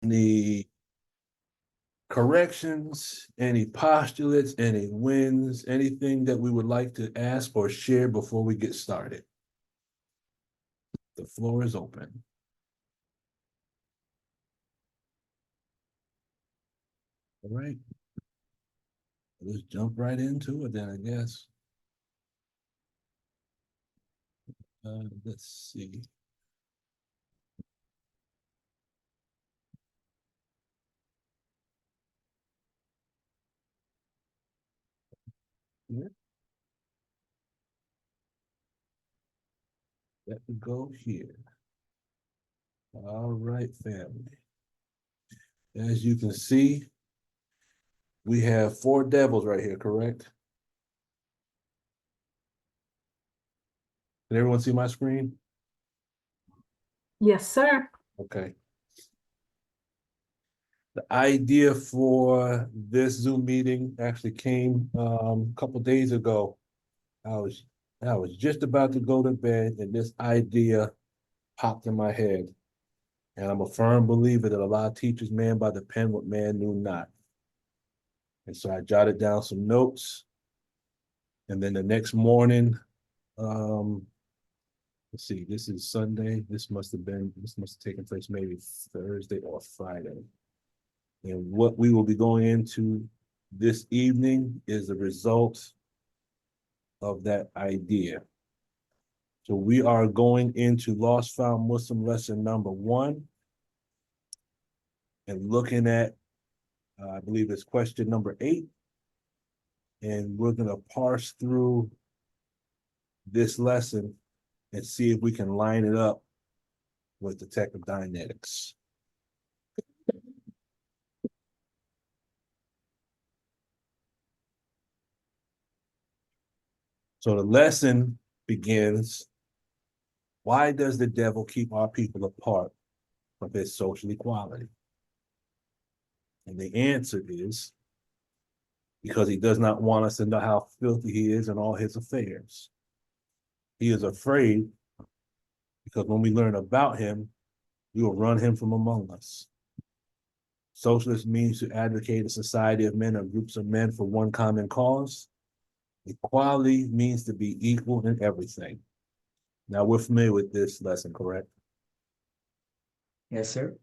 Any corrections, any postulates, any wins, anything that we would like to ask or share before we get started? The floor is open. All right. Let's jump right into it then, I guess. Let's see. Yeah. Let me go here. All right, family. As you can see, we have 4 devils right here, correct? Can everyone see my screen? Yes, sir. Okay. The idea for this Zoom meeting actually came a couple days ago. I was just about to go to bed and this idea popped in my head. And I'm a firm believer that a lot of teachers man by the pen what man knew not. And so I jotted down some notes. And then the next morning, let's see, this is Sunday. This must have taken place maybe Thursday or Friday. And what we will be going into this evening is the result of that idea. So we are going into Lost Found Muslim lesson number 1 and looking at, I believe it's question number 8. And we're going to parse through this lesson and see if we can line it up with the Tech of Dianetics. So the lesson begins, why does the devil keep our people apart from his social equality? And the answer is, because he does not want us to know how filthy he is in all his affairs. He is afraid because when we learn about him, we will run him from among us. Socialist means to advocate a society of men or groups of men for one common cause. Equality means to be equal in everything. Now we're familiar with this lesson, correct? Yes, sir.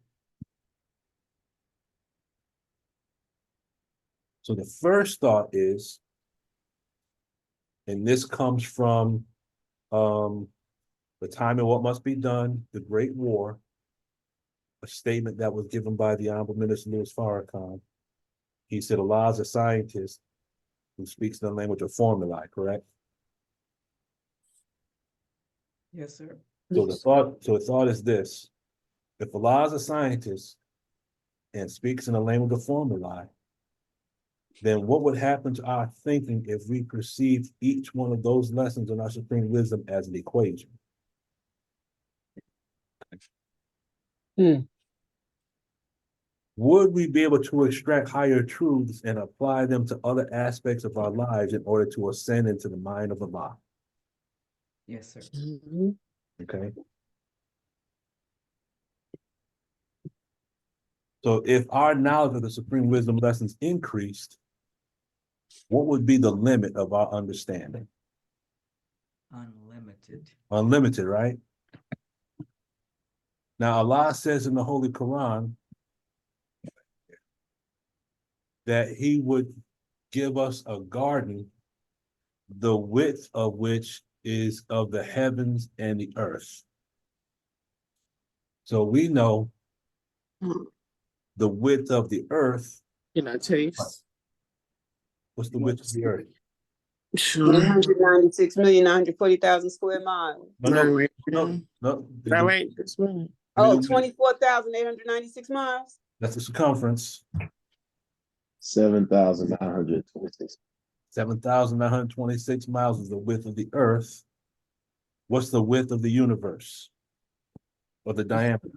So the first thought is, and this comes from The Time and What Must Be Done, The Great War, a statement that was given by the Honorable Minister Louis Farrakhan. He said, Allah is a scientist who speaks the language of formulae, correct? Yes, sir. So the thought is this: if Allah is a scientist and speaks in the language of formulae, then what would happen to our thinking if we perceived each one of those lessons in our supreme wisdom as an equation? Would we be able to extract higher truths and apply them to other aspects of our lives in order to ascend into the mind of Allah? Yes, sir. Okay. So if our knowledge of the supreme wisdom lessons increased, what would be the limit of our understanding? Unlimited. Unlimited, right? Now, Allah says in the Holy Quran that he would give us a garden, the width of which is of the heavens and the earth. So we know the width of the earth. Can I taste? What's the width of the earth? Sure. 196,940,000 square miles. No. That ain't this one. Oh, 24,896 miles. That's the circumference. 7,926. 7,926 miles is the width of the earth. What's the width of the universe? Or the diameter?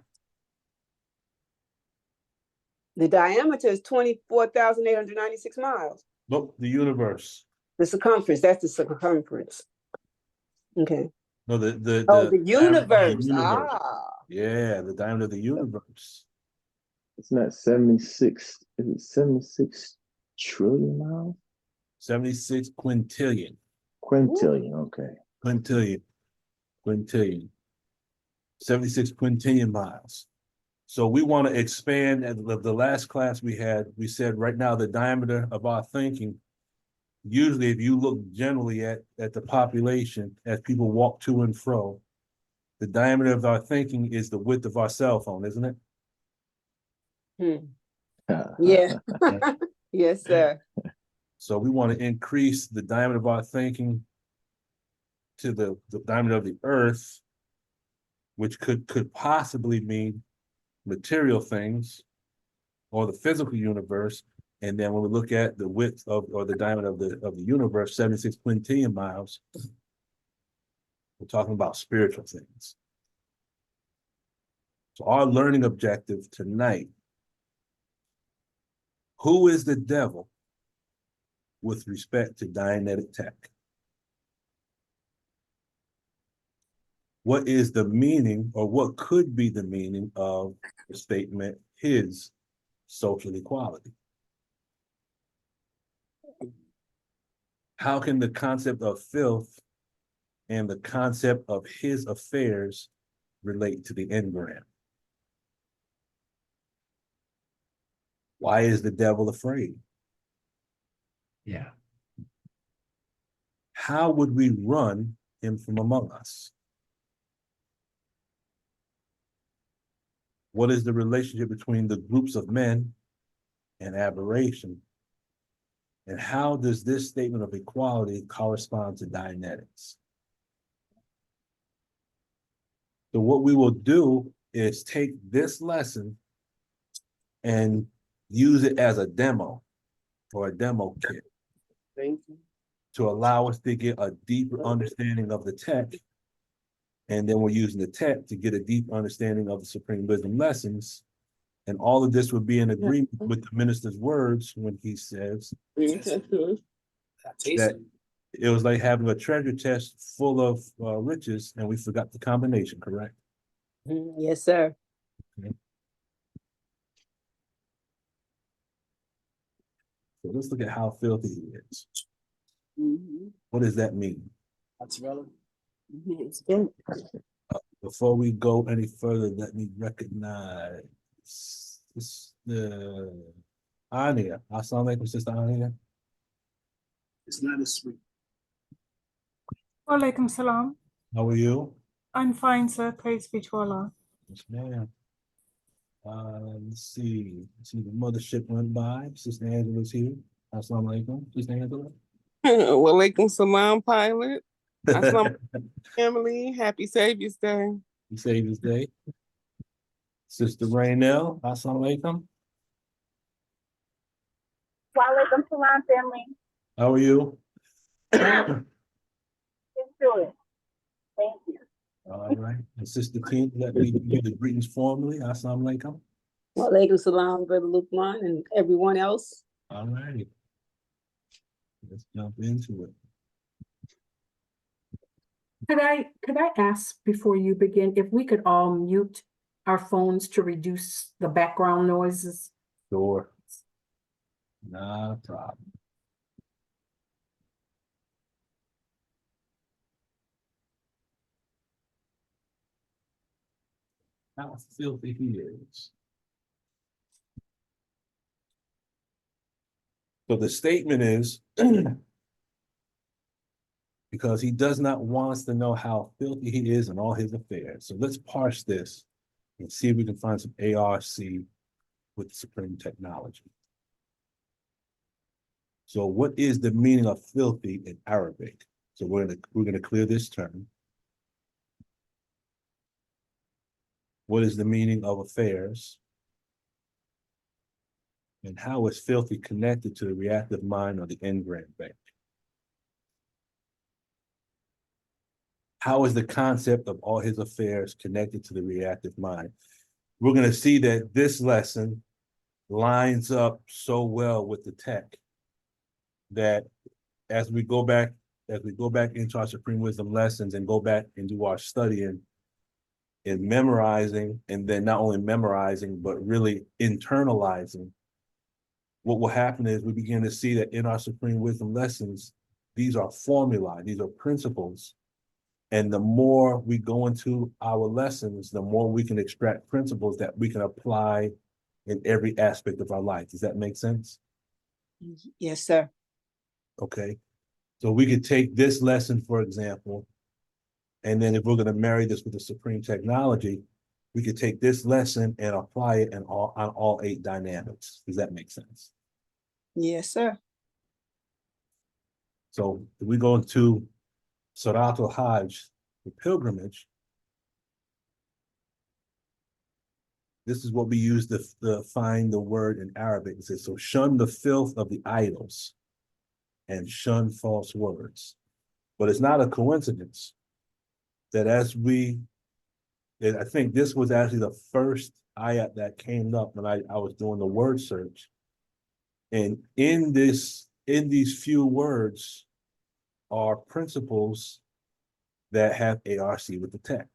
The diameter is 24,896 miles. Nope, the universe. The circumference, that's the circumference. Okay. No, the universe. diameter of the universe. Yeah, the diameter of the universe. It's not 76. Is it 76 trillion miles? 76 quintillion. Quintillion. Okay. Quintillion. Quintillion. 76 quintillion miles. So we want to expand. At the last class we had, we said right now the diameter of our thinking, usually if you look generally at the population as people walk to and fro, the diameter of our thinking is the width of our cell phone, isn't it? Yeah. Yes, sir. So we want to increase the diameter of our thinking to the diameter of the earth, which could possibly mean material things or the physical universe. And then when we look at the width of or the diameter of the universe, 76 quintillion miles, we're talking about spiritual things. So our learning objective tonight, who is the devil with respect to Dianetic tech? What is the meaning, or what could be the meaning of the statement, his social equality? How can the concept of filth and the concept of his affairs relate to the engram? Why is the devil afraid? Yeah. How would we run him from among us? What is the relationship between the groups of men and aberration? And how does this statement of equality correspond to Dianetics? So what we will do is take this lesson and use it as a demo or a demo kit Thank you. to allow us to get a deeper understanding of the text. And then we're using the text to get a deep understanding of the Supreme Wisdom lessons. And all of this would be in agreement with the minister's words when he says that it was like having a treasure chest full of riches and we forgot the combination, correct? Yes, sir. So let's look at how filthy he is. Mhm. What does that mean? That's relevant. It's good. Before we go any further, let me recognize this Ania. Assalamu alaikum, Sister Ania. It's not as sweet. Walaikum salam. How are you? I'm fine, sir. Praise be to Allah. Yes, ma'am. Let's see. See the mothership went by. Sister Angela's here. Assalamu alaikum, Sister Angela. Walaikum salam, pilot. Assalamu family. Happy Savior's Day. He saved his day. Sister Raynell. Assalamu alaikum. Walaikum salam, family. How are you? Let's do it. Thank you. All right. And Sister Tina, let me give you the greetings formally. Assalamu alaikum. Walaikum salam, Brother Lukman, and everyone else. All righty. Let's jump into it. Could I ask before you begin if we could all mute our phones to reduce the background noises? Sure. Not a problem. How filthy he is. So the statement is, because he does not want us to know how filthy he is in all his affairs. So let's parse this and see if we can find some ARC with Supreme Technology. So what is the meaning of filthy in Arabic? So we're gonna clear this term. What is the meaning of affairs? And how is filthy connected to the reactive mind or the engram bank? How is the concept of all his affairs connected to the reactive mind? We're going to see that this lesson lines up so well with the tech that as we go back into our Supreme Wisdom lessons and go back and do our studying, in memorizing, and then not only memorizing, but really internalizing, what will happen is we begin to see that in our Supreme Wisdom lessons, these are formulae, these are principles. And the more we go into our lessons, the more we can extract principles that we can apply in every aspect of our life. Does that make sense? Yes, sir. Okay. So we could take this lesson, for example, and then if we're going to marry this with the Supreme Technology, we could take this lesson and apply it on all 8 dynamics. Does that make sense? Yes, sir. So if we go into Surat al-Hajj, the pilgrimage, this is what we use to find the word in Arabic. It says, so shun the filth of the idols and shun false words. But it's not a coincidence that I think this was actually the first ayat that came up when I was doing the word search. And in these few words are principles that have ARC with the tech.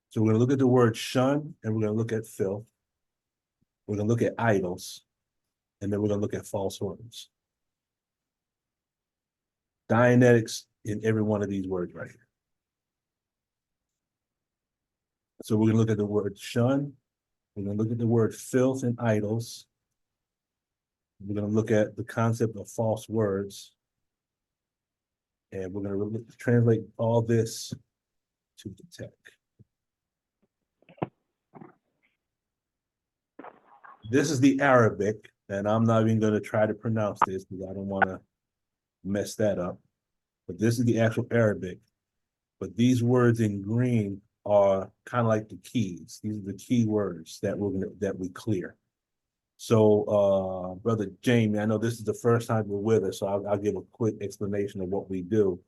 So we're going to look at the word shun, and we're going to look at filth. We're going to look at idols, and then we're going to look at false words. Dianetics in every one of these words right here. So we're going to look at the word shun. We're going to look at the word filth and idols. We're going to look at the concept of false words. And we're going to translate all this to the tech. This is the Arabic, and I'm not even going to try to pronounce this because I don't want to mess that up. But this is the actual Arabic. But these words in green are kind of like the keys. These are the key words that we clear. So, Brother Jamie, I know this is the first time you're with us, so I'll give a quick explanation of what we do.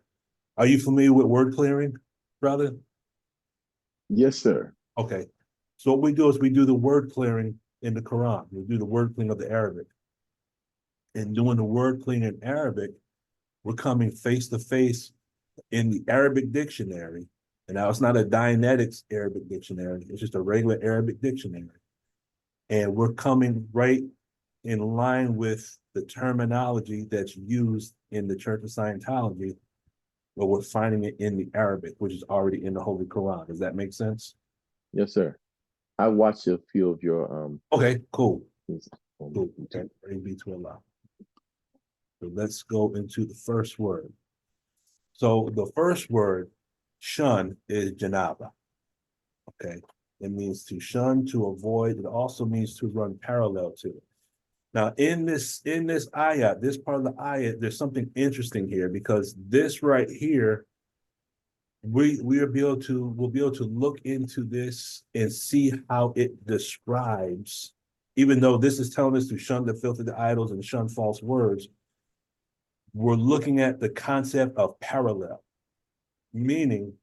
Are you familiar with word clearing, brother? Yes, sir. Okay. So what we do is we do the word clearing in the Quran. We do the word clearing of the Arabic. And doing the word clearing in Arabic, we're coming face to face in the Arabic dictionary. And now it's not a Dianetics Arabic dictionary. It's just a regular Arabic dictionary. And we're coming right in line with the terminology that's used in the Church of Scientology, but we're finding it in the Arabic, which is already in the Holy Quran. Does that make sense? Yes, sir. I watched a few of your Okay, cool. things on Cool. YouTube. Okay, praise be to Allah. So let's go into the first word. So the first word, shun, is janaba. Okay. It means to shun, to avoid. It also means to run parallel to. Now, in this ayat, this part of the ayat, there's something interesting here because this right here, we'll be able to look into this and see how it describes, even though this is telling us to shun the filth of the idols and shun false words, we're looking at the concept of parallel, meaning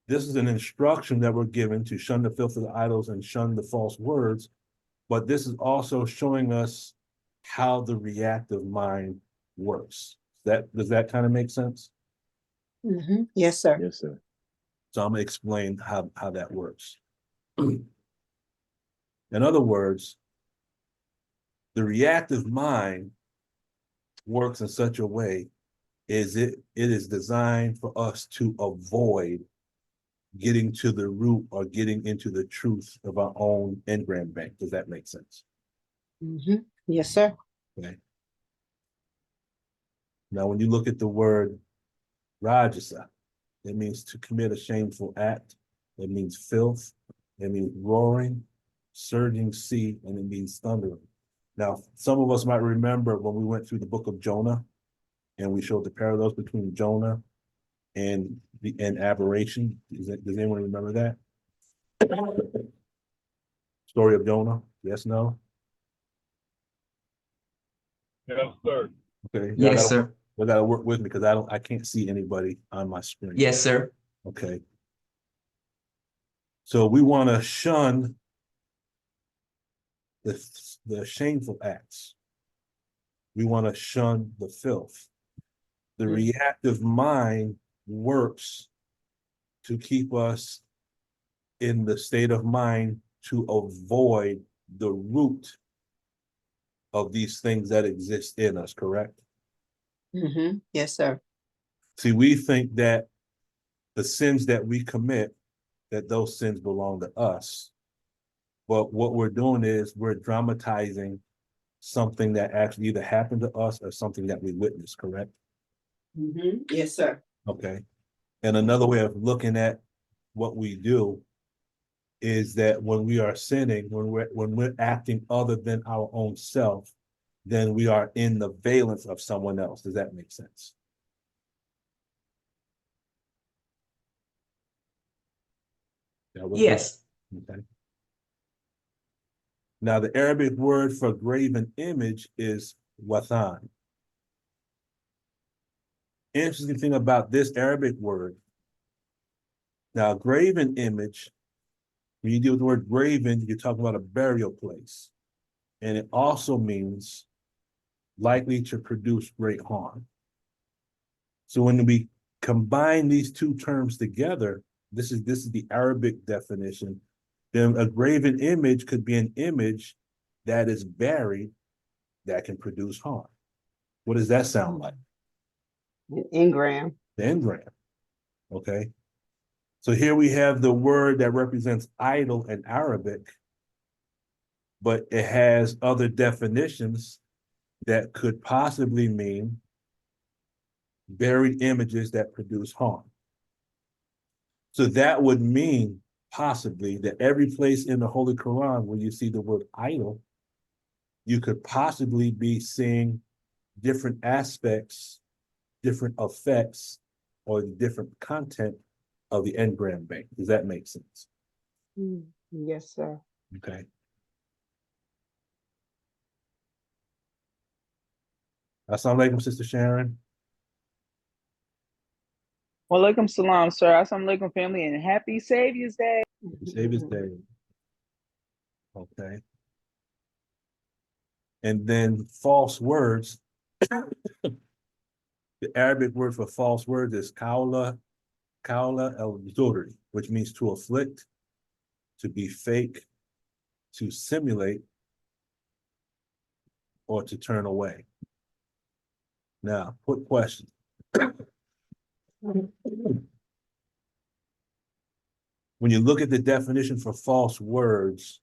this is an instruction that we're given to shun the filth of the idols and shun the false words, but this is also showing us how the reactive mind works. Does that kind of make sense? Yes, sir. Yes, sir. So I'm gonna explain how that works. In other words, the reactive mind works in such a way it is designed for us to avoid getting to the root or getting into the truth of our own engram bank. Does that make sense? Yes, sir. Okay. Now, when you look at the word rajasa, it means to commit a shameful act. It means filth. It means roaring, surging sea, and it means thundering. Now, some of us might remember when we went through the book of Jonah, and we showed the parallels between Jonah and aberration. Does anyone remember that? Story of Jonah? Yes, no? Yes, sir. Okay. Yes, sir. You gotta work with me because I can't see anybody on my screen. Yes, sir. Okay. So we want to shun the shameful acts. We want to shun the filth. The reactive mind works to keep us in the state of mind to avoid the root of these things that exist in us, correct? Mm-hmm. Yes, sir. See, we think that the sins that we commit, that those sins belong to us. But what we're doing is we're dramatizing something that actually either happened to us or something that we witnessed, correct? Mm-hmm. Yes, sir. Okay. And another way of looking at what we do is that when we are sinning, when we're acting other than our own self, then we are in the valence of someone else. Does that make sense? Yeah, Yes. Okay. Now, the Arabic word for graven image is wathan. Interesting thing about this Arabic word. Now, graven image, when you deal with the word graven, you're talking about a burial place. And it also means likely to produce great harm. So when we combine these two terms together, this is the Arabic definition. Then a graven image could be an image that is buried that can produce harm. What does that sound like? Ingram. The engram. Okay. So here we have the word that represents idol in Arabic, but it has other definitions that could possibly mean buried images that produce harm. So that would mean possibly that every place in the Holy Quran where you see the word idol, you could possibly be seeing different aspects, different effects, or different content of the engram bank. Does that make sense? Yes, sir. Okay. Assalamu alaikum, Sister Sharon. Walaikum salam, sir. Assalamu alaikum, family, and happy Savior's Day. Savior's Day. Okay. And then false words. The Arabic word for false words is kaula al-zuri, which means to afflict, to be fake, to simulate, or to turn away. Now, quick question. When you look at the definition for false words,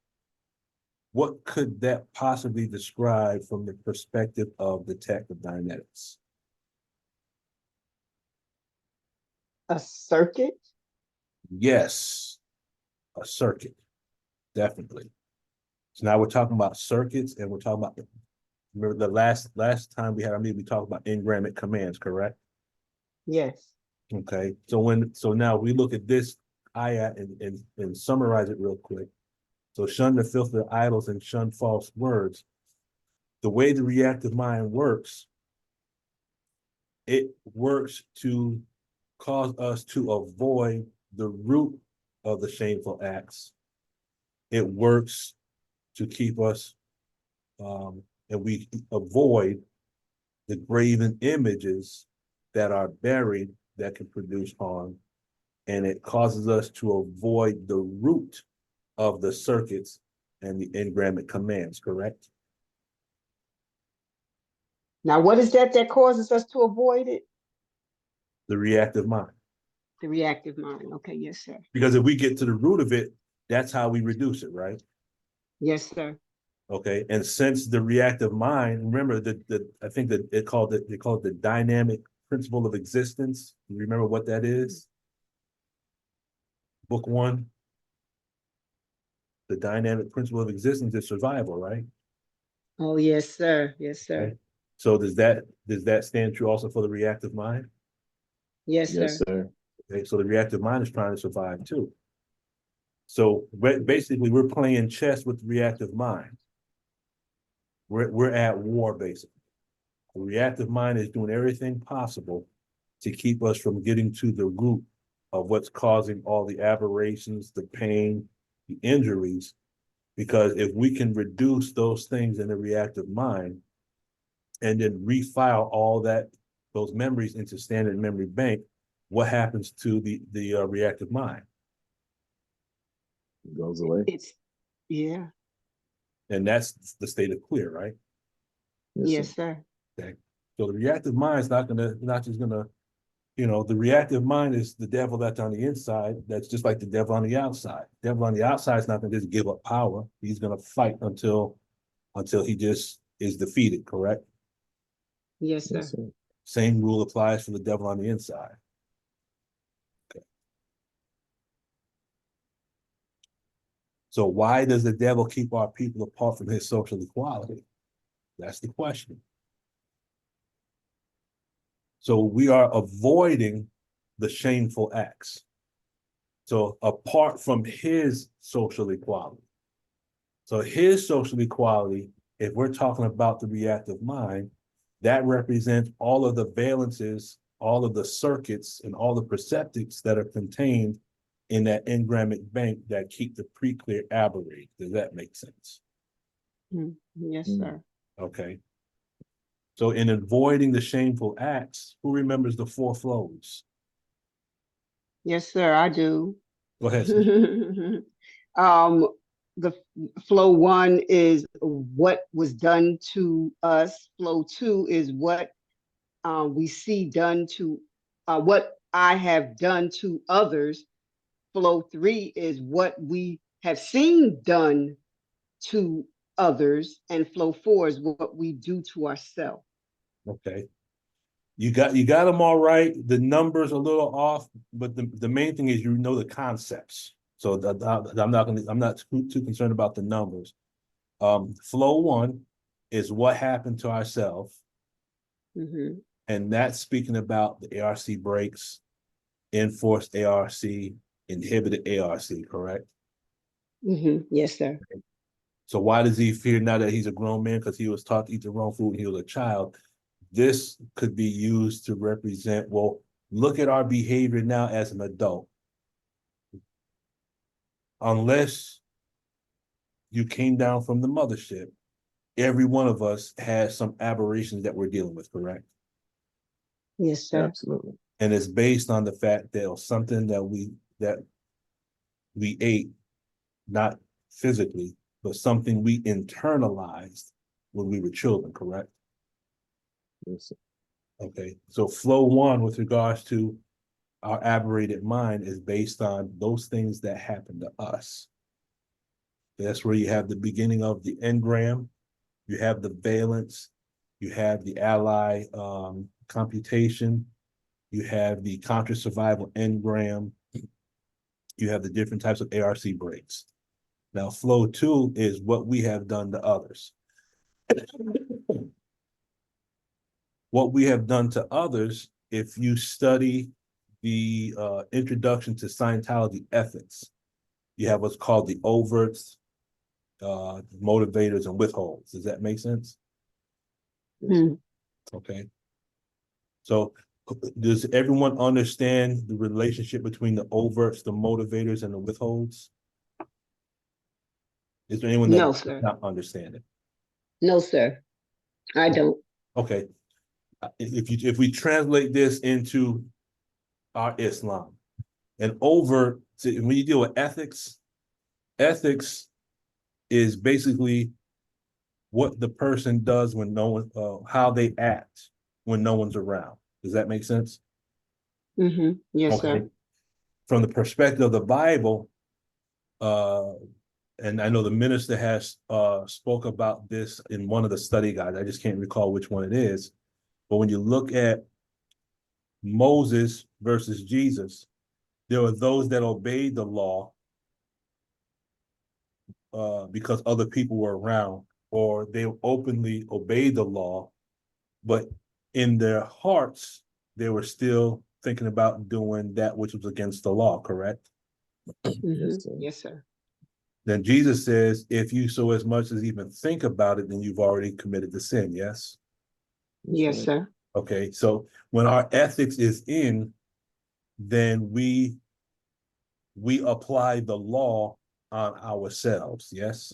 what could that possibly describe from the perspective of the tech of Dianetics? A circuit? Yes, a circuit, definitely. So now we're talking about circuits, and we're talking about, remember the last time we had our meeting, we talked about engramic commands, correct? Yes. Okay, so now we look at this ayat and summarize it real quick. So shun the filth of idols and shun false words. The way the reactive mind works, it works to cause us to avoid the root of the shameful acts. It works to keep us, and we avoid the graven images that are buried that can produce harm. And it causes us to avoid the root of the circuits and the engramic commands, correct? Now, what is that causes us to avoid it? The reactive mind. The reactive mind. Okay, yes, sir. Because if we get to the root of it, that's how we reduce it, right? Yes, sir. Okay, and since the reactive mind, remember I think that they call it the dynamic principle of existence. You remember what that is? Book 1. The dynamic principle of existence is survival, right? Oh, yes, sir. Yes, sir. Okay. So does that stand true also for the reactive mind? Yes, sir. Yes, sir. Okay, so the reactive mind is trying to survive too. So basically, we're playing chess with the reactive mind. We're at war, basically. The reactive mind is doing everything possible to keep us from getting to the root of what's causing all the aberrations, the pain, the injuries. Because if we can reduce those things in the reactive mind and then refile all those memories into standard memory bank, what happens to the reactive mind? It goes away. It's, yeah, And that's the state of clear, right? yes, sir. sir. So the reactive mind is not just gonna, the reactive mind is the devil that's on the inside. That's just like the devil on the outside. Devil on the outside is not gonna just give up power. He's gonna fight until he just is defeated, correct? Yes, sir. Yes, sir. Same rule applies for the devil on the inside. Okay. So why does the devil keep our people apart from his social equality? That's the question. So we are avoiding the shameful acts. So apart from his social equality. So his social equality, if we're talking about the reactive mind, that represents all of the valences, all of the circuits, and all the perceptics that are contained in that engrammic bank that keep the pre-clear aberrated. Does that make sense? Yes, Mm. sir. Okay. So in avoiding the shameful acts, who remembers the four flows? Yes, sir, I do. Go ahead. Sis. The flow one is what was done to us. Flow two is what we see done to what I have done to others. Flow three is what we have seen done to others, and flow four is what we do to ourselves. Okay. You got them all right. The numbers a little off, but the main thing is the concepts. So I'm not too concerned about the numbers. Flow one is what happened to ourselves, Mm-hmm. and that's speaking about the ARC breaks, enforced ARC, inhibited ARC, correct? Mm-hmm. Yes, sir. So why does he fear now that he's a grown man? Because he was taught to eat the wrong food when he was a child. This could be used to represent, well, look at our behavior now as an adult. Unless you came down from the mothership, every one of us has some aberrations that we're dealing with, correct? Yes, sir. Absolutely. And it's based on the fact that it was something that we ate, not physically, but something we internalized when we were children, correct? Yes, sir. Okay, so flow one with regards to our aberrated mind is based on those things that happen to us. That's where you have the beginning of the engram, you have the valence, you have the ally computation, you have the contra survival engram, you have the different types of ARC breaks. Now, flow two is what we have done to others. What we have done to others, if you study the introduction to Scientology ethics, you have what's called the overts, motivators, and withholds. Does that make sense? Mm. Okay. So does everyone understand the relationship between the overts, the motivators, and the withholds? Is there anyone that No, does sir. not understand it? No, sir. I don't. Okay. If we translate this into our Islam, and when you deal with ethics is basically what the person does when no one, how they act when no one's around. Does that make sense? Mm-hmm. Yes, Okay. sir. From the perspective of the Bible, and I know the minister has spoke about this in one of the study guides. I just can't recall which one it is. But when you look at Moses versus Jesus, there were those that obeyed the law because other people were around, or they openly obeyed the law, but in their hearts, they were still thinking about doing that which was against the law, correct? Mm-hmm. Yes, sir. Yes, sir. Then Jesus says, if you so as much as even think about it, then you've already committed the sin, yes? That's Yes, right. sir. Okay, so when our ethics is in, then we apply the law on ourselves, yes?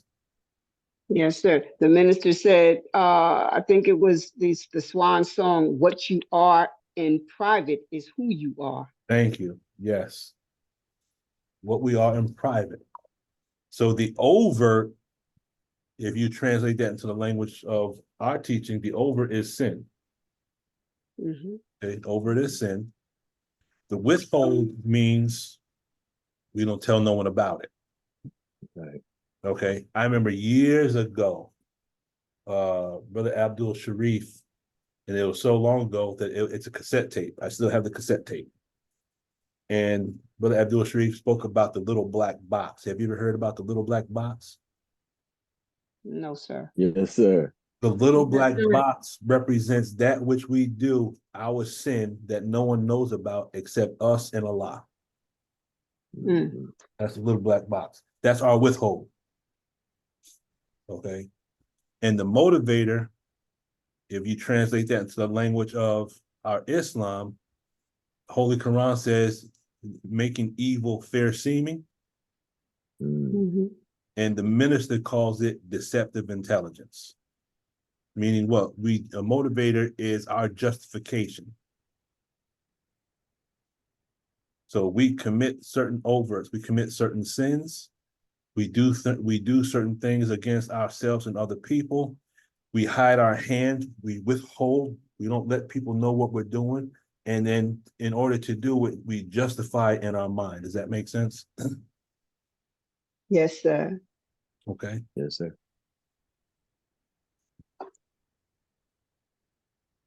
Yes, sir. The minister said, I think it was the swan song, what you are in private is who you are. Thank you. Yes. What we are in private. So the overt, if you translate that into the language of our teaching, the overt is sin. Mhm. Okay, overt is sin. The withhold means we don't tell no one about it. Right. Okay, I remember years ago, Brother Abdul Sharif, and it was so long ago that it's a cassette tape. I still have the cassette tape. And Brother Abdul Sharif spoke about the little black box. Have you ever heard about the little black box? No, sir. Yes, sir. The little Yes, black sir. box represents that which we do, our sin that no one knows about except us and Allah. Mm. Mhm. That's the little black box. That's our withhold. Okay. And the motivator, if you translate that into the language of our Islam, Holy Quran says making evil fair seeming, Mm. Mhm. and the minister calls it deceptive intelligence. Meaning what? A motivator is our justification. So we commit certain overts, we commit certain sins, we do certain things against ourselves and other people. We hide our hand, we withhold, we don't let people know what we're doing. And then in order to do it, we justify in our mind. Does that make sense? Yes, sir. Okay. Yes, sir.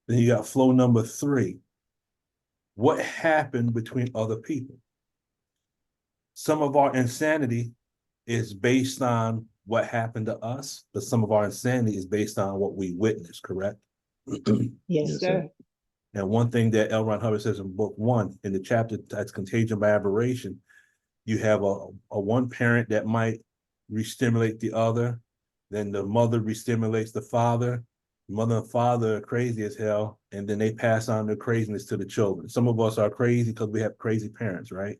Then you got flow number 3. What happened between other people? Some of our insanity is based on what happened to us, but some of our insanity is based on what we witnessed, correct? Yes, Yes, sir. And one thing that L. Ron Hubbard says in book 1, in the chapter that's contagion by aberration, you have a one parent that might re-stimulate the other, then the mother re-stimulates the father, mother and father are crazy as hell, and then they pass on their craziness to the children. Some of us are crazy because we have crazy parents, right?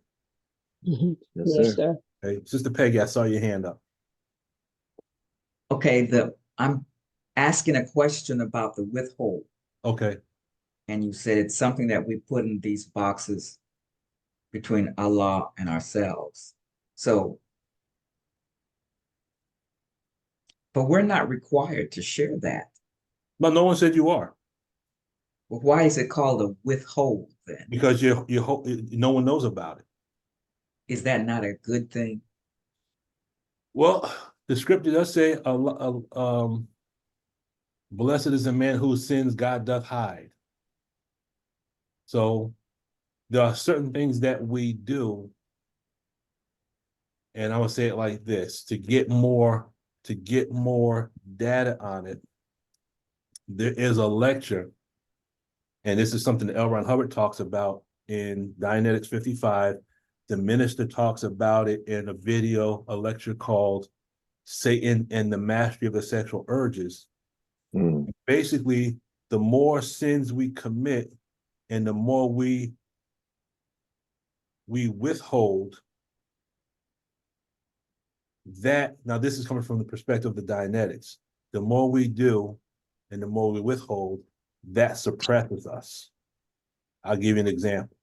Mhm. Yes, Yes, sir. sir. Okay, Sister Peggy, I saw your hand up. Okay, I'm asking a question about the withhold, Okay, and you said it's something that we put in these boxes between Allah and ourselves. So, but we're not required to share that. but no one said you are, Well, why is it called a withhold then? because no one knows about it. Is that not a good thing? Well, the scripture does say, blessed is the man whose sins God doth hide. So there are certain things that we do, and I would say it like this, to get more data on it. There is a lecture, and this is something that L. Ron Hubbard talks about in Dianetics 55. The minister talks about it in a video, a lecture called Satan and the Mastery of the Sexual Urges. Mm. Basically, the more sins we commit and the more we withhold, that, now this is coming from the perspective of the Dianetics, the more we do and the more we withhold, that suppresses us. I'll give you an example.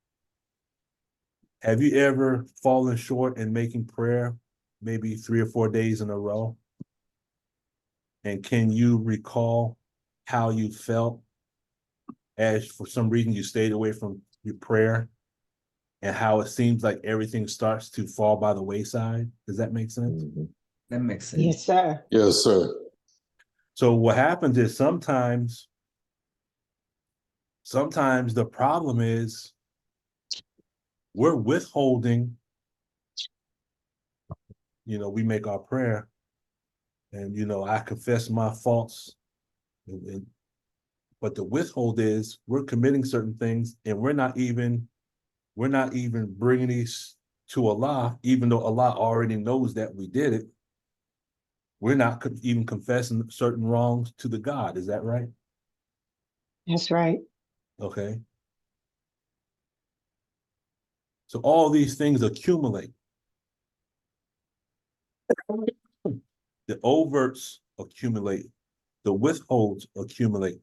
Have you ever fallen short in making prayer maybe 3 or 4 days in a row? And can you recall how you felt as for some reason you stayed away from your prayer, and how it seems like everything starts to fall by the wayside? Does that make sense? Mhm. That makes sense. Yes, sir. Yes, sir. So what happens is sometimes the problem is we're withholding, we make our prayer and, I confess my faults. But the withhold is we're committing certain things and we're not even bringing these to Allah, even though Allah already knows that we did it. We're not even confessing certain wrongs to the God. Is that right? That's right. Okay. So all these things accumulate. The overts accumulate. The withholds accumulate.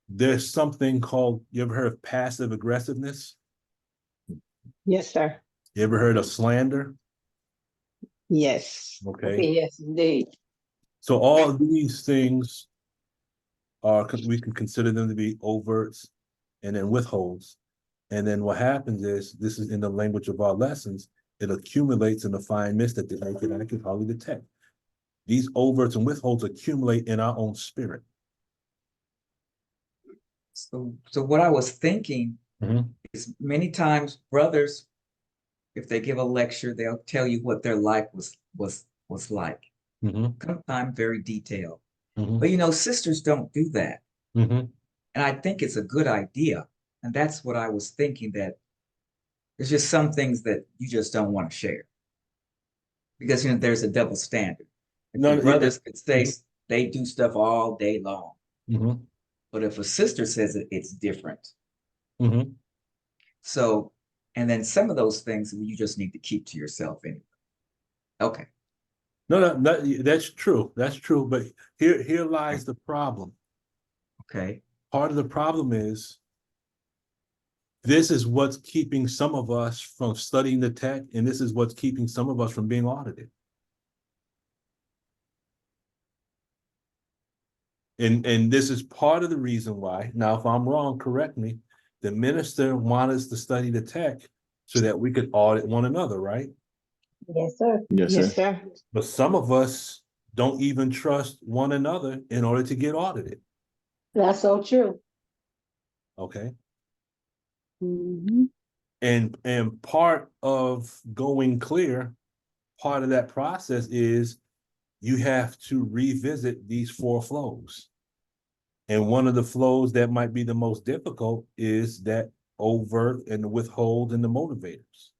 There's something called, you ever heard of passive aggressiveness? Yes, sir. You ever heard of slander? Yes. Okay, Yes, indeed. so all of these things are, we can consider them to be overts and then withholds. And then what happens is, this is in the language of our lessons, it accumulates in a fine mist that the naked eye can hardly detect. These overts and withholds accumulate in our own spirit. So what I was thinking Mhm. is many times brothers, if they give a lecture, they'll tell you what their life was like. Mhm. Sometimes very detailed. Mhm. But you know, sisters don't do that. Mhm. And I think it's a good idea. And that's what I was thinking, that there's just some things that you just don't want to share. Because you know, there's a double standard. If No, the brothers could say they do stuff all day long. Mhm. But if a sister says it, it's different. Mhm. So, and then some of those things you just need to keep to yourself anyway. Okay. No, that's true. That's true. But here lies the problem. Okay. Part of the problem is, this is what's keeping some of us from studying the tech, and this is what's keeping some of us from being audited. And this is part of the reason why, now, if I'm wrong, correct me, the minister wanted us to study the tech so that we could audit one another, right? Yes, sir. Yes, Yes, sir. sir. But some of us don't even trust one another in order to get audited, That's so true. okay? Mhm. And part of going clear, part of that process is you have to revisit these 4 flows. And one of the flows that might be the most difficult is that overt and the withhold and the motivators.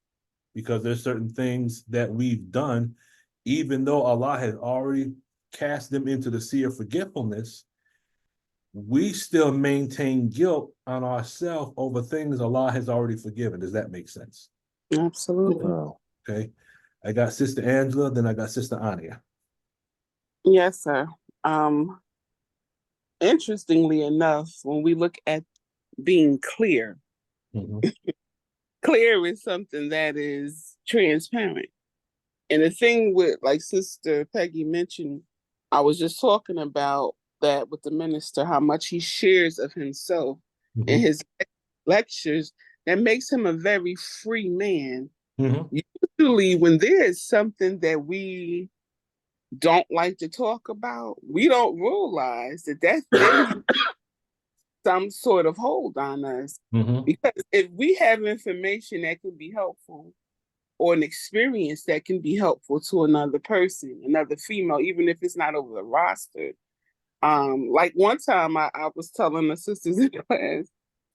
Because there's certain things that we've done, even though Allah has already cast them into the sea of forgetfulness, we still maintain guilt on ourselves over things Allah has already forgiven. Does that make sense? Absolutely. Okay. I got Sister Angela, then I got Sister Ania. Yes, sir. Um, Interestingly enough, when we look at being clear, Mhm. clear is something that is transparent. And the thing with, like Sister Peggy mentioned, I was just talking about that with the minister, how much he shares of himself in Mhm. his lectures, that makes him a very free man. Mhm. Usually, when there is something that we don't like to talk about, we don't realize that that thing has some sort of hold on us. Mhm. Because if we have information that can be helpful, or an experience that can be helpful to another person, another female, even if it's not over the roster. Like one time I was telling the sisters in class,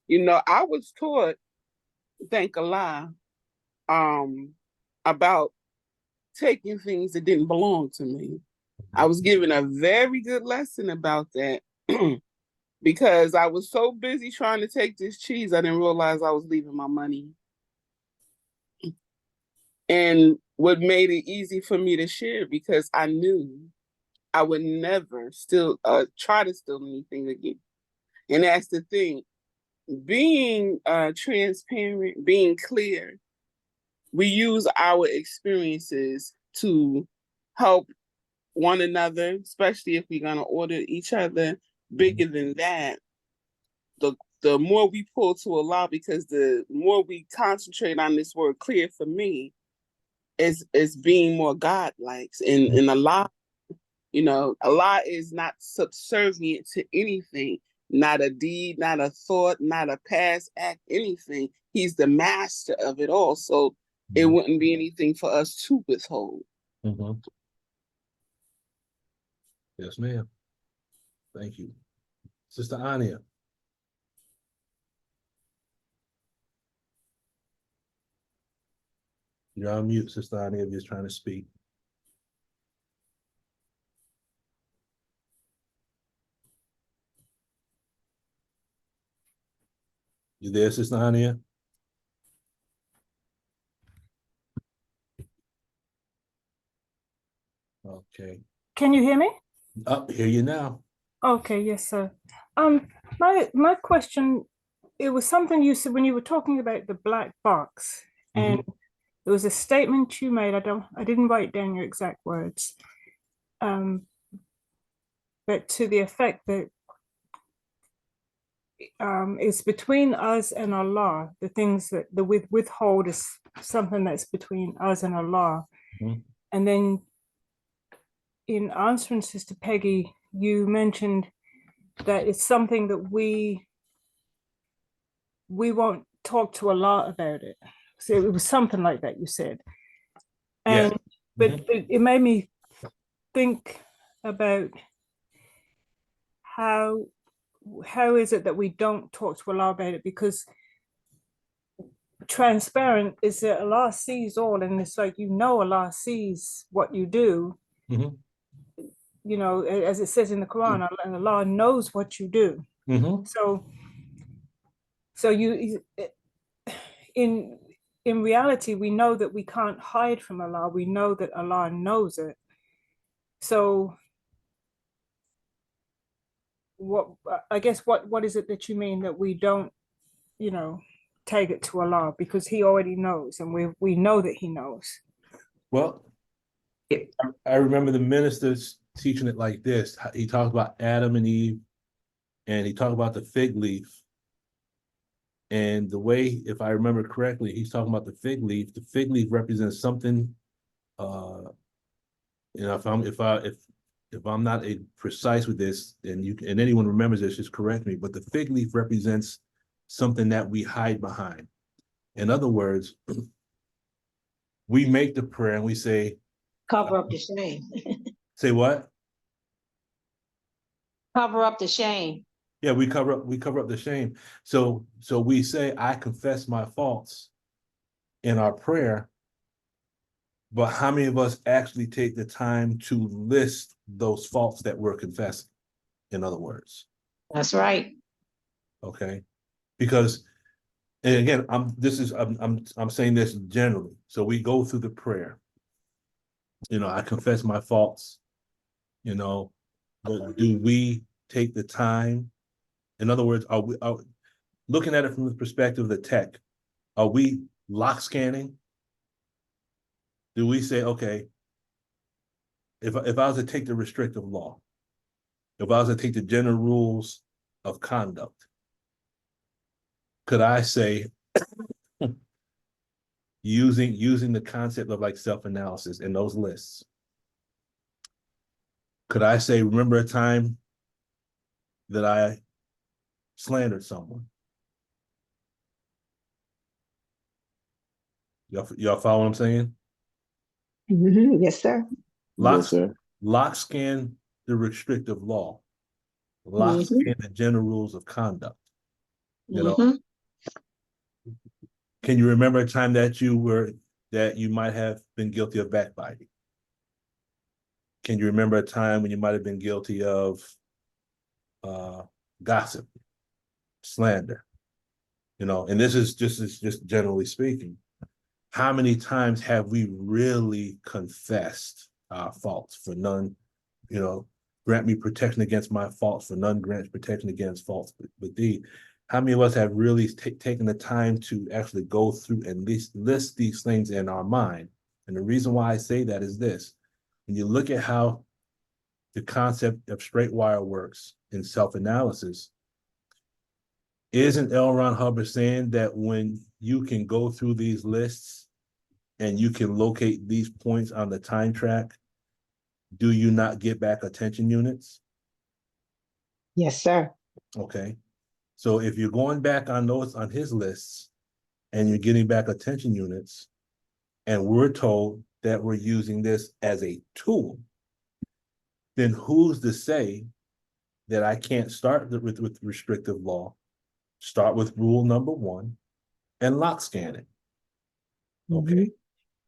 you know, I was taught, thank Allah, about taking things that didn't belong to me. I was given a very good lesson about that because I was so busy trying to take this cheese, I didn't realize I was leaving my money. And what made it easy for me to share, because I knew I would never try to steal anything again. And that's the thing. Being transparent, being clear, we use our experiences to help one another, especially if we're gonna order each other. Bigger than that, the more we pull to Allah, because the more we concentrate on this word clear, for me, is being more godlike. And Allah, you know, Allah is not subservient to anything, not a deed, not a thought, not a past act, anything. He's the master of it all. So it wouldn't be anything for us to withhold. Mhm. Yes, ma'am. Thank you. Sister Ania. You're on mute, Sister Ania, if you're trying to speak. You there, Sister Ania? Okay. Can you hear me? Up, hear you now. Okay, yes, sir. My question, it was something you said when you were talking about the black box, And there was a statement you made. I didn't write down your exact words. But to the effect that it's between us and Allah. The things that the withhold is something that's between us and Allah. Mhm. And then in answering Sister Peggy, you mentioned that it's something that we won't talk to Allah about it. So it was something like that you said. Yeah. And but it made me think about how is it that we don't talk to Allah about it? Because transparent is that Allah sees all, and it's like, you know, Allah sees what you do. Mhm. You know, as it says in the Quran, Allah knows what you do. Mhm. So you in reality, we know that we can't hide from Allah. We know that Allah knows it. So what, I guess, what is it that you mean that we don't, you know, take it to Allah, because He already knows, and we know that He knows. Well, I remember the ministers teaching it like this. He talked about Adam and Eve, and he talked about the fig leaf. And the way, if I remember correctly, he's talking about the fig leaf. The fig leaf represents something. You know, if I'm not precise with this, and anyone remembers this, just correct me. But the fig leaf represents something that we hide behind. In other words, we make the prayer and we say, Cover up the shame. say what? Cover up the shame. Yeah, we cover up the shame. So we say, I confess my faults in our prayer, but how many of us actually take the time to list those faults that we're confessing? In other words, That's right. okay, because, and again, I'm saying this generally. So we go through the prayer. You know, I confess my faults. You know, but do we take the time? In other words, are we looking at it from the perspective of the tech? Are we lock scanning? Do we say, okay, if I was to take the restrictive law, if I was to take the general rules of conduct, could I say, using the concept of like self-analysis in those lists, could I say, remember a time that I slandered someone? Y'all follow what I'm saying? Yes, sir. Yes, sir. Lock scan the restrictive law. Lock scan the general rules of conduct. You know, can you remember a time that you might have been guilty of backbiting? Can you remember a time when you might have been guilty of gossip, slander? You know, and this is just generally speaking. How many times have we really confessed our faults? For none, you know, grant me protection against my faults, for none grants protection against faults but thee. How many of us have really taken the time to actually go through and list these things in our mind? And the reason why I say that is this. When you look at how the concept of straight wire works in self-analysis, isn't L. Ron Hubbard saying that when you can go through these lists and you can locate these points on the time track, do you not get back attention units? Yes, sir. Okay. So if you're going back on his lists and you're getting back attention units, and we're told that we're using this as a tool, then who's to say that I can't start with restrictive law, start with rule number 1, and lock scan it? Okay.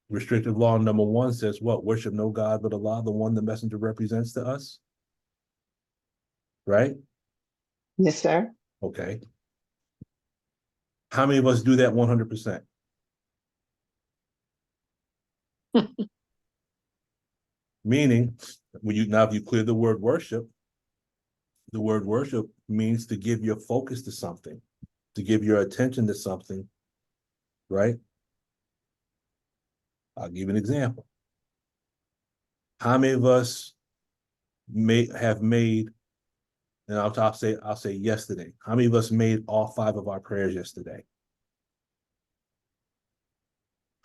Restrictive law number 1 says what? Worship no God but Allah, the one the messenger represents to us. Right? Yes, sir. Okay. How many of us do that 100%? Meaning, if you clear the word worship means to give your focus to something, to give your attention to something, right? I'll give you an example. How many of us have made, and I'll say yesterday, how many of us made all 5 of our prayers yesterday?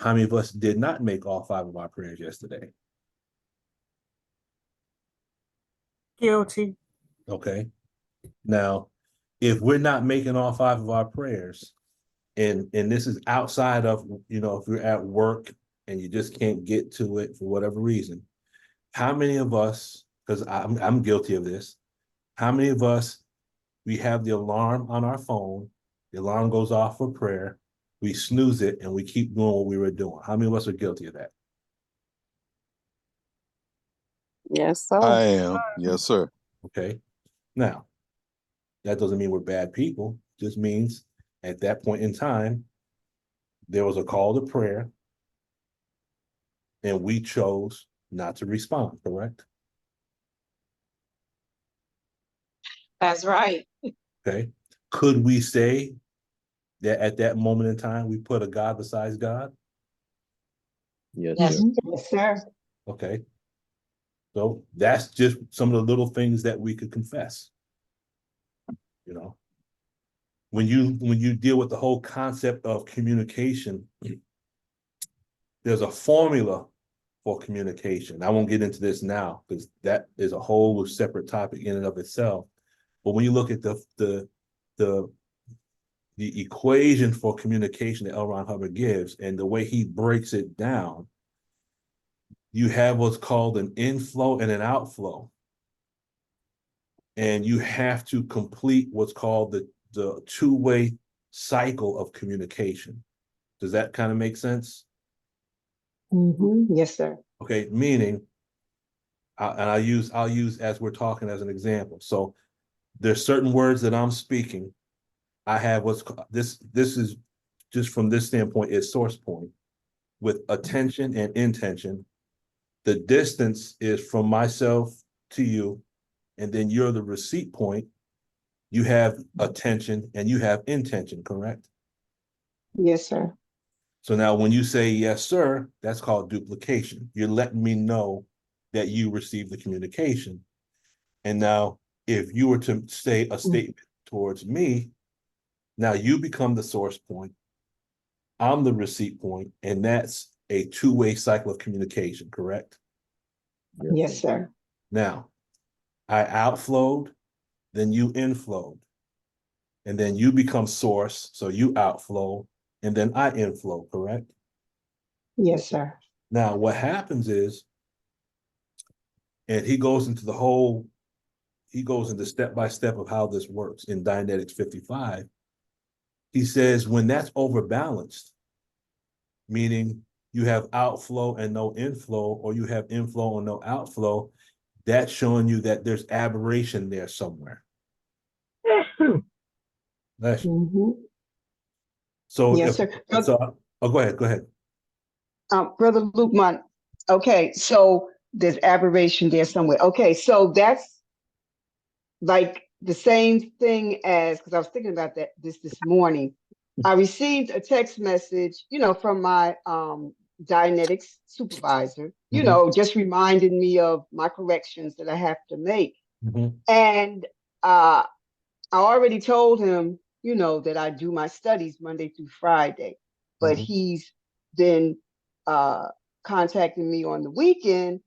How many of us did not make all 5 of our prayers yesterday? Guilty. Okay. Now, if we're not making all 5 of our prayers, and this is outside of, if you're at work and you just can't get to it for whatever reason, how many of us, because I'm guilty of this, how many of us, we have the alarm on our phone, the alarm goes off for prayer, we snooze it, and we keep doing what we were doing? How many of us are guilty of that? Yes, I sir. am. Yes, sir. Okay. Now, that doesn't mean we're bad people. It just means at that point in time, there was a call to prayer, and we chose not to respond, correct? That's right. Okay. Could we say that at that moment in time, we put a God besides God? Yes, Yes. sir. Yes, sir. Okay. So that's just some of the little things that we could confess. When you deal with the whole concept of communication, there's a formula for communication. I won't get into this now because that is a whole separate topic in and of itself. But when you look at the equation for communication that L. Ron Hubbard gives and the way he breaks it down, you have what's called an inflow and an outflow. And you have to complete what's called the two-way cycle of communication. Does that kind of make sense? Yes, sir. Okay, meaning, and I'll use as we're talking as an example. So there's certain words that I'm speaking. I have this is just from this standpoint is source point with attention and intention. The distance is from myself to you, and then you're the receipt point. You have attention and you have intention, correct? Yes, sir. So now when you say yes, sir, that's called duplication. You're letting me know that you received the communication. And now if you were to say a statement towards me, now you become the source point. I'm the receipt point, and that's a two-way cycle of communication, correct? Yes, sir. Now, I outflowed, then you inflowed. And then you become source, so you outflow, and then I inflow, correct? Yes, sir. Now, what happens is, and he goes into step-by-step of how this works in Dianetics 55. He says, when that's overbalanced, meaning you have outflow and no inflow, or you have inflow and no outflow, that's showing you that there's aberration there somewhere. So, Yes, sir. go ahead. Brother Luke, okay, so there's aberration there somewhere. Okay, so that's like the same thing as, because I was thinking about this morning. I received a text message, from my Dianetics supervisor, just reminding me of my corrections that I have to make. And I already told him, that I do my studies Monday through Friday, but he's been contacting me on the weekend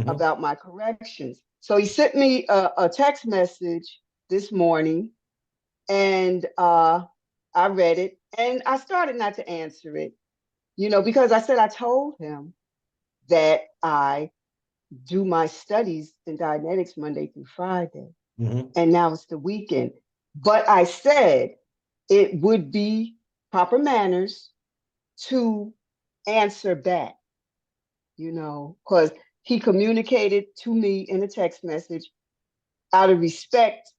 about my corrections. So he sent me a text message this morning, and I read it, and I started not to answer it, because I said I told him that I do my studies in Dianetics Monday through Friday, and now it's the weekend. But I said it would be proper manners to answer back, because he communicated to me in a text message. Out of respect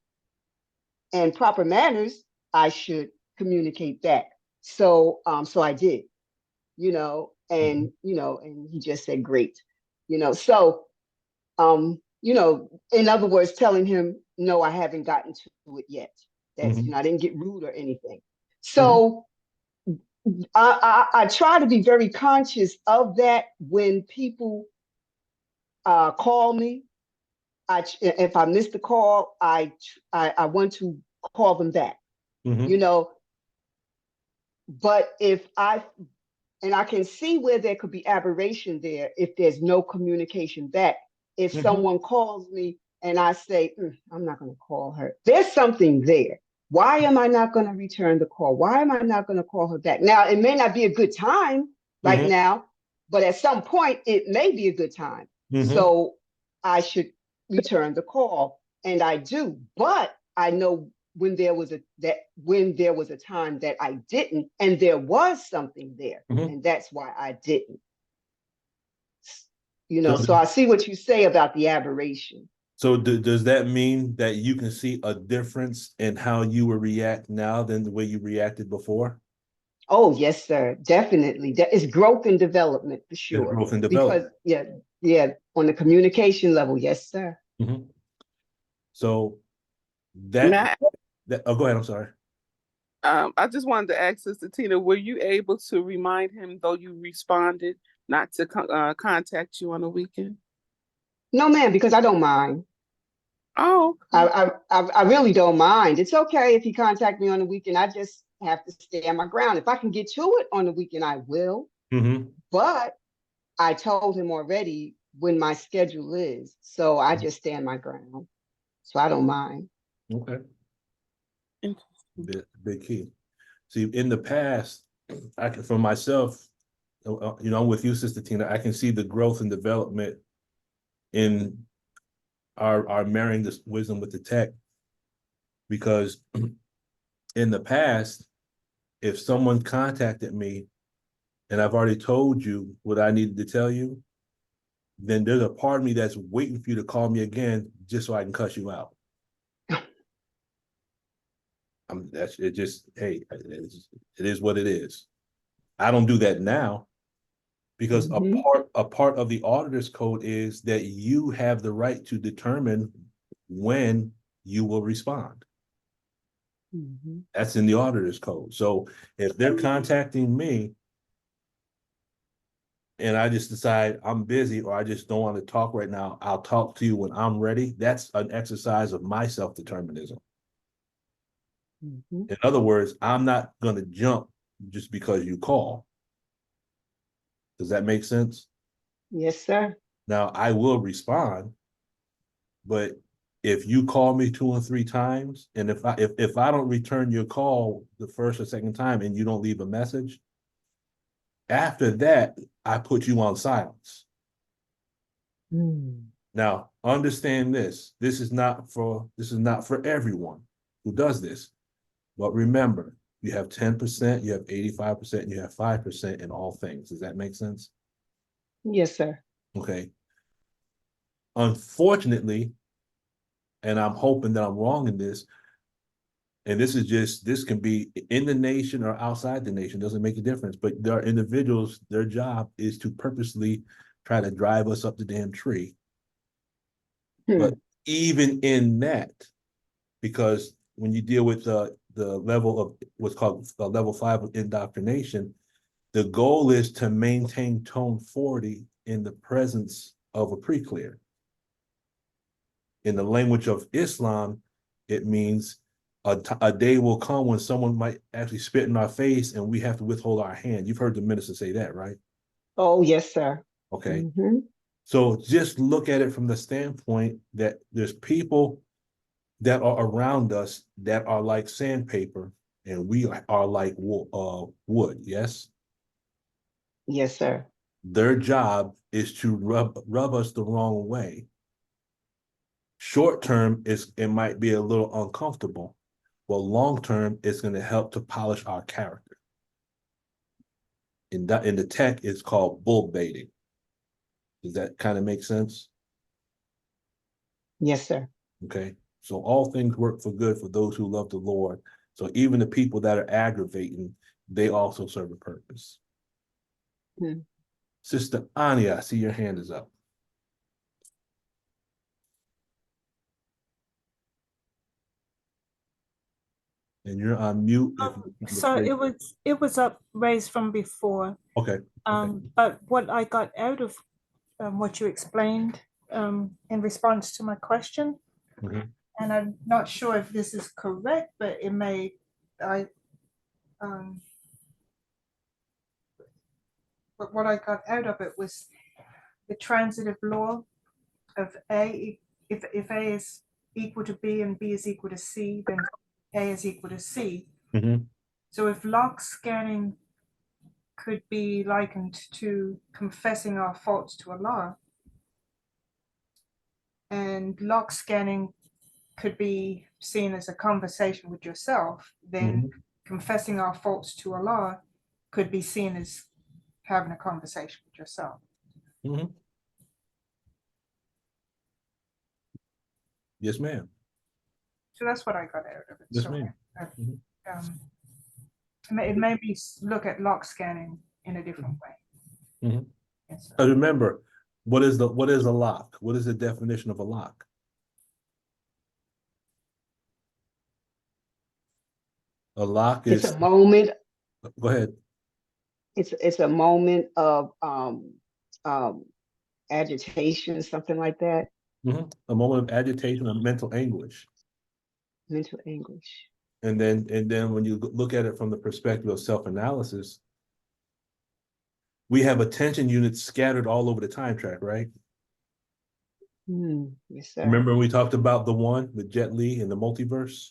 and proper manners, I should communicate back. So I did, and he just said great, so in other words, telling him, no, I haven't gotten to it yet. That's, I didn't get rude or anything. So I try to be very conscious of that when people call me. If I miss the call, I want to call them back. Mhm. You know, but and I can see where there could be aberration there if there's no communication back. If Mhm. someone calls me and I say, I'm not going to call her, there's something there. Why am I not going to return the call? Why am I not going to call her back? Now, it may not be a good time right Mhm. now, but at some point, it may be a good time. Mhm. So I should return the call. And I do. But I know when there was a time that I didn't, and there was something there, Mhm. and that's why I didn't. So, So I see what you say about the aberration. so does that mean that you can see a difference in how you will react now than the way you reacted before? Oh, yes, sir. Definitely. That is growth and development for There's sure. growth and Because development. yeah, on the communication level, yes, sir. Mhm. So May that, oh, go ahead. I'm sorry. I just wanted to ask Sister Tina, were you able to remind him, though you responded, not to contact you on the weekend? No, ma'am, because I don't mind. Oh, I really don't mind. It's okay if he contact me on the weekend. I just have to stand my ground. If I can get to it on the weekend, I will. Mm-hmm. But I told him already when my schedule is, so I just stand my ground. So I don't mind. Okay. interesting. Big key. See, in the past, I can, for myself, I'm with you, Sister Tina. I can see the growth and development in our marrying this wisdom with the tech, because in the past, if someone contacted me and I've already told you what I needed to tell you, then there's a part of me that's waiting for you to call me again just so I can cuss you out. That's it. Just hey, it is what it is. I don't do that now because Mhm. a part of the auditor's code is that you have the right to determine when you will respond. Mhm. That's in the auditor's code. So if they're contacting me and I just decide I'm busy or I just don't want to talk right now, I'll talk to you when I'm ready. That's an exercise of my self-determinism. Mhm. In other words, I'm not going to jump just because you call. Does that make sense? Yes, sir. Now, I will respond, but if you call me 2 or 3 times, and if I don't return your call the first or second time and you don't leave a message, after that, I put you on silence. Now, understand this. This is not for everyone who does this. But remember, you have 10%, you have 85%, and you have 5% in all things. Does that make sense? Yes, sir. Okay. Unfortunately, and I'm hoping that I'm wrong in this, and this can be in the nation or outside the nation, doesn't make a difference. But there are individuals, their job is to purposely try to drive us up the damn tree. But even in that, because when you deal with the level of what's called level 5 of indoctrination, the goal is to maintain tone 40 in the presence of a pre-clear. In the language of Islam, it means a day will come when someone might actually spit in our face and we have to withhold our hand. You've heard the minister say that, right? Oh, yes, sir. Okay. Mhm. So just look at it from the standpoint that there's people that are around us that are like sandpaper and we are like wood, yes? Yes, sir. Their job is to rub us the wrong way. Short term, it might be a little uncomfortable, but long term, it's going to help to polish our character. In the tech, it's called bull baiting. Does that kind of make sense? Yes, sir. Okay. So all things work for good for those who love the Lord. So even the people that are aggravating, they also serve a purpose. Hmm. Sister Anya, I see your hand is up. And you're on mute. So it was up raised from before. Okay. But what I got out of what you explained in response to my question, Mhm. and I'm not sure if this is correct, but it may but what I got out of it was the transitive law of A. If A is equal to B and B is equal to C, then A is equal to C. Mhm. So if log scanning could be likened to confessing our faults to Allah, and log scanning could be seen as a conversation with yourself, then confessing our faults to Allah could be seen as having a conversation with yourself. Mhm. Yes, ma'am. So that's what I got out of it. Yes, So, ma'am. it made me look at log scanning in a different way. Mhm. Yes, sir. But remember, what is a lock? What is the definition of a lock? A lock It's is, a moment, go ahead. it's a moment of agitation, something like that, A moment of agitation or mental anguish. mental anguish. And then when you look at it from the perspective of self-analysis, we have attention units scattered all over the time track, right? Yes, sir. Remember we talked about the one with Jet Li in the multiverse?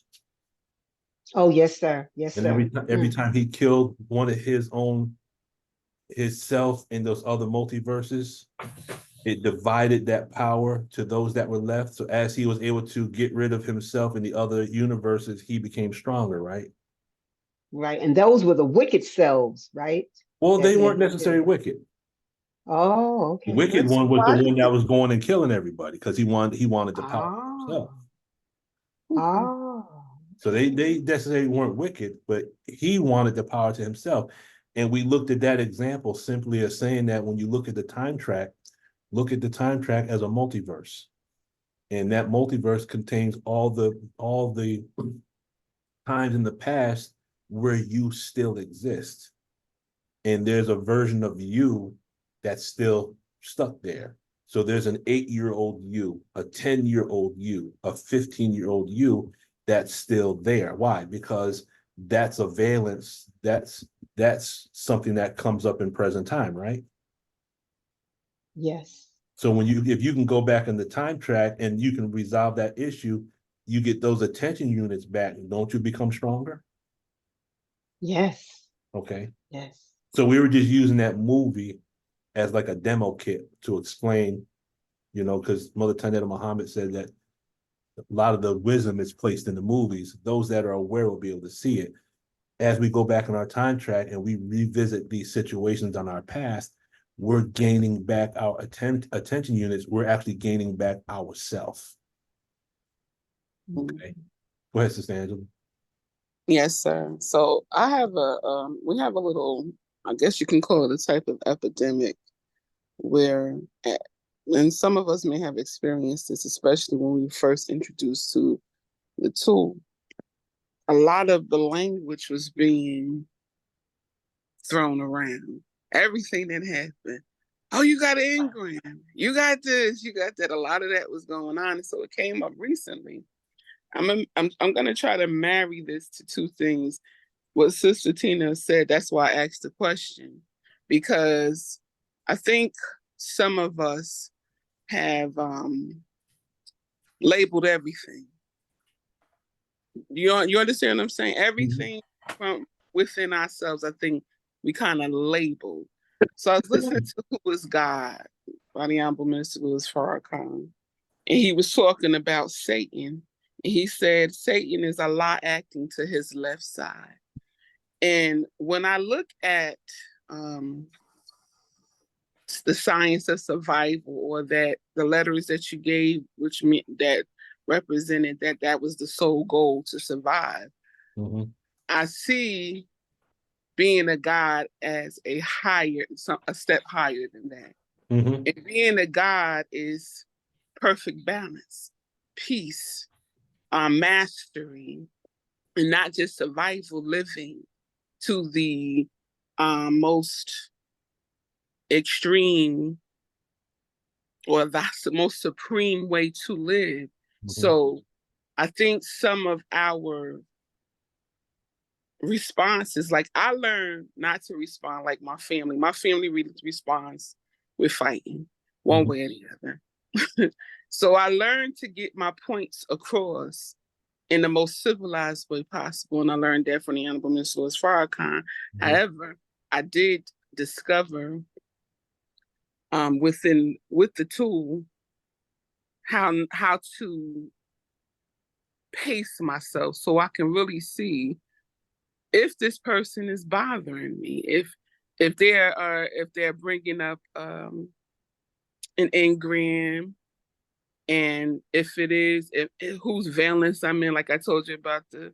Oh, yes, sir. Yes, And sir. every time he killed one of his self in those other multiverses, it divided that power to those that were left. So as he was able to get rid of himself in the other universes, he became stronger, right? Right. And those were the wicked selves, right? Well, That- they that weren't he necessarily did. wicked. Oh, The okay. wicked That's one was the why- one that was going and killing everybody because he wanted the power Ah, himself. ah. So they necessarily weren't wicked, but he wanted the power to himself. And we looked at that example simply as saying that when you look at the time track, look at the time track as a multiverse. And that multiverse contains all the times in the past where you still exist. And there's a version of you that's still stuck there. So there's an 8-year-old you, a 10-year-old you, a 15-year-old you that's still there. Why? Because that's a valence. That's something that comes up in present time, right? Yes. So if you can go back in the time track and you can resolve that issue, you get those attention units back. Don't you become stronger? Yes. Okay. Yes. So we were just using that movie as like a demo kit to explain, because Mother Tanetta Muhammad said that a lot of the wisdom is placed in the movies. Those that are aware will be able to see it. As we go back in our time track and we revisit these situations on our past, we're gaining back our attention units. We're actually gaining back ourself. Okay. Go ahead, Sister Angela. Yes, sir. So I have we have a little, I guess you can call it a type of epidemic where, and some of us may have experienced this, especially when we were first introduced to the tool. A lot of the language was being thrown around. Everything that happened. Oh, you got an engram. You got this. You got that. A lot of that was going on, and so it came up recently. I'm gonna try to marry this to two things. What Sister Tina said. That's why I asked the question, because I think some of us have labeled everything. You understand what I'm saying? Everything from within ourselves, I think we kind of labeled. So I was listening to Who Was God by the Honorable Minister Louis Farrakhan, and he was talking about Satan. And he said Satan is Allah acting to his left side. And when I look at the science of survival, or that the letters that you gave, which meant that represented that was the sole goal, to survive. I see being a God as a step higher than that. And being a God is perfect balance, peace, mastery, and not just survival living to the most extreme or the most supreme way to live. So I think some of our responses, like I learned not to respond like my family. My family really responds with fighting one way or the other. So I learned to get my points across in the most civilized way possible. And I learned that from the Honorable Minister Louis Farrakhan. However, I did discover with the tool how to pace myself so I can really see if this person is bothering me, if they're bringing up an engram, and if it is, if whose valence I'm in. Like I told you about the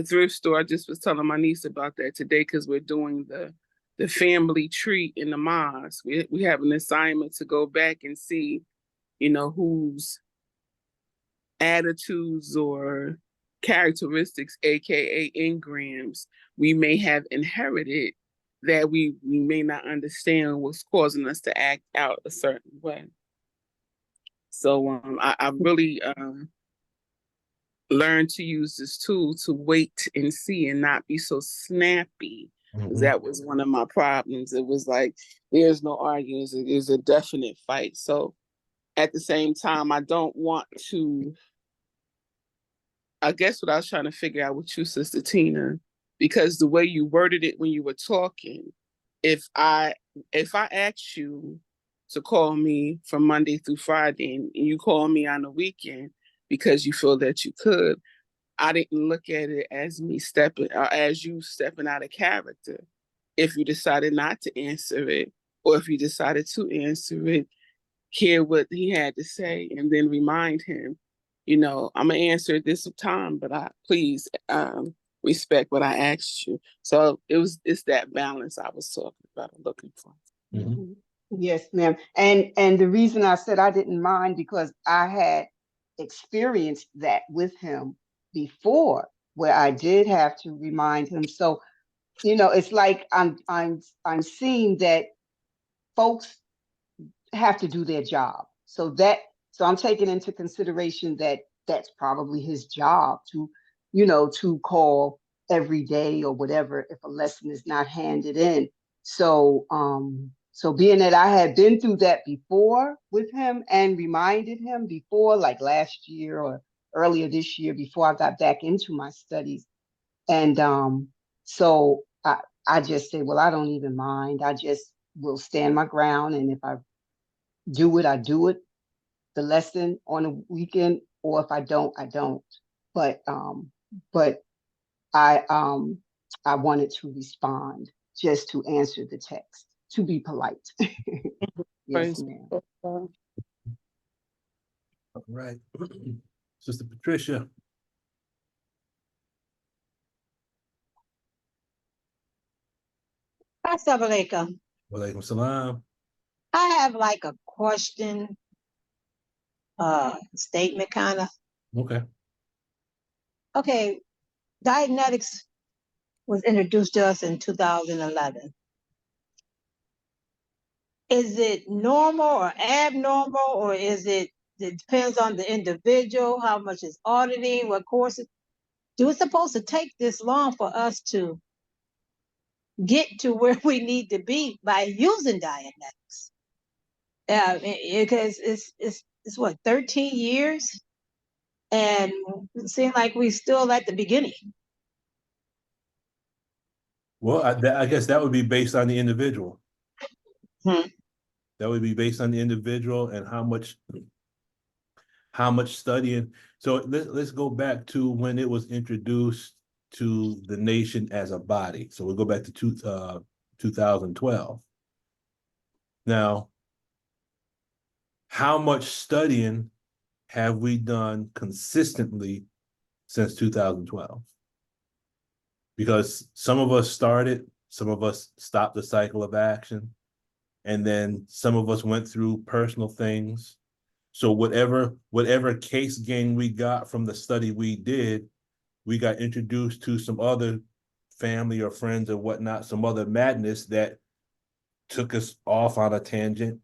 thrift store, I just was telling my niece about that today because we're doing the family tree in the mosque. We have an assignment to go back and see, whose attitudes or characteristics, aka engrams, we may have inherited that we may not understand what's causing us to act out a certain way. So I really learned to use this tool to wait and see and not be so snappy. Because that was one of my problems. It was like, there's no arguments, it is a definite fight. So at the same time, I don't want to, I guess what I was trying to figure out with you, Sister Tina, because the way you worded it when you were talking, if I asked you to call me from Monday through Friday and you call me on the weekend because you feel that you could, I didn't look at it as me stepping, or as you stepping out of character. If you decided not to answer it, or if you decided to answer it, hear what he had to say, and then remind him, I'm gonna answer it this time, but please respect what I asked you. So it's that balance I was talking about, or looking for. Yes, ma'am. And the reason I said I didn't mind, because I had experienced that with him before, where I did have to remind him. So, it's like I'm seeing that folks have to do their job. So I'm taking into consideration that that's probably his job to, to call every day or whatever if a lesson is not handed in. So being that I had been through that before with him and reminded him before, like last year or earlier this year, before I got back into my studies. And so I just say, well, I don't even mind. I just will stand my ground. And if I do it, I do it, the lesson on a weekend, or if I don't, I don't. But I wanted to respond just to answer the text, to be polite. Yes, ma'am. All right. Sister Patricia. Assalamu alaikum. Walaikum salam. I have like a question, statement kind of. Okay. Okay, Dianetics was introduced to us in 2011. Is it normal or abnormal, or it depends on the individual, how much is auditing, what courses? Do it supposed to take this long for us to get to where we need to be by using Dianetics? Because it's what, 13 years? And it seems like we're still at the beginning. Well, I guess that would be based on the individual. That would be based on the individual and how much studying. So let's go back to when it was introduced to the nation as a body. So we'll go back to 2012. Now, how much studying have we done consistently since 2012? Because some of us started, some of us stopped the cycle of action, and then some of us went through personal things. So whatever case gain we got from the study we did, we got introduced to some other family or friends or whatnot, some other madness that took us off on a tangent,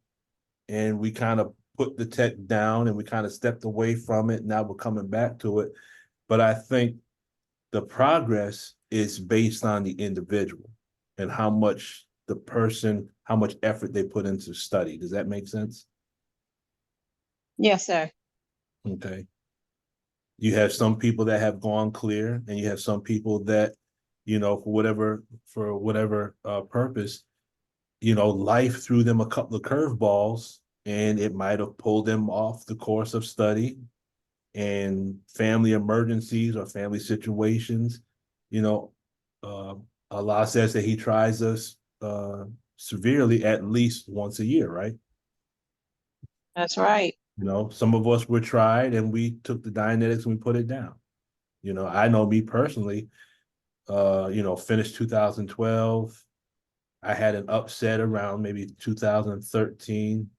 and we kind of put the tech down and we kind of stepped away from it. Now we're coming back to it. But I think the progress is based on the individual and how much the person, how much effort they put into study. Does that make sense? Yes, sir. Okay. You have some people that have gone clear, and you have some people that, you know, for whatever purpose, you know, life threw them a couple of curveballs, and it might have pulled them off the course of study, and family emergencies or family situations. You know, Allah says that he tries us severely at least once a year, right? That's right. You know, some of us were tried and we took the Dianetics and we put it down. You know, I know me personally, you know, finished 2012. I had an upset around maybe 2013.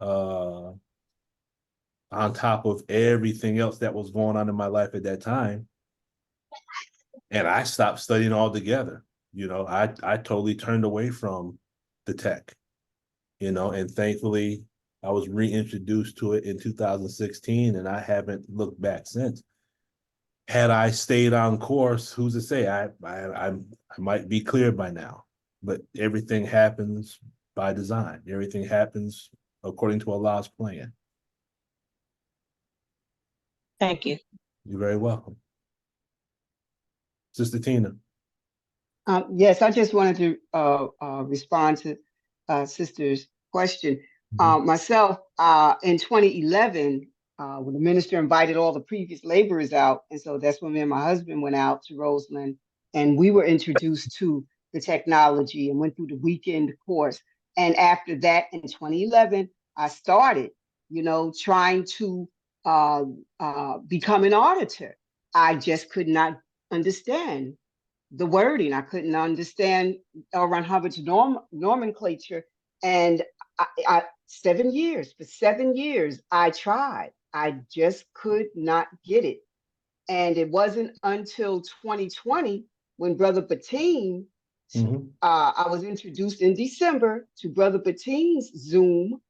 On top of everything else that was going on in my life at that time. And I stopped studying altogether. You know, I totally turned away from the tech, you know, and thankfully I was reintroduced to it in 2016, and I haven't looked back since. Had I stayed on course, who's to say? I might be clear by now, but everything happens by design. Everything happens according to Allah's plan. Thank you. You're very welcome. Sister Tina. Yes, I just wanted to respond to Sister's question. Myself, in 2011, when the minister invited all the previous laborers out, and so that's when me and my husband went out to Roseland, and we were introduced to the technology and went through the weekend course. And after that, in 2011, I started, you know, trying to become an auditor. I just could not understand the wording. I couldn't understand L. Ron Hubbard's nomenclature. And I 7 years, for 7 years, I tried. I just could not get it. And it wasn't until 2020 when Brother Bateen, I was introduced in December to Brother Bateen's Zoom.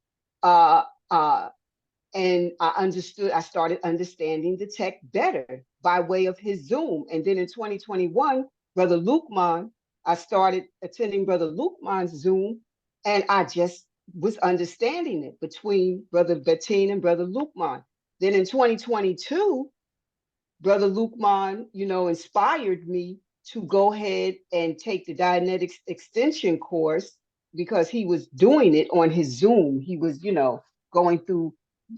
And I started understanding the tech better by way of his Zoom. And then in 2021, Brother Lukman, I started attending Brother Lukman's Zoom, and I just was understanding it between Brother Bateen and Brother Lukman. Then in 2022, Brother Lukman, you know, inspired me to go ahead and take the Dianetics extension course because he was doing it on his Zoom. He was, you know, going through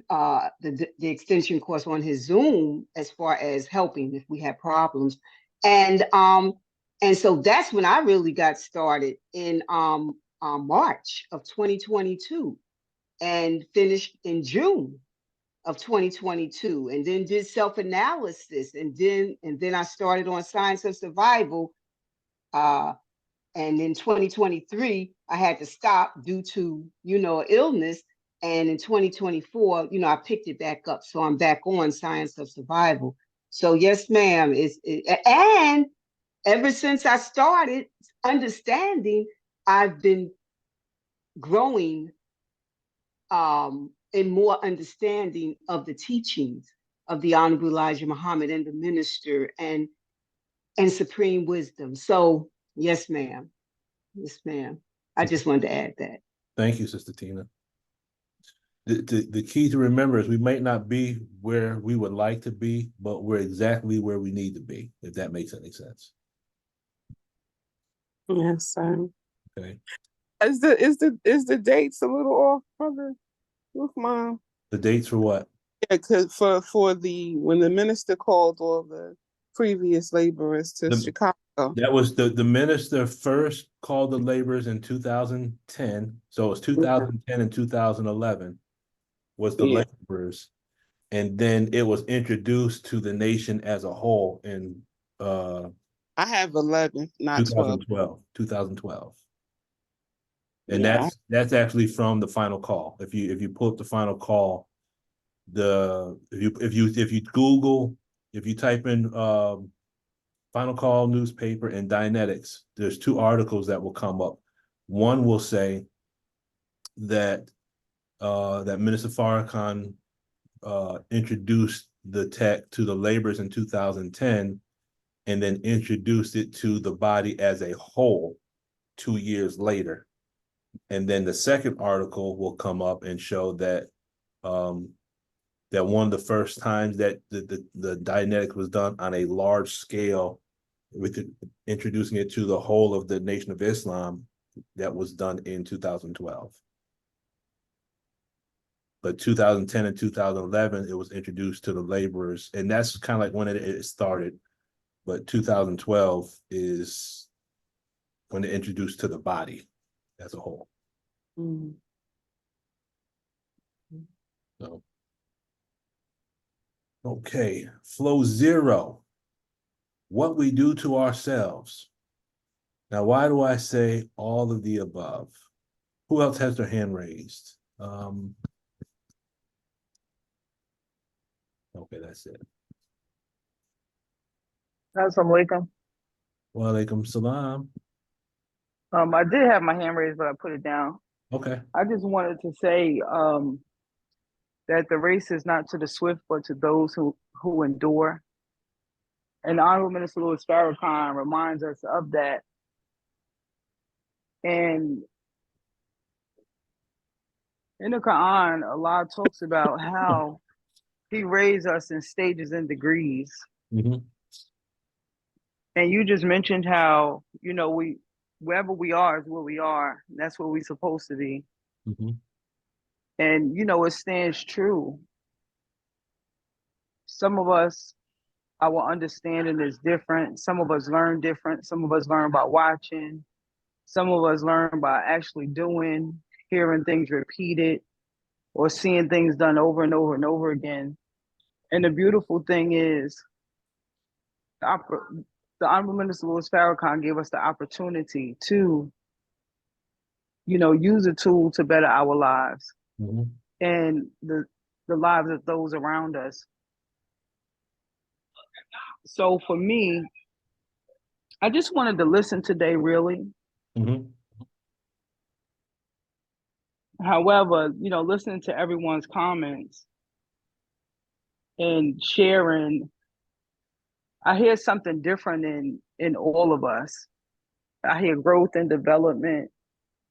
the extension course on his Zoom as far as helping if we had problems. And so that's when I really got started in March of 2022 and finished in June of 2022, and then did self-analysis, and then I started on Science of Survival. And in 2023, I had to stop due to, you know, illness. And in 2024, you know, I picked it back up. So I'm back on Science of Survival. So yes, ma'am. And ever since I started understanding, I've been growing in more understanding of the teachings of the Honorable Elijah Muhammad and the minister and supreme wisdom. So yes, ma'am. Yes, ma'am. I just wanted to add that. Thank you, Sister Tina. The key to remember is we might not be where we would like to be, but we're exactly where we need to be, if that makes any sense. Yes, sir. Okay. Is the dates a little off, Brother Lukman? The dates for what? Yeah, because for the when the minister called all the previous laborers to Chicago. That was the minister first called the laborers in 2010. So it was 2010 and 2011 was the laborers. And then it was introduced to the nation as a whole in I have 11, not 2012. And that's actually from the final call. If you pull up the final call, if you Google if you type in Final Call newspaper and Dianetics, there's 2 articles that will come up. One will say that that Minister Farrakhan introduced the tech to the laborers in 2010 and then introduced it to the body as a whole 2 years later. And then the second article will come up and show that that one of the first times that the Dianetics was done on a large scale, with introducing it to the whole of the Nation of Islam, that was done in 2012. But 2010 and 2011, it was introduced to the laborers, and that's kind of like when it started. But 2012 is when it introduced to the body as a whole. So, okay, flow 0. What we do to ourselves. Now, why do I say all of the above? Who else has their hand raised? Okay, that's it. Assalamu alaikum. Wa alaikum salam. I did have my hand raised, but I put it down. Okay. I just wanted to say that the race is not to the swift, but to those who endure. And the Honorable Minister Louis Farrakhan reminds us of that. And in the Quran, Allah talks about how He raised us in stages and degrees. Mm-hmm. And you just mentioned how, you know, wherever we are is where we are. That's where we're supposed to be. Mm-hmm. And, you know, it stands true. Some of us, our understanding is different. Some of us learn different. Some of us learn by watching. Some of us learn by actually doing, hearing things repeated, or seeing things done over and over and over again. And the beautiful thing is, the Honorable Minister Louis Farrakhan gave us the opportunity to, you know, use a tool to better our lives and the lives of those around us. So for me, I just wanted to listen today, really. However, you know, listening to everyone's comments and sharing, I hear something different in all of us. I hear growth and development,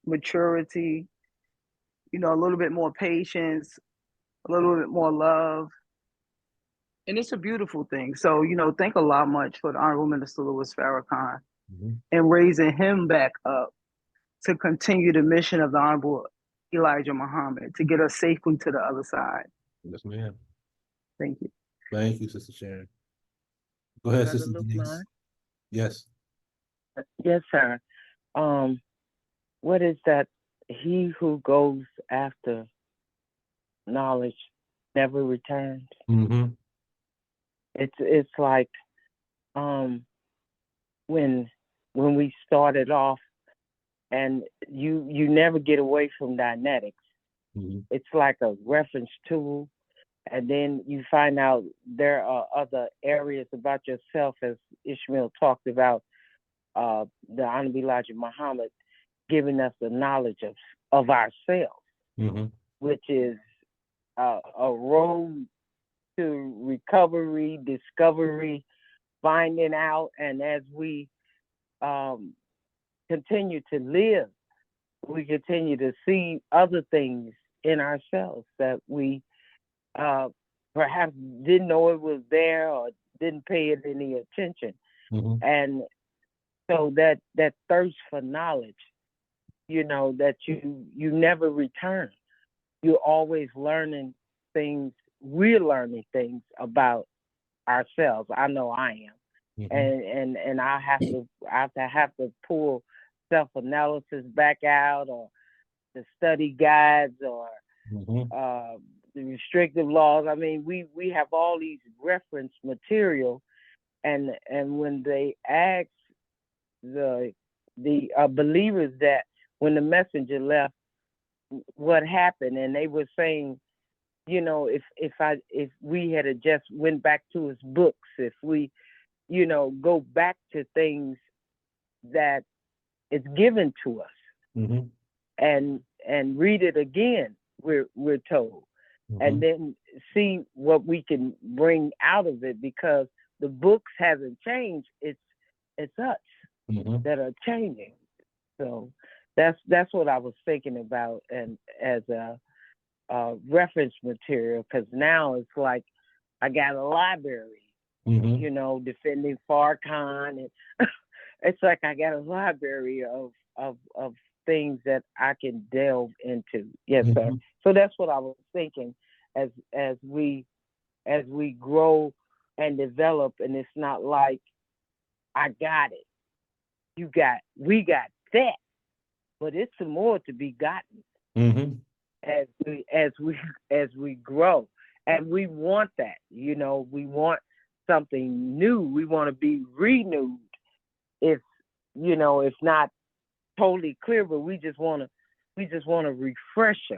maturity, you know, a little bit more patience, a little bit more love. And it's a beautiful thing. So, you know, thank a lot much for the Honorable Minister Louis Farrakhan and raising him back up to continue the mission of the Honorable Elijah Muhammad to get us safely to the other side. Yes, ma'am. Thank you. Thank you, Sister Sharon. Go ahead, Brother Sister Denise. Lukman? Yes. Yes, sir. What is that? He who goes after knowledge never returns. Mm-hmm. It's like when we started off, and you never get away from Dianetics. It's like a reference tool, and then you find out there are other areas about yourself, as Ishmael talked about, the Honorable Elijah Muhammad giving us the knowledge of ourselves, which is a road to recovery, discovery, finding out, and as we continue to live, we continue to see other things in ourselves that we perhaps didn't know it was there or didn't pay it any attention. And so that thirst for knowledge, you know, that you never return. You're always learning things. We're learning things about ourselves. I know I am. And I have to pull self-analysis back out, or the study guides, or the restrictive laws. I mean, we have all these reference material, and when they ask the believers that when the messenger left, what happened, and they were saying you know, if we had just went back to his books, if we, you know, go back to things that is given to us Mhm. and read it again, we're told, and then see what we can bring out of it, because the books haven't changed. It's us Mhm. that are changing. So that's what I was thinking about, and as a reference material, because now it's like I got a library, Mhm. you know, defending Farrakhan, and it's like I got a library of things that I can delve into. Yes, sir. Mhm. So that's what I was thinking as we grow and develop, and it's not like I got it, we got that, but it's some more to be gotten Mhm. as we grow, and we want that. You know, we want something new. We want to be renewed. If you know, if not totally clear, but we just want to refresh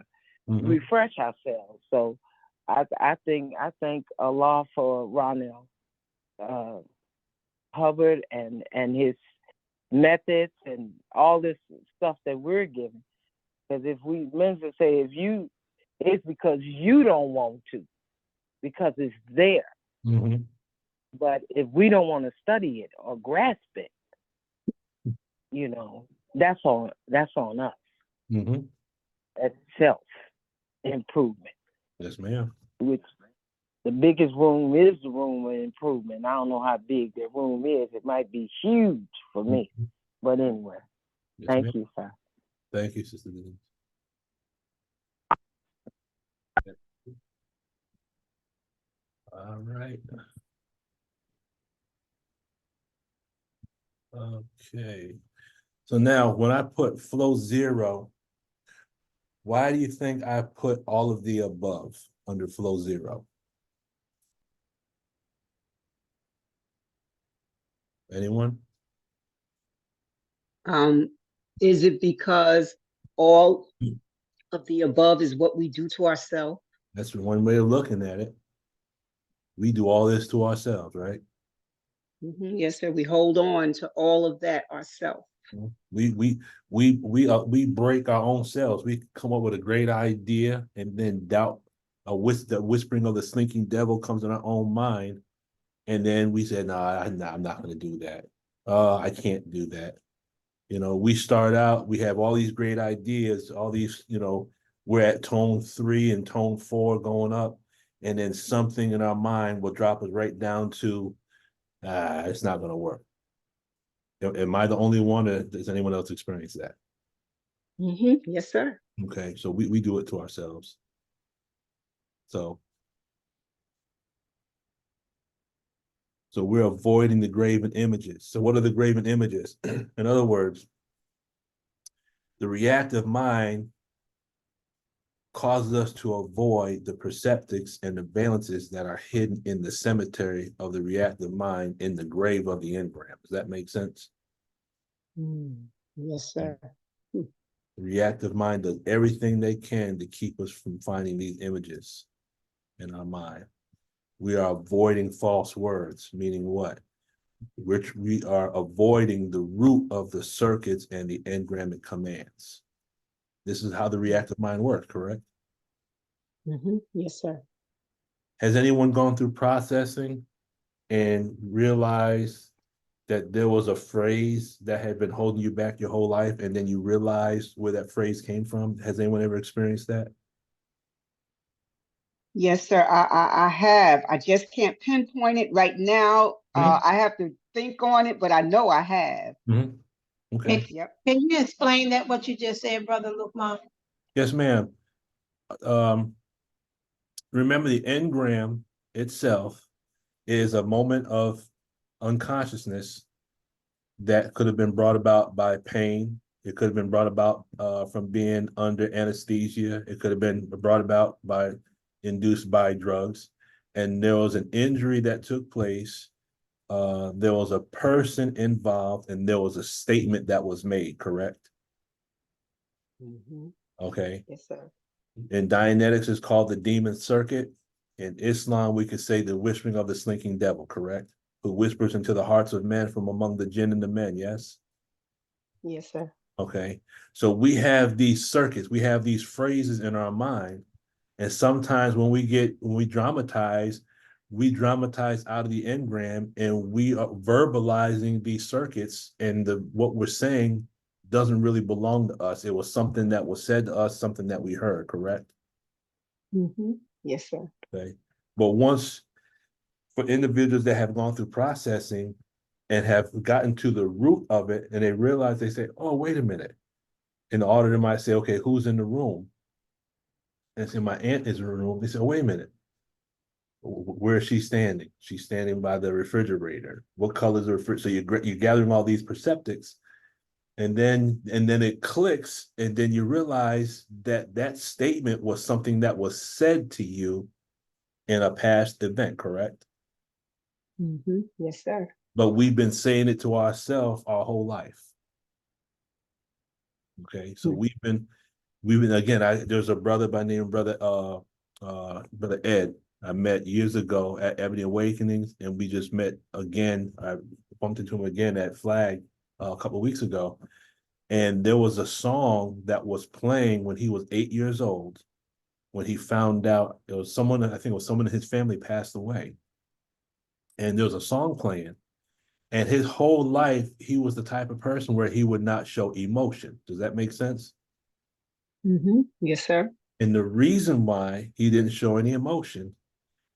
ourselves. So I thank Allah for Ronell Hubbard and his methods and all this stuff that we're given. Because if we minister say, it's because you don't want to, because it's there. Mhm. But if we don't want to study it or grasp it, you know, that's on us. Mhm. That's self improvement, Yes, ma'am. which the biggest room is the room of improvement. I don't know how big that room is. It might be huge for me. But anyway, Yes, thank ma'am. you, sir. Thank you, Sister Denise. All right. Okay. So now when I put flow 0, why do you think I put all of the above under flow 0? Anyone? Is it because all of the above is what we do to ourselves? That's one way of looking at it. We do all this to ourselves, right? Yes, sir. We hold on to all of that ourselves. We break our own selves. We come up with a great idea, and then doubt, the whispering of the slinking devil comes in our own mind, and then we say, "Nah, I'm not going to do that. I can't do that." You know, we start out, we have all these great ideas, all these, you know, we're at tone 3 and tone 4 going up, and then something in our mind will drop us right down to, it's not going to work. Am I the only one, or does anyone else experience that? Yes, sir. Okay, so we do it to ourselves. So we're avoiding the graven images. So what are the graven images? In other words, the reactive mind causes us to avoid the perceptics and the valences that are hidden in the cemetery of the reactive mind in the grave of the engram. Does that make sense? Yes, sir. The reactive mind does everything they can to keep us from finding these images in our mind. We are avoiding false words, meaning what? Which we are avoiding the root of the circuits and the engramic commands. This is how the reactive mind works, correct? Yes, sir. Has anyone gone through processing and realized that there was a phrase that had been holding you back your whole life, and then you realized where that phrase came from? Has anyone ever experienced that? Yes, sir. I have. I just can't pinpoint it right now. I have to think on it, but I know I have. Okay. Yep. Can you explain that, what you just said, Brother Lukman? Yes, ma'am. Remember, the engram itself is a moment of unconsciousness that could have been brought about by pain. It could have been brought about from being under anesthesia. It could have been brought about by induced by drugs. And there was an injury that took place. There was a person involved, and there was a statement that was made, correct? Okay. Yes, sir. In Dianetics, it's called the demon circuit. In Islam, we could say the whispering of the slinking devil, correct? Who whispers into the hearts of men from among the jinn and the men, yes? Yes, sir. Okay. So we have these circuits, we have these phrases in our mind. And sometimes when we dramatize out of the engram and we are verbalizing these circuits, and what we're saying doesn't really belong to us. It was something that was said to us, something that we heard, correct? Yes, sir. Okay. But once, for individuals that have gone through processing and have gotten to the root of it, and they realize, they say, oh, wait a minute. And the auditor might say, okay, who's in the room? And say, my aunt is in the room. They say, oh, wait a minute. Where is she standing? She's standing by the refrigerator. What color is the refrigerator? So you're gathering all these perceptics, and then it clicks, and then you realize that that statement was something that was said to you in a past event, correct? Yes, sir. But we've been saying it to ourselves our whole life. Okay, so we've been again. There's a brother by name Brother Ed. I met years ago at Ebony Awakenings, and we just met again. I bumped into him again at Flag a couple of weeks ago, and there was a song that was playing when he was 8 years old, when he found out it was someone, I think it was someone in his family passed away, and there was a song playing, and his whole life he was the type of person where he would not show emotion. Does that make sense? Yes, sir. And the reason why he didn't show any emotion,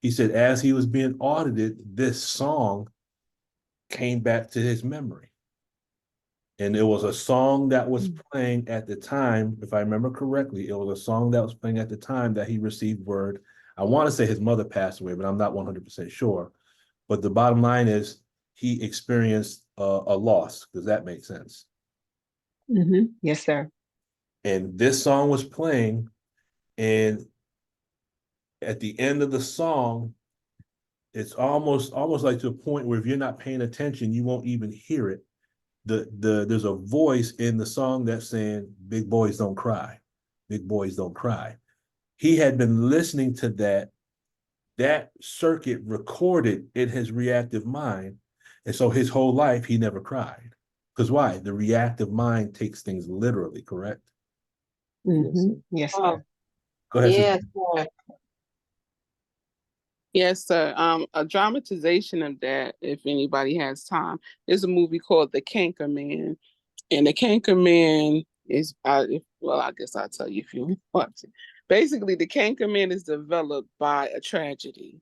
he said, as he was being audited, this song came back to his memory. And it was a song that was playing at the time, if I remember correctly, it was a song that was playing at the time that he received word. I want to say his mother passed away, but I'm not 100% sure. But the bottom line is he experienced a loss. Does that make sense? Yes, sir. And this song was playing, and at the end of the song, it's almost like to a point where if you're not paying attention, you won't even hear it. There's a voice in the song that's saying, big boys don't cry. Big boys don't cry. He had been listening to that circuit recorded in his reactive mind. And so his whole life, he never cried. Because why? The reactive mind takes things literally, correct? Yes, sir. Go ahead. Yes, Sister. sir. Yes, sir. A dramatization of that, if anybody has time, there's a movie called The Canker Man, and The Canker Man is, well, I guess I'll tell you if you watch it. Basically, The Canker Man is developed by a tragedy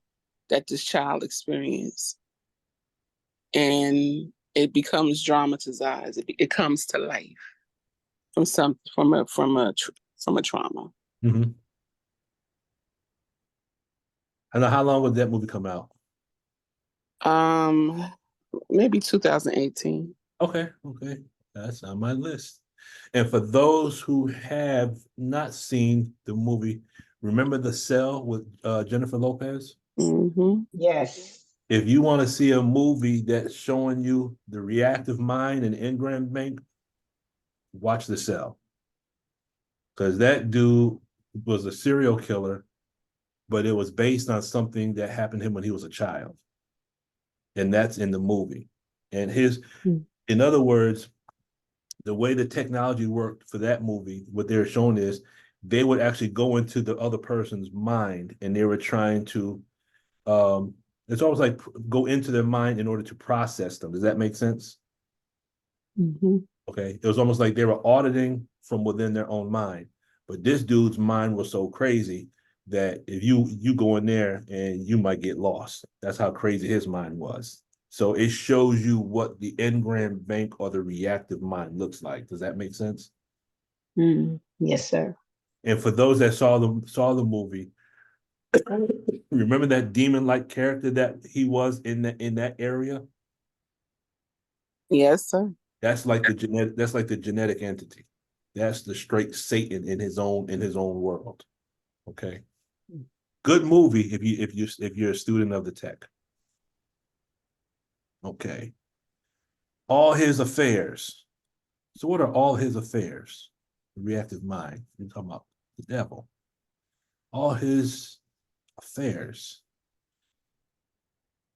that this child experienced, and it becomes dramatized. It comes to life from a trauma. Mm-hmm. I know, how long would that movie come out? Maybe 2018. Okay, that's on my list. And for those who have not seen the movie, remember The Cell with Jennifer Lopez? Yes. If you want to see a movie that's showing you the reactive mind and engram bank, watch The Cell. Because that dude was a serial killer, but it was based on something that happened to him when he was a child. And that's in the movie. And in other words, the way the technology worked for that movie, what they're showing is they would actually go into the other person's mind, and they were trying to, it's almost like go into their mind in order to process them. Does that make sense? Okay. It was almost like they were auditing from within their own mind. But this dude's mind was so crazy that if you go in there and you might get lost. That's how crazy his mind was. So it shows you what the engram bank or the reactive mind looks like. Does that make sense? Yes, sir. And for those that saw the movie, remember that demon-like character that he was in that area? Yes, sir. That's like the genetic entity. That's the straight Satan in his own world. Okay. Good movie if you're a student of the tech. Okay. All his affairs. So what are all his affairs? The reactive mind. You're talking about the devil. all his affairs.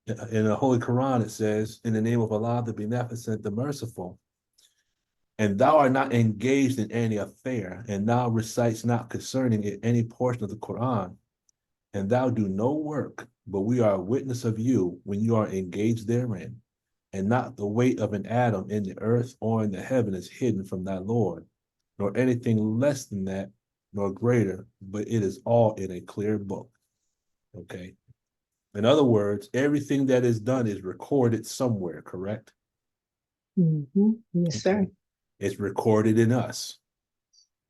In the Holy Quran, it says, in the name of Allah, the Beneficent, the Merciful. And thou art not engaged in any affair, and thou recites not concerning it any portion of the Quran, and thou do no work, but we are a witness of you when you are engaged therein, and not the weight of an atom in the earth or in the heaven is hidden from thy Lord, nor anything less than that, nor greater, but it is all in a clear book. Okay. In other words, everything that is done is recorded somewhere, correct? Yes, sir. Okay. It's recorded in us.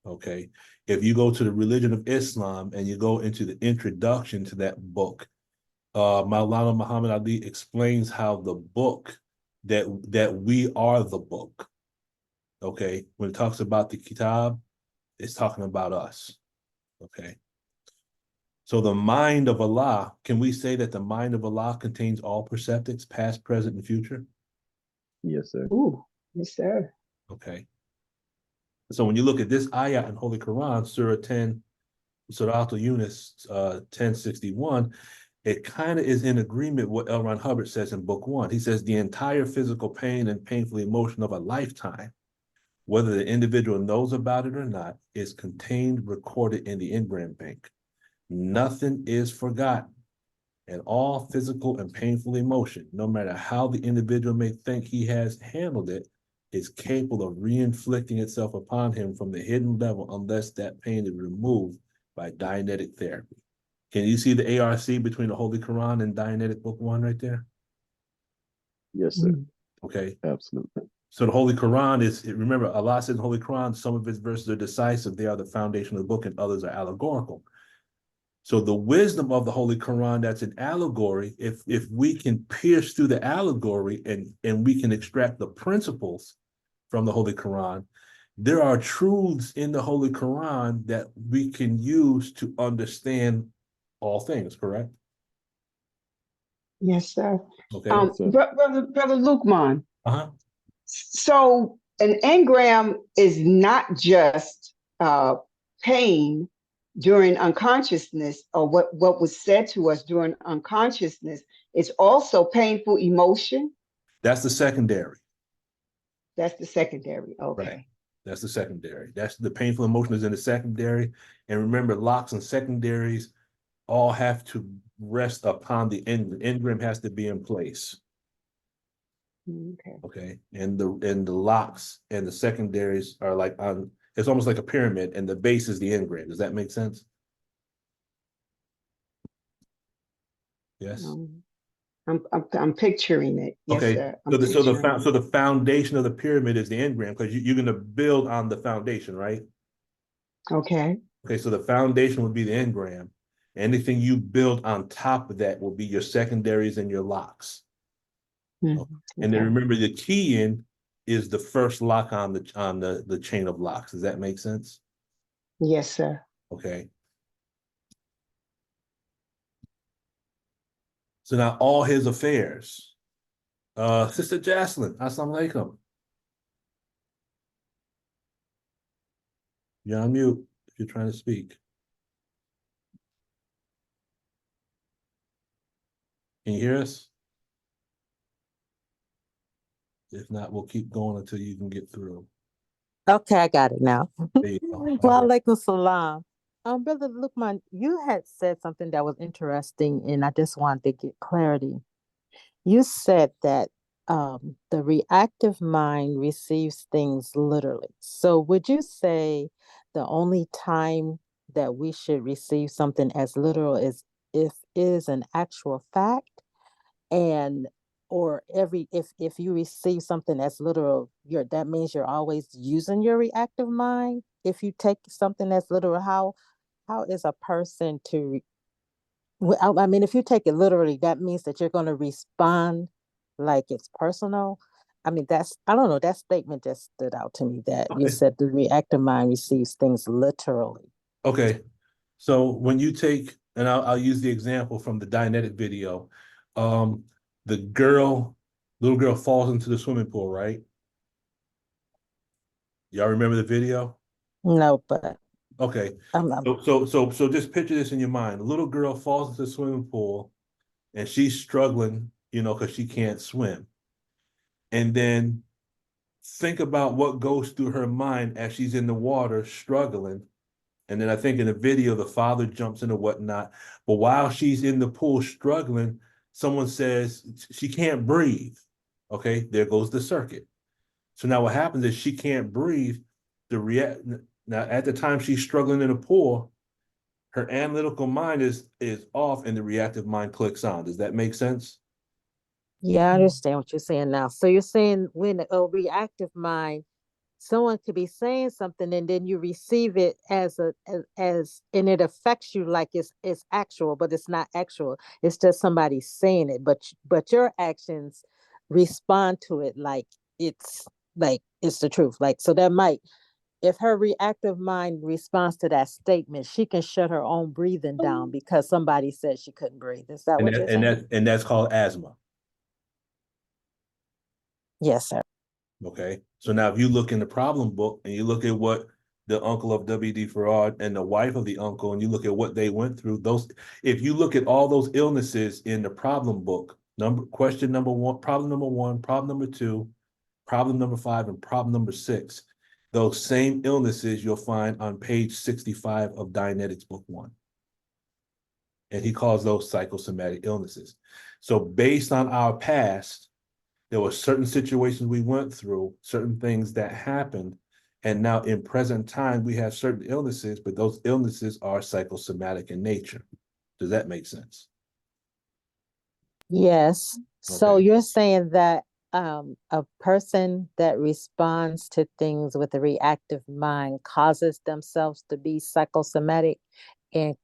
Okay. If you go to the religion of Islam and you go into the introduction to that book, Maulana Muhammad Ali explains how the book that we are the book. Okay. When it talks about the kitab, it's talking about us. Okay. So the mind of Allah, can we say that the mind of Allah contains all perceptics, past, present, and future? Yes, sir. Ooh, yes, sir. Okay. So when you look at this ayat in Holy Quran, Surah 10, Surah Al-Yunus 1061, it kind of is in agreement with what L. Ron Hubbard says in book 1. He says the entire physical pain and painful emotion of a lifetime, whether the individual knows about it or not, is contained, recorded in the engram bank. Nothing is forgotten, and all physical and painful emotion, no matter how the individual may think he has handled it, is capable of re-inflicting itself upon him from the hidden level unless that pain is removed by Dianetic therapy. Can you see the ARC between the Holy Quran and Dianetic Book 1 right there? Yes, sir. Okay. Absolutely. So the Holy Quran is, remember, Allah says in the Holy Quran, some of its verses are decisive, they are the foundation of the book, and others are allegorical. So the wisdom of the Holy Quran that's an allegory, if we can pierce through the allegory and we can extract the principles from the Holy Quran, there are truths in the Holy Quran that we can use to understand all things, correct? Yes, sir. Okay. Brother Lukman. Uh-huh. So an engram is not just pain during unconsciousness or what was said to us during unconsciousness. It's also painful emotion. That's the secondary. That's the secondary. Okay. Right. That's the secondary. That's the painful emotion is in the secondary. And remember, locks and secondaries all have to rest upon the engram. Engram has to be in place. Okay. Okay. And the locks and the secondaries are like on, it's almost like a pyramid, and the base is the engram. Does that make sense? Yes. I'm picturing it. Yes, Okay. sir. So the foundation of the pyramid is the engram, because you're going to build on the foundation, right? Okay. Okay. So the foundation would be the engram. Anything you build on top of that will be your secondaries and your locks. And then remember, the key in is the first lock on the chain of locks. Does that make sense? Yes, sir. Okay. So now all his affairs. Sister Jocelyn, assalamu alaikum. You're on mute if you're trying to speak. Can you hear us? If not, we'll keep going until you can get through. Okay, I got it now. There you go. Wa alaikum salam. Brother Lukman, you had said something that was interesting, and I just wanted to get clarity. You said that the reactive mind receives things literally. So would you say the only time that we should receive something as literal is if it is an actual fact, and or if you receive something as literal, that means you're always using your reactive mind? If you take something as literal, how is a person to I mean, if you take it literally, that means that you're going to respond like it's personal. I mean, I don't know, that statement just stood out to me, that you said the reactive mind receives things literally. Okay. So when you take, and I'll use the example from the Dianetic video, the little girl falls into the swimming pool, right? Y'all remember the video? No, but Okay. I'm- So just picture this in your mind. A little girl falls into the swimming pool and she's struggling, because she can't swim. And then think about what goes through her mind as she's in the water struggling. And then I think in the video, the father jumps in or whatnot. But while she's in the pool struggling, someone says she can't breathe. Okay, there goes the circuit. So now what happens is she can't breathe. Now at the time she's struggling in the pool, her analytical mind is off and the reactive mind clicks on. Does that make sense? Yeah, I understand what you're saying now. So you're saying when a reactive mind, someone could be saying something and then you receive it as and it affects you like it's actual, but it's not actual. It's just somebody saying it, but your actions respond to it like it's the truth. Like so that might, if her reactive mind responds to that statement, she can shut her own breathing down because somebody said she couldn't breathe. Is that And what you're saying? that's called asthma. Yes, sir. Okay. So now if you look in the problem book and you look at what the uncle of W.D. Farad and the wife of the uncle, and you look at what they went through, if you look at all those illnesses in the problem book, question number one, problem number two, problem number 5, and problem number 6, those same illnesses you'll find on page 65 of Dianetics book 1. And he calls those psychosomatic illnesses. So based on our past, there were certain situations we went through, certain things that happened, and now in present time, we have certain illnesses, but those illnesses are psychosomatic in nature. Does that make sense? Yes. So Okay. you're saying that a person that responds to things with a reactive mind causes themselves to be psychosomatic and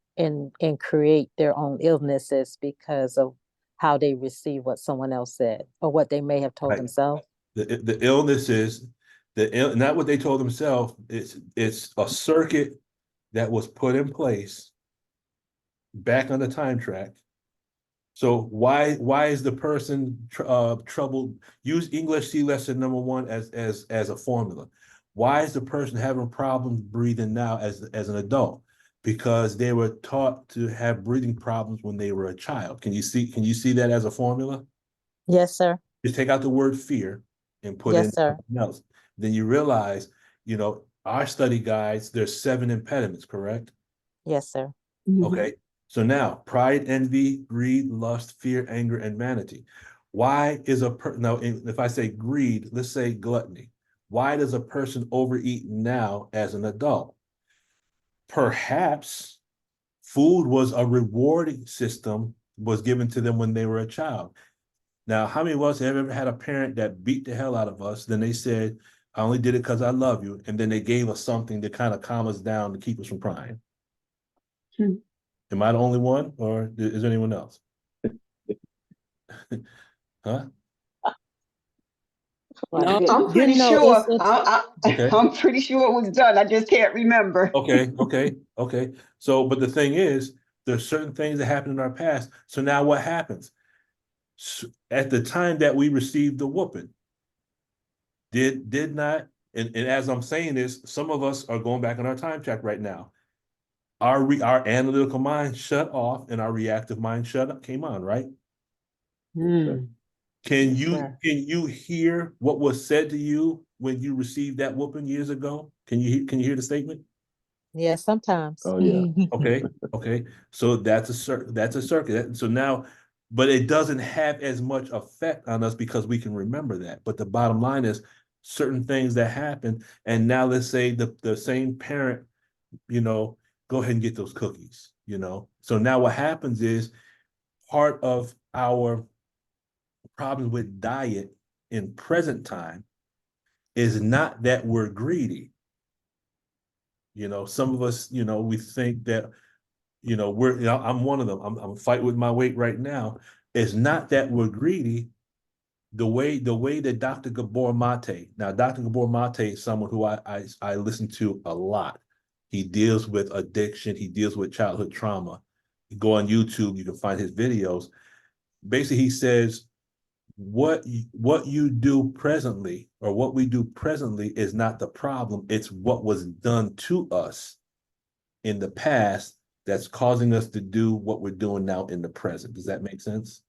create their own illnesses because of how they receive what someone else said or what they may have told Right. themselves. The illness is not what they told themselves. It's a circuit that was put in place back on the time track. So why is the person troubled? Use English C lesson number 1 as a formula. Why is the person having problems breathing now as an adult? Because they were taught to have breathing problems when they were a child. Can you see that as a formula? Yes, sir. Just take out the word fear and put in Yes, sir. something else. Then you realize, our study guides, there's 7 impediments, correct? Yes, sir. Okay. So now pride, envy, greed, lust, fear, anger, and vanity. Why is now if I say greed, let's say gluttony. Why does a person overeat now as an adult? Perhaps food was a rewarding system was given to them when they were a child. Now, how many of us have ever had a parent that beat the hell out of us? Then they said, I only did it because I love you. And then they gave us something to kind of calm us down to keep us from crying. Am I the only one, or is there anyone else? Huh? No, You- I'm you pretty know, sure. it's Okay. I'm pretty sure it was done. I just can't remember. Okay. So, but the thing is, there's certain things that happened in our past. So now what happens? At the time that we received the whooping, did not, and as I'm saying this, some of us are going back on our time track right now. Our analytical mind shut off and our reactive mind came on, right? Can you hear what was said to you when you received that whooping years ago? Can you hear the statement? yeah, sometimes. Oh yeah. Okay. So that's a circuit. So now, but it doesn't have as much effect on us because we can remember that. But the bottom line is certain things that happen, and now let's say the same parent, go ahead and get those cookies, So now what happens is part of our problem with diet in present time is not that we're greedy. Some of us, we think that, I'm one of them. I'm fighting with my weight right now. It's not that we're greedy. The way that Dr. Gabor Mate, now Dr. Gabor Mate is someone who I listen to a lot. He deals with addiction. He deals with childhood trauma. You go on YouTube, you can find his videos. Basically, he says, what you do presently or what we do presently is not the problem. It's what was done to us in the past that's causing us to do what we're doing now in the present. Does that make sense?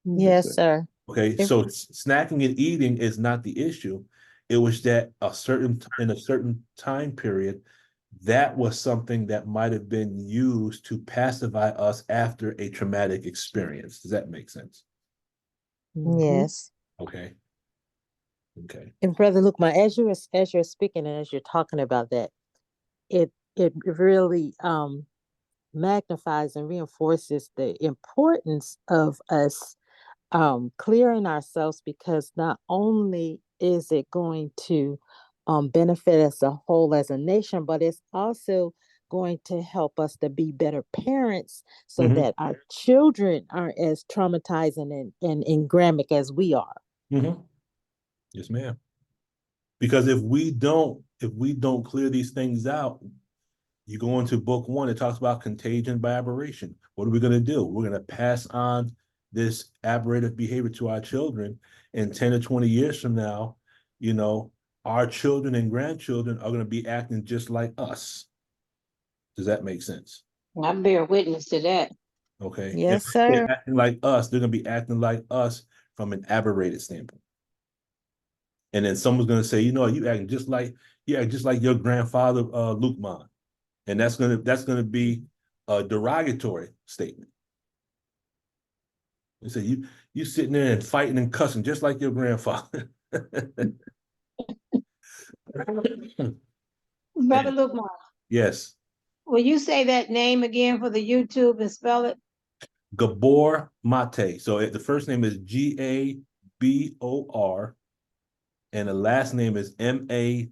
Yes, sir. Okay, If- so snacking and eating is not the issue. It was that in a certain time period, that was something that might have been used to pacify us after a traumatic experience. Does that make sense? Yes. Okay. Okay. And Brother Luke, as you're speaking and as you're talking about that, it really magnifies and reinforces the importance of us clearing ourselves, because not only is it going to benefit us a whole as a nation, but it's also going to help us to be better parents so Mhm. that our children aren't as traumatizing and engrammic as we are. Yes, ma'am. Because if we don't clear these things out, you go into book 1, it talks about contagion by aberration. What are we going to do? We're going to pass on this aberrative behavior to our children, and 10 to 20 years from now, our children and grandchildren are going to be acting just like us. Does that make sense? I bear witness to that. Okay. Yes, If they're sir. acting like us, they're going to be acting like us from an aberrated standpoint. And then someone's going to say, you act just like your grandfather, Luke Mon. And that's gonna be a derogatory statement. You say you sitting there and fighting and cussing just like your grandfather. Brother Luke, Yes, will you say that name again for the YouTube and spell it? Gabor Mate. So the first name is Gabor, and the last name is Mate.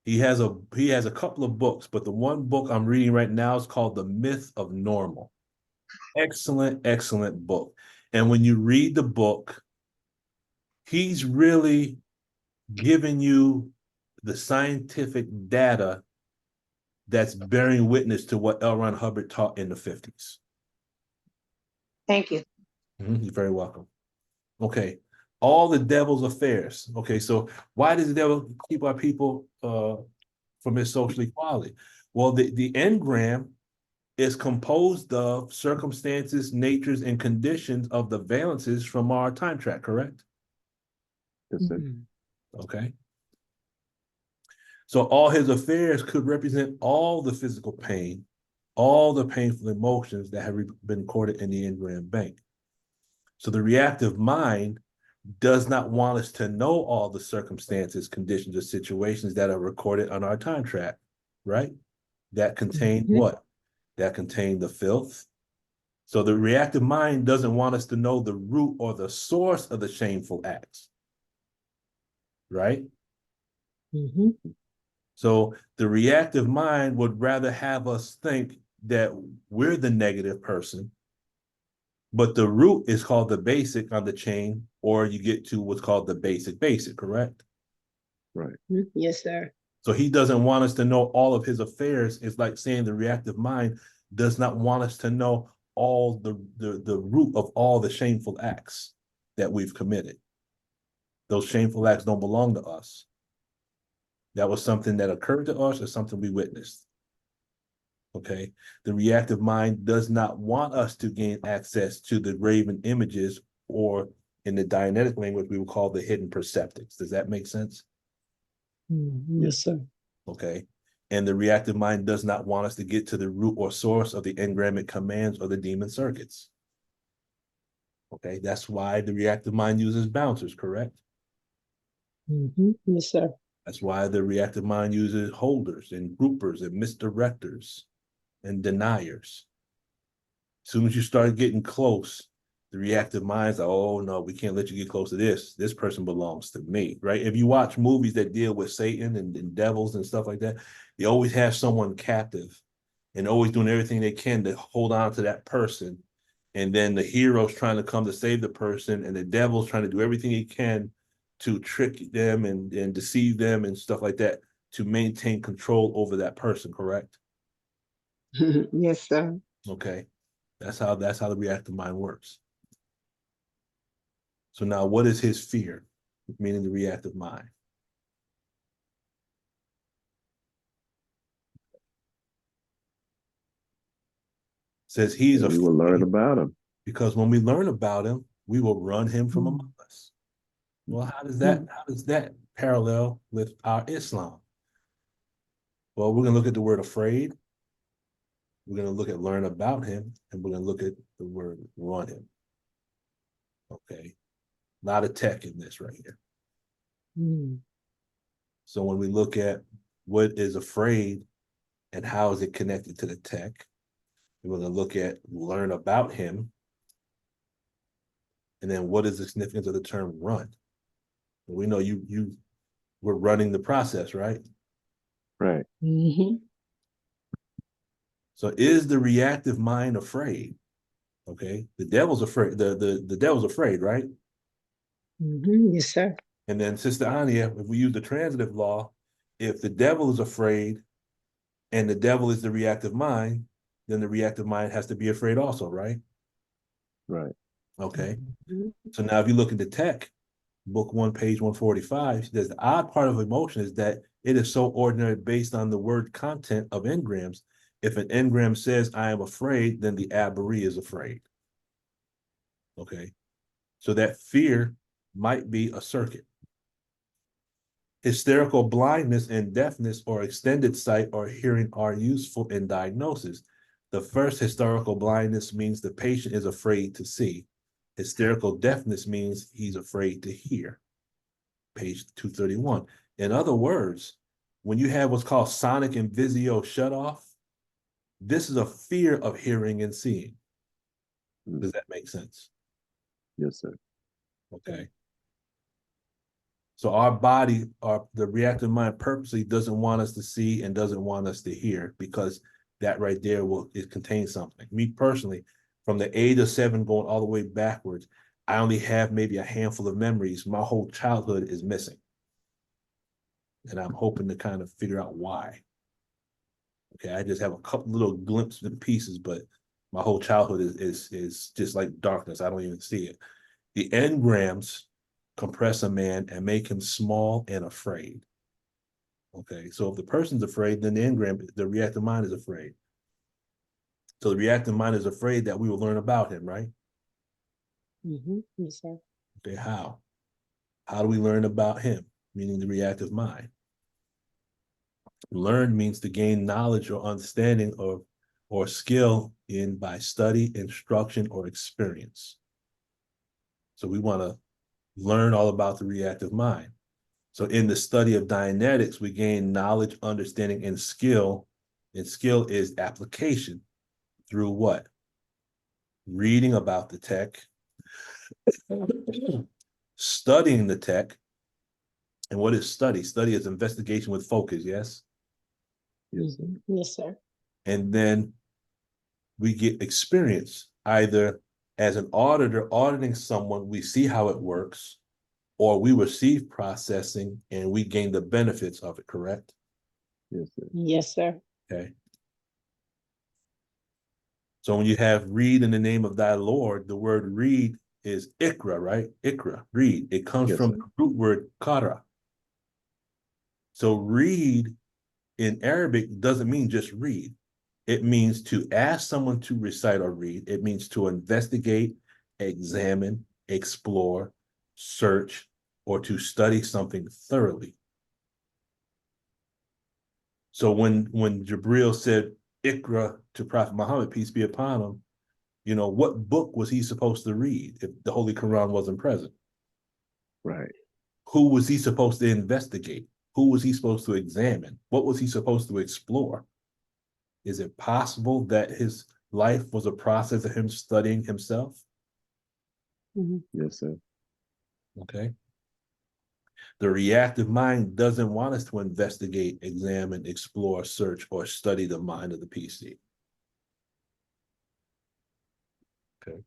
He has a couple of books, but the one book I'm reading right now is called The Myth of Normal. Excellent, excellent book. And when you read the book, he's really giving you the scientific data that's bearing witness to what L. Ron Hubbard taught in the 50s. Thank you. You're very welcome. Okay. All the devil's affairs. Okay, so why does the devil keep our people from his social equality? Well, the engram is composed of circumstances, natures, and conditions of the valences from our time track, correct? Yes, sir. Okay. So all his affairs could represent all the physical pain, all the painful emotions that have been recorded in the engram bank. So the reactive mind does not want us to know all the circumstances, conditions, or situations that are recorded on our time track, right? That contain what? That contain the filth. So the reactive mind doesn't want us to know the root or the source of the shameful acts, right? So the reactive mind would rather have us think that we're the negative person, but the root is called the basic on the chain, or you get to what's called the basic, correct? Right. Yes, sir. So he doesn't want us to know all of his affairs. It's like saying the reactive mind does not want us to know all the root of all the shameful acts that we've committed. Those shameful acts don't belong to us. That was something that occurred to us or something we witnessed. Okay. The reactive mind does not want us to gain access to the graven images, or in the Dianetic language, we would call the hidden perceptics. Does that make sense? Yes, sir. Okay. And the reactive mind does not want us to get to the root or source of the engrammic commands or the demon circuits. Okay. That's why the reactive mind uses bouncers, correct? Yes, sir. That's why the reactive mind uses holders and groupers and misdirectors and deniers. As soon as you start getting close, the reactive mind's like, oh no, we can't let you get close to this. This person belongs to me, right? If you watch movies that deal with Satan and devils and stuff like that, they always have someone captive and always doing everything they can to hold on to that person. And then the hero's trying to come to save the person, and the devil's trying to do everything he can to trick them and deceive them and stuff like that to maintain control over that person, correct? Yes, sir. Okay. That's how the reactive mind works. So now what is his fear? Meaning the reactive mind. Says he's We will learn afraid about him. because when we learn about him, we will run him from among us. Well, how does that parallel with our Islam? Well, we're gonna look at the word afraid. We're gonna look at learn about him, and we're gonna look at the word run him. Okay, a lot of tech in this right here. So when we look at what is afraid and how is it connected to the tech, we're going to look at learn about him. And then what is the significance of the term run? We know you were running the process, right? Right. So is the reactive mind afraid? Okay, the devil's afraid, the devil's afraid, right? Yes, sir. And then Sister Anya, if we use the transitive law, if the devil is afraid and the devil is the reactive mind, then the reactive mind has to be afraid also, right? Right. Okay. So now if you look into tech, book 1, page 145, there's the odd part of emotion is that it is so ordinary based on the word content of engrams. If an engram says, I am afraid, then the abari is afraid. Okay. So that fear might be a circuit. Hysterical blindness and deafness or extended sight or hearing are useful in diagnosis. The first hysterical blindness means the patient is afraid to see. Hysterical deafness means he's afraid to hear. Page 231. In other words, when you have what's called sonic and visio shut off, this is a fear of hearing and seeing. Does that make sense? Yes, sir. Okay. So our body, the reactive mind purposely doesn't want us to see and doesn't want us to hear because that right there it contains something. Me personally, from the age of 7 going all the way backwards, I only have maybe a handful of memories. My whole childhood is missing. And I'm hoping to kind of figure out why. Okay, I just have a couple little glimpses and pieces, but my whole childhood is just like darkness. I don't even see it. The engrams compress a man and make him small and afraid. Okay, so if the person's afraid, then the engram, the reactive mind is afraid. So the reactive mind is afraid that we will learn about him, right? Yes, sir. Okay, how? How do we learn about him? Meaning the reactive mind. Learn means to gain knowledge or understanding or skill in by study, instruction, or experience. So we want to learn all about the reactive mind. So in the study of Dianetics, we gain knowledge, understanding, and skill. And skill is application through what? Reading about the tech, studying the tech. And what is study? Study is investigation with focus, yes? Yes, sir. And then we get experience, either as an auditor auditing someone, we see how it works, or we receive processing and we gain the benefits of it, correct? Yes, sir. Yes, sir. Okay. So when you have read in the name of thy Lord, the word read is ikra, right? Ikra, read. It comes from the root word kara. So read in Arabic doesn't mean just read. It means to ask someone to recite or read. It means to investigate, examine, explore, search, or to study something thoroughly. So when Jibril said Iqra to Prophet Muhammad, peace be upon him, you know, what book was he supposed to read if the Holy Quran wasn't present? Right. Who was he supposed to investigate? Who was he supposed to examine? What was he supposed to explore? Is it possible that his life was a process of him studying himself? Yes, sir. Okay. The reactive mind doesn't want us to investigate, examine, explore, search, or study the mind of the PC. Okay.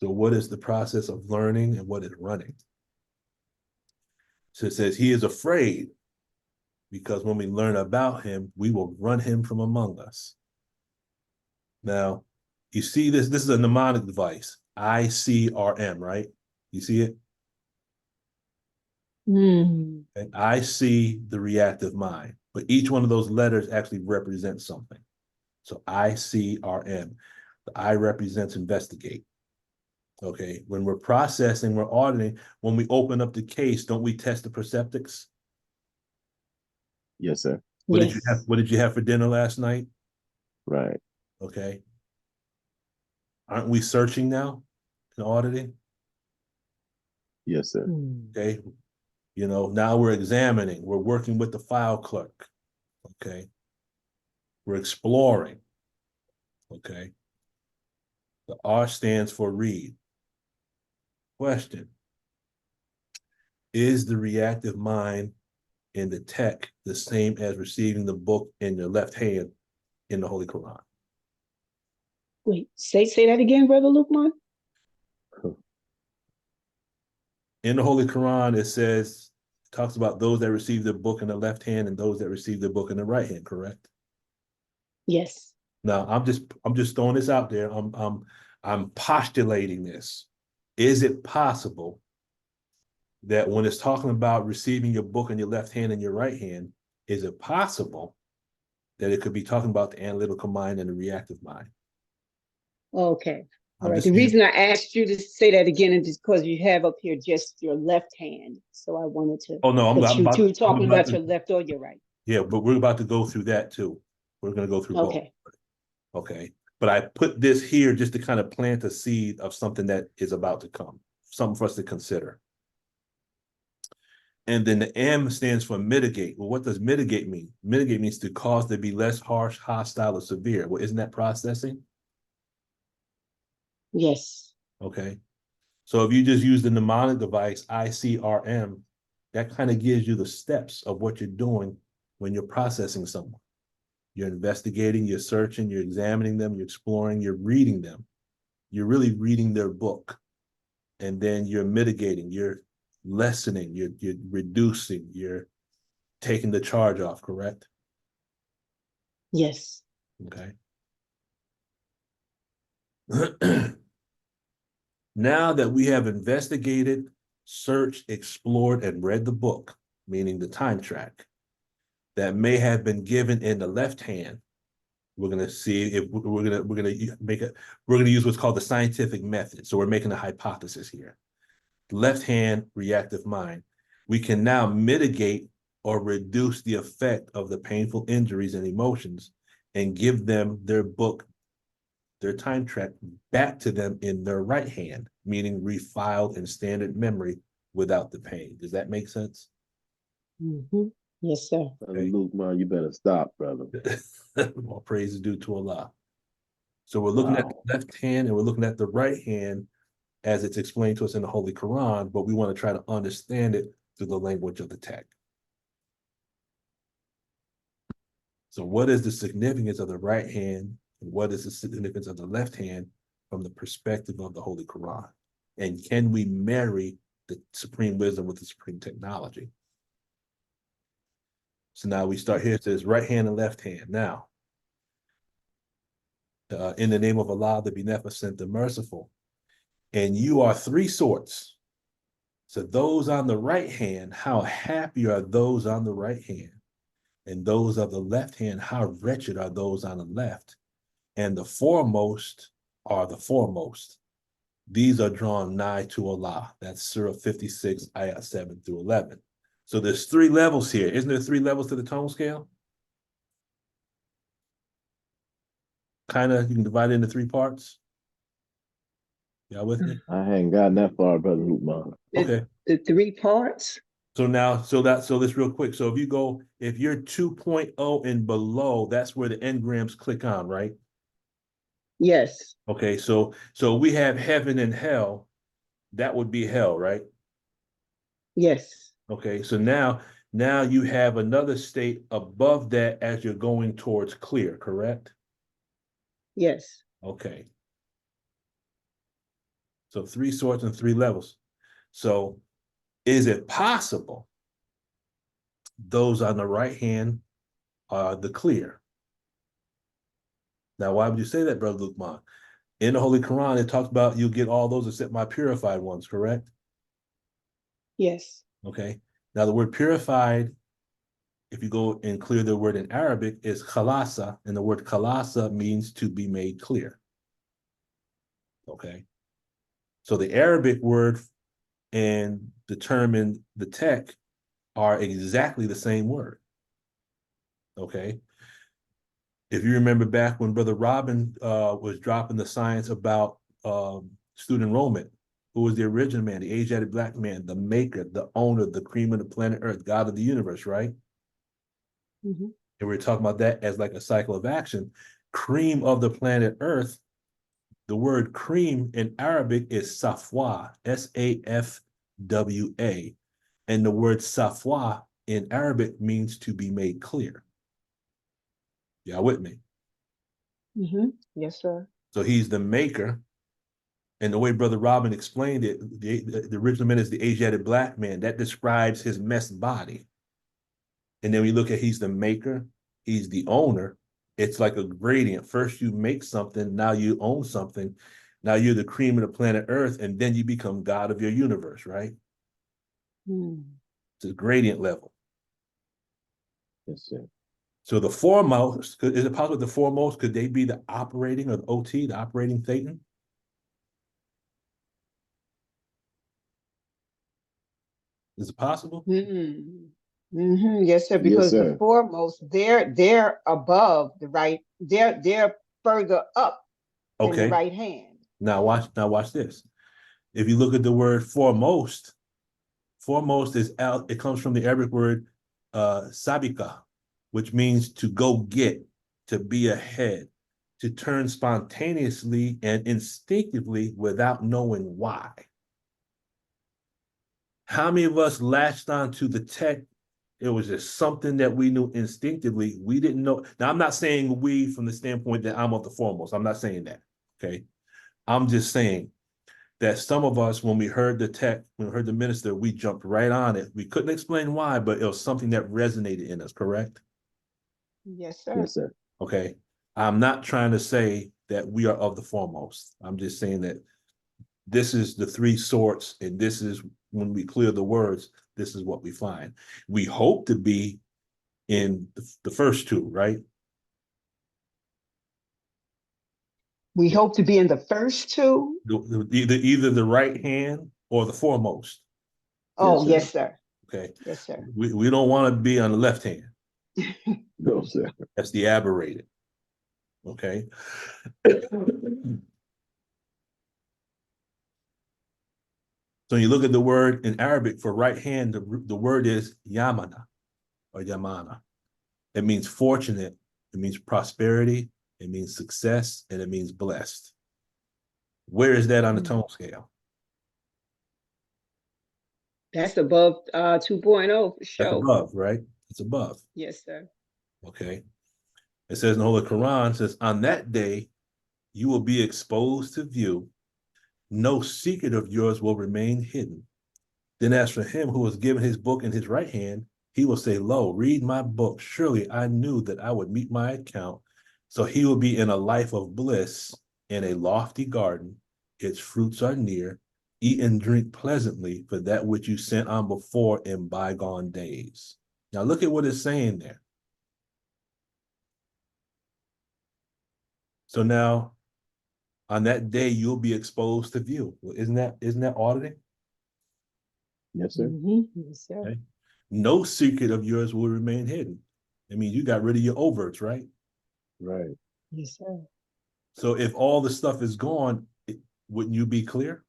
So what is the process of learning and what is running? So it says he is afraid because when we learn about him, we will run him from among us. Now, you see this is a mnemonic device, ICRM, right? You see it? And I see the reactive mind. but each one of those letters actually represents something. So ICRM, the I represents investigate. Okay, when we're processing, we're auditing, when we open up the case, don't we test the perceptics? Yes, sir. What did you have? What did you have for dinner last night? Right. Okay. Aren't we searching now and auditing? Yes, sir. Okay. You know, now we're examining, we're working with the file clerk. Okay. We're exploring. Okay. The R stands for read. Question. Is the reactive mind in the tech the same as receiving the book in your left hand in the Holy Quran? Wait, say that again, Brother Lukman. In the Holy Quran, it says, talks about those that receive the book in the left hand and those that receive the book in the right hand, correct? Yes. Now, I'm just throwing this out there. I'm postulating this. Is it possible that when it's talking about receiving your book in your left hand and your right hand, is it possible that it could be talking about the analytical mind and the reactive mind? Okay. All I'm right. just The using- reason I asked you to say that again is because you have up here just your left hand. So I wanted to. Oh no, I'm but you were I'm talking about about to- your left or your right. Yeah, but we're about to go through that too. We're going to go through both. Okay. Okay. But I put this here just to kind of plant a seed of something that is about to come, something for us to consider. And then the M stands for mitigate. Well, what does mitigate mean? Mitigate means to cause to be less harsh, hostile, or severe. Well, isn't that processing? Yes. Okay. So if you just use the mnemonic device, ICRM, that kind of gives you the steps of what you're doing when you're processing someone. You're investigating, you're searching, you're examining them, you're exploring, you're reading them. You're really reading their book. And then you're mitigating, you're lessening, you're reducing, you're taking the charge off, correct? Yes. Okay. Now that we have investigated, searched, explored, and read the book, meaning the time track, that may have been given in the left hand, we're going to see if we're going to use what's called the scientific method. So we're making a hypothesis here. Left hand reactive mind. We can now mitigate or reduce the effect of the painful injuries and emotions and give them their book, their time track back to them in their right hand, meaning refiled in standard memory without the pain. Does that make sense? Mm-hmm. Yes, sir. Brother Lukman, you better stop, brother. All praise is due to Allah. So we're looking at the left hand and we're looking at the right hand as it's explained to us in the Holy Quran, but we want to try to understand it through the language of the text. So what is the significance of the right hand? And what is the significance of the left hand from the perspective of the Holy Quran? And can we marry the supreme wisdom with the supreme technology? So now we start here, it says right hand and left hand. Now, in the name of Allah, the Beneficent, the Merciful, and you are three sorts. So those on the right hand, how happy are those on the right hand? And those of the left hand, how wretched are those on the left? And the foremost are the foremost. These are drawn nigh to Allah. That's Surah 56, ayat 7 through 11. So there's three levels here. Isn't there three levels to the tone scale? Kind of, you can divide it into three parts. Y'all with me? I hadn't gotten that far, Brother Lukman. Okay. The three parts? So now, so this real quick. So if you're 2.0 and below, that's where the engrams click on, right? Yes. Okay, so we have heaven and hell. That would be hell, right? Yes. Okay, so now you have another state above that as you're going towards clear, correct? Yes. Okay. So three sorts and three levels. So is it possible those on the right hand are the clear? Now, why would you say that, Brother Lukman? In the Holy Quran, it talks about you'll get all those except my purified ones, correct? Yes. Okay. Now, the word purified if you go and clear the word in Arabic, is khalasa, and the word khalasa means to be made clear. Okay. So the Arabic word and the term in the tech are exactly the same word. Okay. If you remember back when Brother Robin was dropping the science about student enrollment, who was the original man, the Asiatic black man, the maker, the owner, the cream of the planet Earth, God of the universe, right? Mhm. And we're talking about that as like a cycle of action. Cream of the planet Earth, the word cream in Arabic is safwa, Safwa. And the word safwa in Arabic means to be made clear. Y'all with me? Yes, sir. So he's the maker. And the way Brother Robin explained it, the original man is the Asiatic black man. That describes his messed body. And then we look at he's the maker, he's the owner. It's like a gradient. First you make something, now you own something. Now you're the cream of the planet Earth, and then you become God of your universe, right? It's a gradient level. Yes, sir. So the foremost, is it possible the foremost, could they be the operating or the OT, the operating Thetan? Is it possible? Yes, sir. Yes, Because the sir. foremost, they're above the right. They're further up than the Okay. right hand. Now watch this. If you look at the word foremost, foremost is out, it comes from the Arabic word sabika, which means to go get, to be ahead, to turn spontaneously and instinctively without knowing why. How many of us latched onto the tech? It was just something that we knew instinctively. We didn't know. Now, I'm not saying we from the standpoint that I'm of the foremost. I'm not saying that. Okay. I'm just saying that some of us, when we heard the tech, when we heard the minister, we jumped right on it. We couldn't explain why, but it was something that resonated in us, correct? Yes, sir. Yes, sir. Okay. I'm not trying to say that we are of the foremost. I'm just saying that this is the three sorts, and this is when we clear the words, this is what we find. We hope to be in the first two, right? We hope to be in the first two. Either the right hand or the foremost. Oh, sir. yes, sir. Okay. Yes, sir. We don't want to be on the left hand. No, sir. That's the aberrated. Okay. So you look at the word in Arabic for right hand, the word is yamana or yamana. It means fortunate, it means prosperity, it means success, and it means blessed. Where is that on the tone scale? That's above 2.0 for That's sure. above, right? It's above. Yes, sir. Okay. It says in the Holy Quran, it says, on that day, you will be exposed to view. No secret of yours will remain hidden. Then as for him who was given his book in his right hand, he will say, lo, read my book. Surely I knew that I would meet my account. So he will be in a life of bliss in a lofty garden. Its fruits are near. Eat and drink pleasantly for that which you sent on before in bygone days. Now look at what it's saying there. So now on that day, you'll be exposed to view. Well, isn't that auditing? Yes, sir. Yes, sir. Okay. No secret of yours will remain hidden. I mean, you got rid of your overts, right? Right. Yes, sir. So if all the stuff is gone, wouldn't you be clear?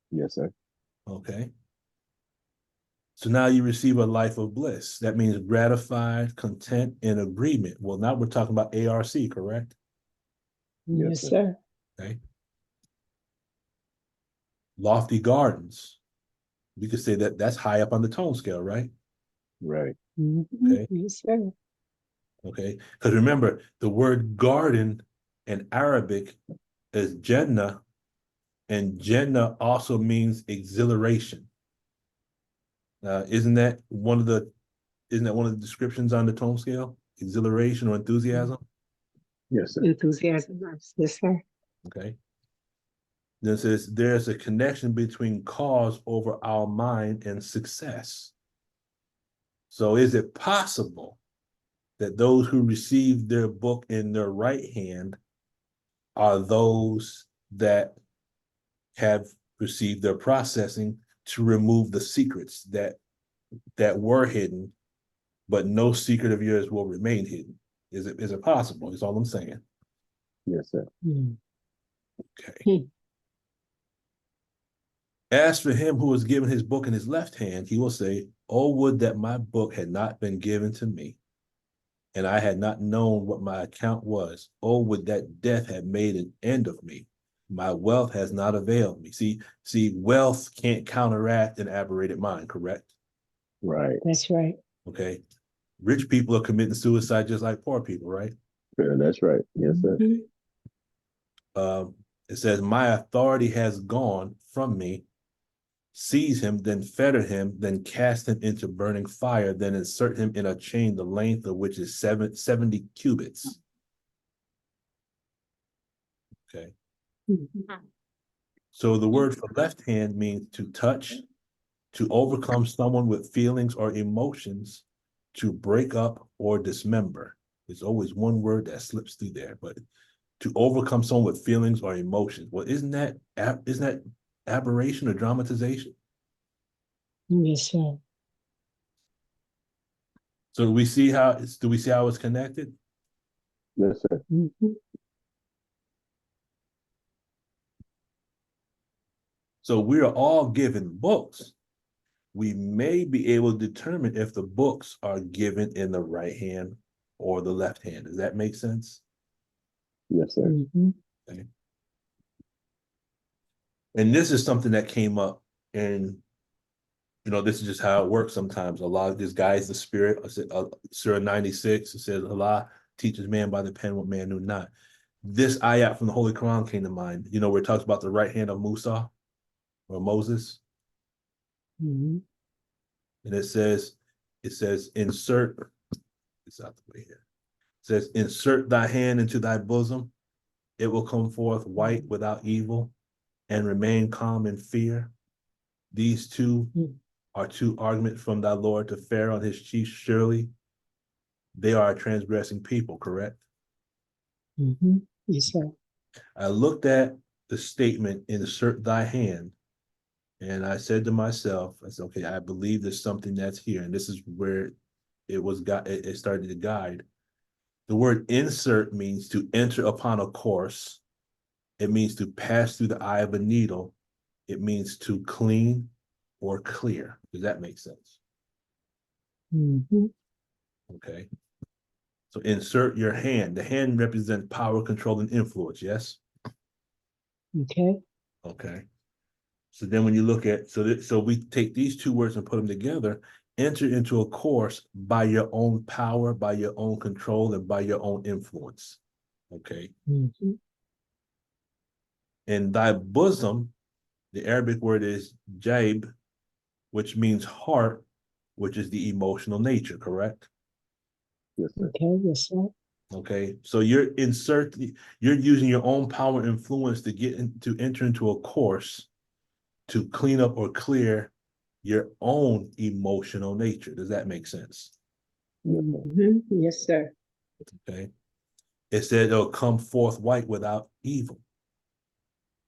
Yes, sir. Okay. So now you receive a life of bliss. That means gratified, content, and agreement. Well, now we're talking about ARC, correct? Yes, sir. Okay. Lofty gardens. We could say that that's high up on the tone scale, right? Right. Okay. Yes, sir. Okay. Because remember, the word garden in Arabic is Jannah, and Jannah also means exhilaration. Isn't that one of the descriptions on the tone scale? Exhilaration or enthusiasm? Yes, sir. Enthusiasm. Yes, sir. Okay. Then it says there's a connection between cause over our mind and success. So is it possible that those who receive their book in their right hand are those that have received their processing to remove the secrets that were hidden, but no secret of yours will remain hidden? Is it possible? Is all I'm saying. Yes, sir. Okay. As for him who was given his book in his left hand, he will say, "Oh, would that my book had not been given to me, and I had not known what my account was. Oh, would that death had made an end of me. My wealth has not availed me." See, wealth can't counteract an aberrated mind, correct? Right. That's right. Okay. Rich people are committing suicide just like poor people, right? Yeah, that's right. Yes, sir. It says, "My authority has gone from me. Seize him, then fetter him, then cast him into burning fire, then insert him in a chain, the length of which is 70 cubits." Okay. So the word for left hand means to touch, to overcome someone with feelings or emotions, to break up or dismember. There's always one word that slips through there, but to overcome someone with feelings or emotions. Well, isn't that aberration or dramatization? Yes, sir. So do we see how it's connected? Yes, sir. So we are all given books. We may be able to determine if the books are given in the right hand or the left hand. Does that make sense? Yes, sir. Okay. And this is something that came up, and this is just how it works sometimes. Allah disguised the spirit. I said, Surah 96, it says, "Allah teaches man by the pen what man knew not." This ayat from the Holy Quran came to mind. Where it talks about the right hand of Musa or Moses. And it says, insert, it's out the way here. It says, "Insert thy hand into thy bosom. It will come forth white without evil and remain calm in fear. These two are two arguments from thy Lord to Pharaoh and his chiefs. Surely they are a transgressing people," correct? Yes, sir. I looked at the statement, "Insert thy hand," and I said to myself, I said, okay, I believe there's something that's here. And this is where it started to guide. The word insert means to enter upon a course. It means to pass through the eye of a needle. It means to clean or clear. Does that make sense? Okay. So insert your hand. The hand represents power, control, and influence, yes? Okay. Okay. So then when you look at, so we take these two words and put them together, enter into a course by your own power, by your own control, and by your own influence. Okay. In thy bosom, the Arabic word is jaib, which means heart, which is the emotional nature, correct? Yes, sir. Okay. Yes, sir. Okay. So you're using your own power and influence to enter into a course to clean up or clear your own emotional nature. Does that make sense? Yes, sir. Okay. It said it'll come forth white without evil.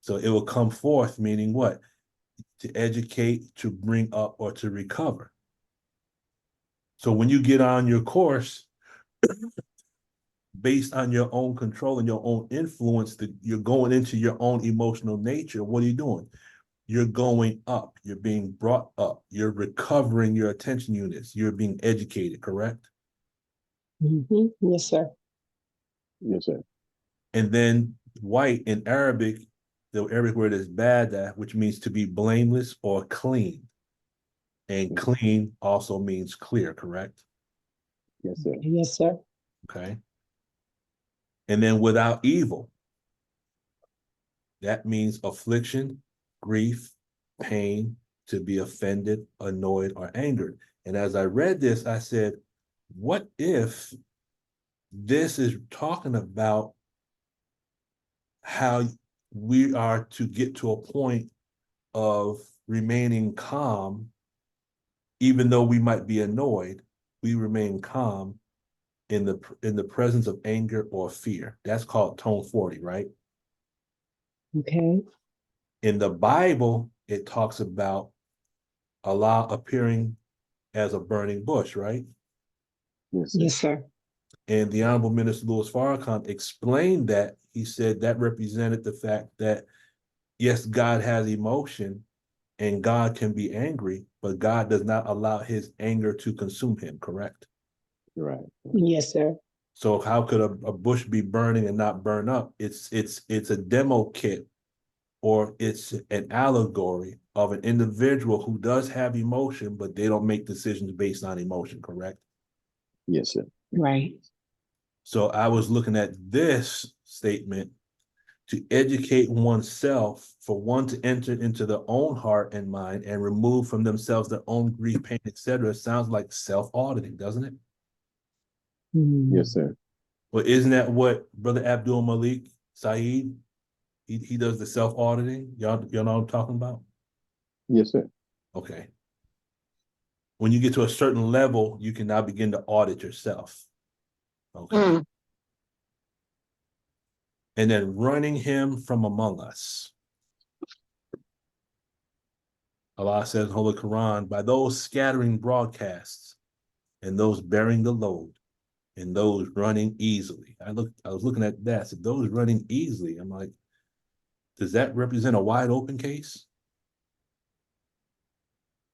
So it will come forth, meaning what? To educate, to bring up, or to recover. So when you get on your course, based on your own control and your own influence, that you're going into your own emotional nature, what are you doing? You're going up, you're being brought up, you're recovering your attention units, you're being educated, correct? Yes, sir. Yes, sir. And then white in Arabic, the Arabic word is bada, which means to be blameless or clean. And clean also means clear, correct? Yes, sir. Yes, sir. Okay. And then without evil, that means affliction, grief, pain, to be offended, annoyed, or angered. And as I read this, I said, what if this is talking about how we are to get to a point of remaining calm, even though we might be annoyed, we remain calm in the presence of anger or fear. That's called tone 40, right? Okay. In the Bible, it talks about Allah appearing as a burning bush, right? Yes, sir. Yes, sir. And the Honorable Minister Louis Farrakhan explained that. He said that represented the fact that, yes, God has emotion and God can be angry, but God does not allow his anger to consume him, correct? Right. Yes, sir. So how could a bush be burning and not burn up? It's a demo kit, or it's an allegory of an individual who does have emotion, but they don't make decisions based on emotion, correct? Yes, sir. Right. So I was looking at this statement to educate oneself, for one to enter into their own heart and mind and remove from themselves their own grief, pain, etc. Sounds like self-auditing, doesn't it? Yes, sir. Well, isn't that what Brother Abdul Malik Saeed, he does the self-auditing? Y'all know what I'm talking about? Yes, sir. Okay. When you get to a certain level, you can now begin to audit yourself. Okay. And then running him from among us. Allah says in the Holy Quran, by those scattering broadcasts and those bearing the load and those running easily. I was looking at that. So those running easily, I'm like, does that represent a wide open case?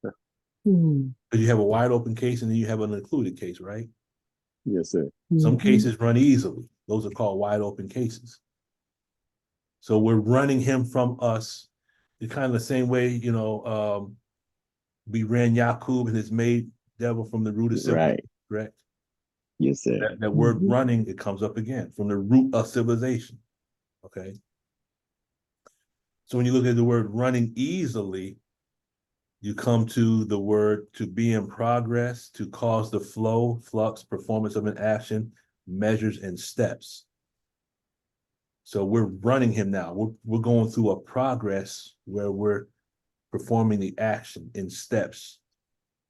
Because you have a wide open case and then you have an included case, right? Yes, sir. Some cases run easily. Those are called wide open cases. So we're running him from us. It's kind of the same way, we ran Yaqub and his maid devil from the root of civilization, Right. correct? Yes, sir. That word running, it comes up again, from the root of civilization, okay? So when you look at the word running easily, you come to the word to be in progress, to cause the flow, flux, performance of an action, measures, and steps. So we're running him now. We're going through a progress where we're performing the action in steps.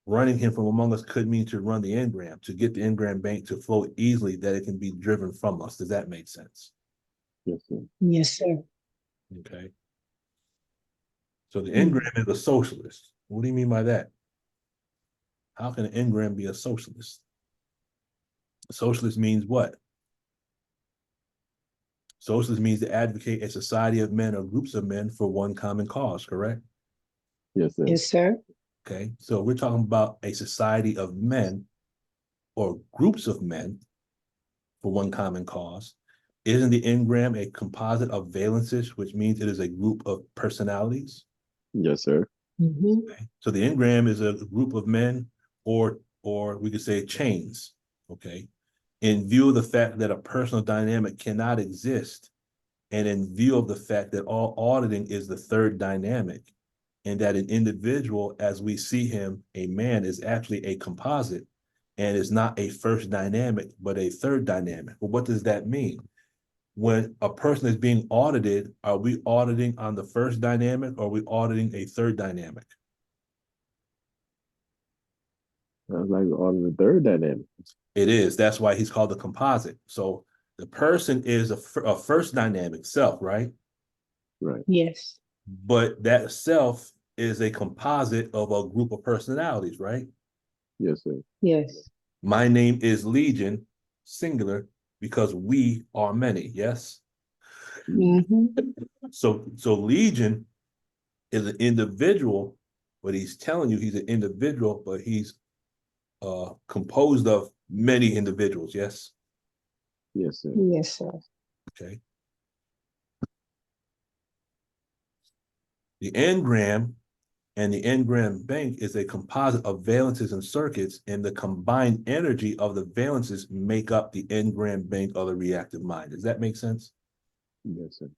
Running him from among us could mean to run the engram, to get the engram bank to flow easily, that it can be driven from us. Does that make sense? Yes, sir. Yes, sir. Okay. So the engram is a socialist. What do you mean by that? How can an engram be a socialist? A socialist means what? Socialist means to advocate a society of men or groups of men for one common cause, correct? Yes, sir. Yes, sir. Okay, so we're talking about a society of men or groups of men for one common cause. Isn't the engram a composite of valences, which means it is a group of personalities? Yes, sir. Okay. So the engram is a group of men, or we could say chains, okay? In view of the fact that a personal dynamic cannot exist, and in view of the fact that all auditing is the third dynamic, and that an individual, as we see him, a man, is actually a composite and is not a first dynamic, but a third dynamic. Well, what does that mean? When a person is being audited, are we auditing on the first dynamic, or are we auditing a third dynamic? Sounds like on the third dynamic. It is. That's why he's called a composite. So the person is a first dynamic self, right? Right. Yes. But that self is a composite of a group of personalities, right? Yes, sir. Yes. My name is Legion, singular, because we are many, yes? So Legion is an individual, but he's telling you he's an individual, but he's composed of many individuals, yes? Yes, sir. Yes, sir. Okay. The engram and the engram bank is a composite of valences and circuits, and the combined energy of the valences make up the engram bank of the reactive mind. Does that make sense? Yes, sir.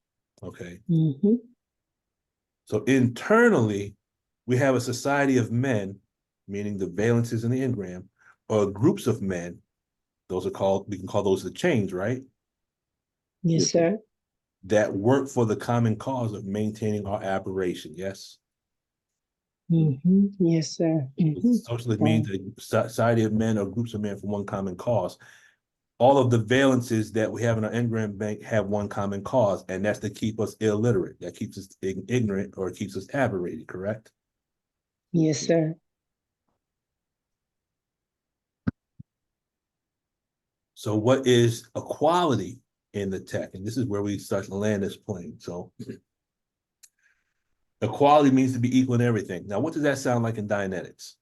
Okay. So internally, we have a society of men, meaning the valences in the engram, or groups of men. Those are called, we can call those the chains, right? Yes, sir. That work for the common cause of maintaining our aberration, yes? Yes, sir. Socialist means a society of men or groups of men for one common cause. All of the valences that we have in our engram bank have one common cause, and that's to keep us illiterate. That keeps us ignorant or keeps us aberrated, correct? Yes, sir. So what is equality in the tech? And this is where we start to land this plane. So equality means to be equal in everything. Now, what does that sound like in Dianetics?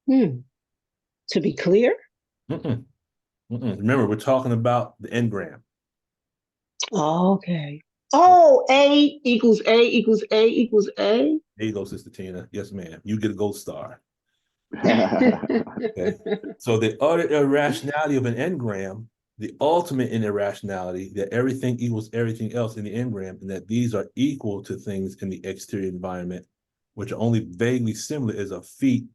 To be clear? Remember, we're talking about the engram. Okay. Oh, A equals A equals A equals A. There you go, Sister Tina. Yes, ma'am. You get a gold star. Okay. So the utter irrationality of an engram, the ultimate in irrationality, that everything equals everything else in the engram, and that these are equal to things in the exterior environment, which are only vaguely similar, is a feat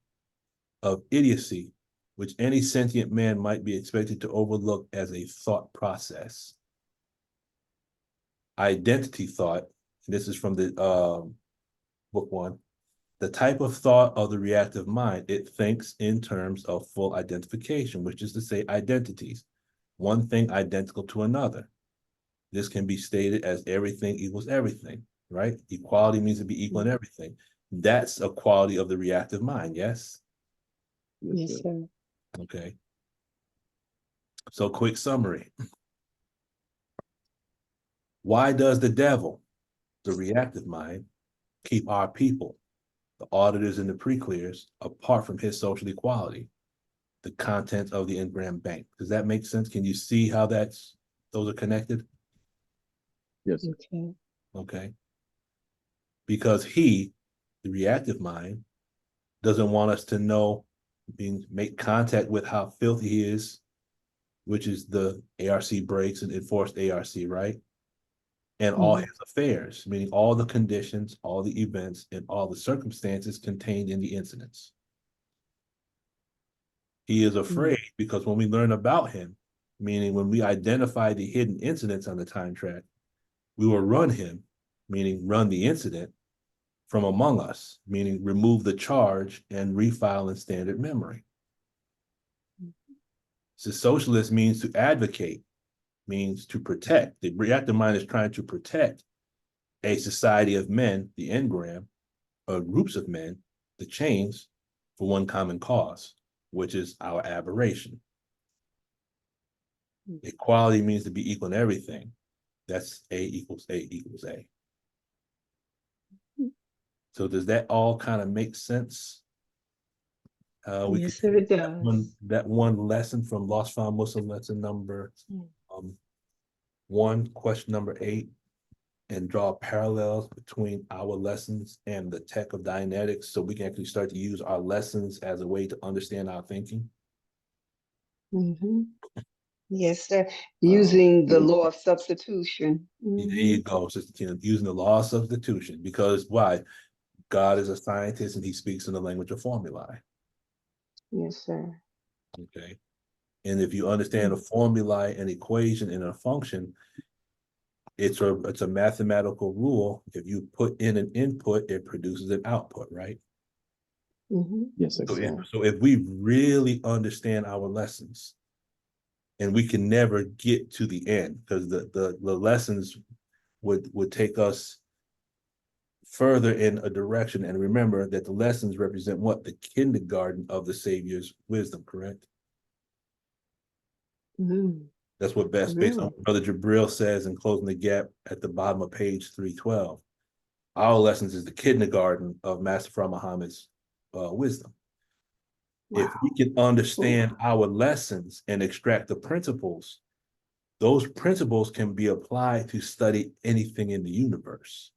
of idiocy, which any sentient man might be expected to overlook as a thought process. Identity thought, and this is from the book one, the type of thought of the reactive mind, it thinks in terms of full identification, which is to say identities, one thing identical to another. This can be stated as everything equals everything, right? Equality means to be equal in everything. That's a quality of the reactive mind, yes? Yes, sir. Okay. So quick summary. Why does the devil, the reactive mind, keep our people, the auditors and the pre-clears, apart from his social equality, the content of the engram bank? Does that make sense? Can you see how those are connected? Yes. Okay. Okay. Because he, the reactive mind, doesn't want us to know, make contact with how filthy he is, which is the ARC breaks and enforced ARC, right? And all his affairs, meaning all the conditions, all the events, and all the circumstances contained in the incidents. He is afraid because when we learn about him, meaning when we identify the hidden incidents on the time track, we will run him, meaning run the incident, from among us, meaning remove the charge and refile in standard memory. So socialist means to advocate, means to protect. The reactive mind is trying to protect a society of men, the engram, or groups of men, the chains, for one common cause, which is our aberration. Equality means to be equal in everything. That's A equals A equals A. So does that all kind of make sense? Yes, sir, it does. That one lesson from Lost Found Muslim lesson number 1, question number 8, and draw parallels between our lessons and the tech of Dianetics, so we can actually start to use our lessons as a way to understand our thinking. Yes, sir. Using the law of substitution. There you go, Sister Tina, using the law of substitution, because why? God is a scientist and he speaks in the language of formulae. Yes, sir. Okay. And if you understand a formulae, an equation, and a function, it's a mathematical rule. If you put in an input, it produces an output, right? Yes, sir. So if we really understand our lessons, and we can never get to the end, because the lessons would take us further in a direction. And remember that the lessons represent what? The kindergarten of the Savior's wisdom, correct? That's what based on what Brother Jabril says in Closing the Gap at the bottom of page 312. Our lessons is the kindergarten of Master Fard Muhammad's wisdom. If we can understand our lessons and extract the principles, those principles can be applied to study anything in the universe.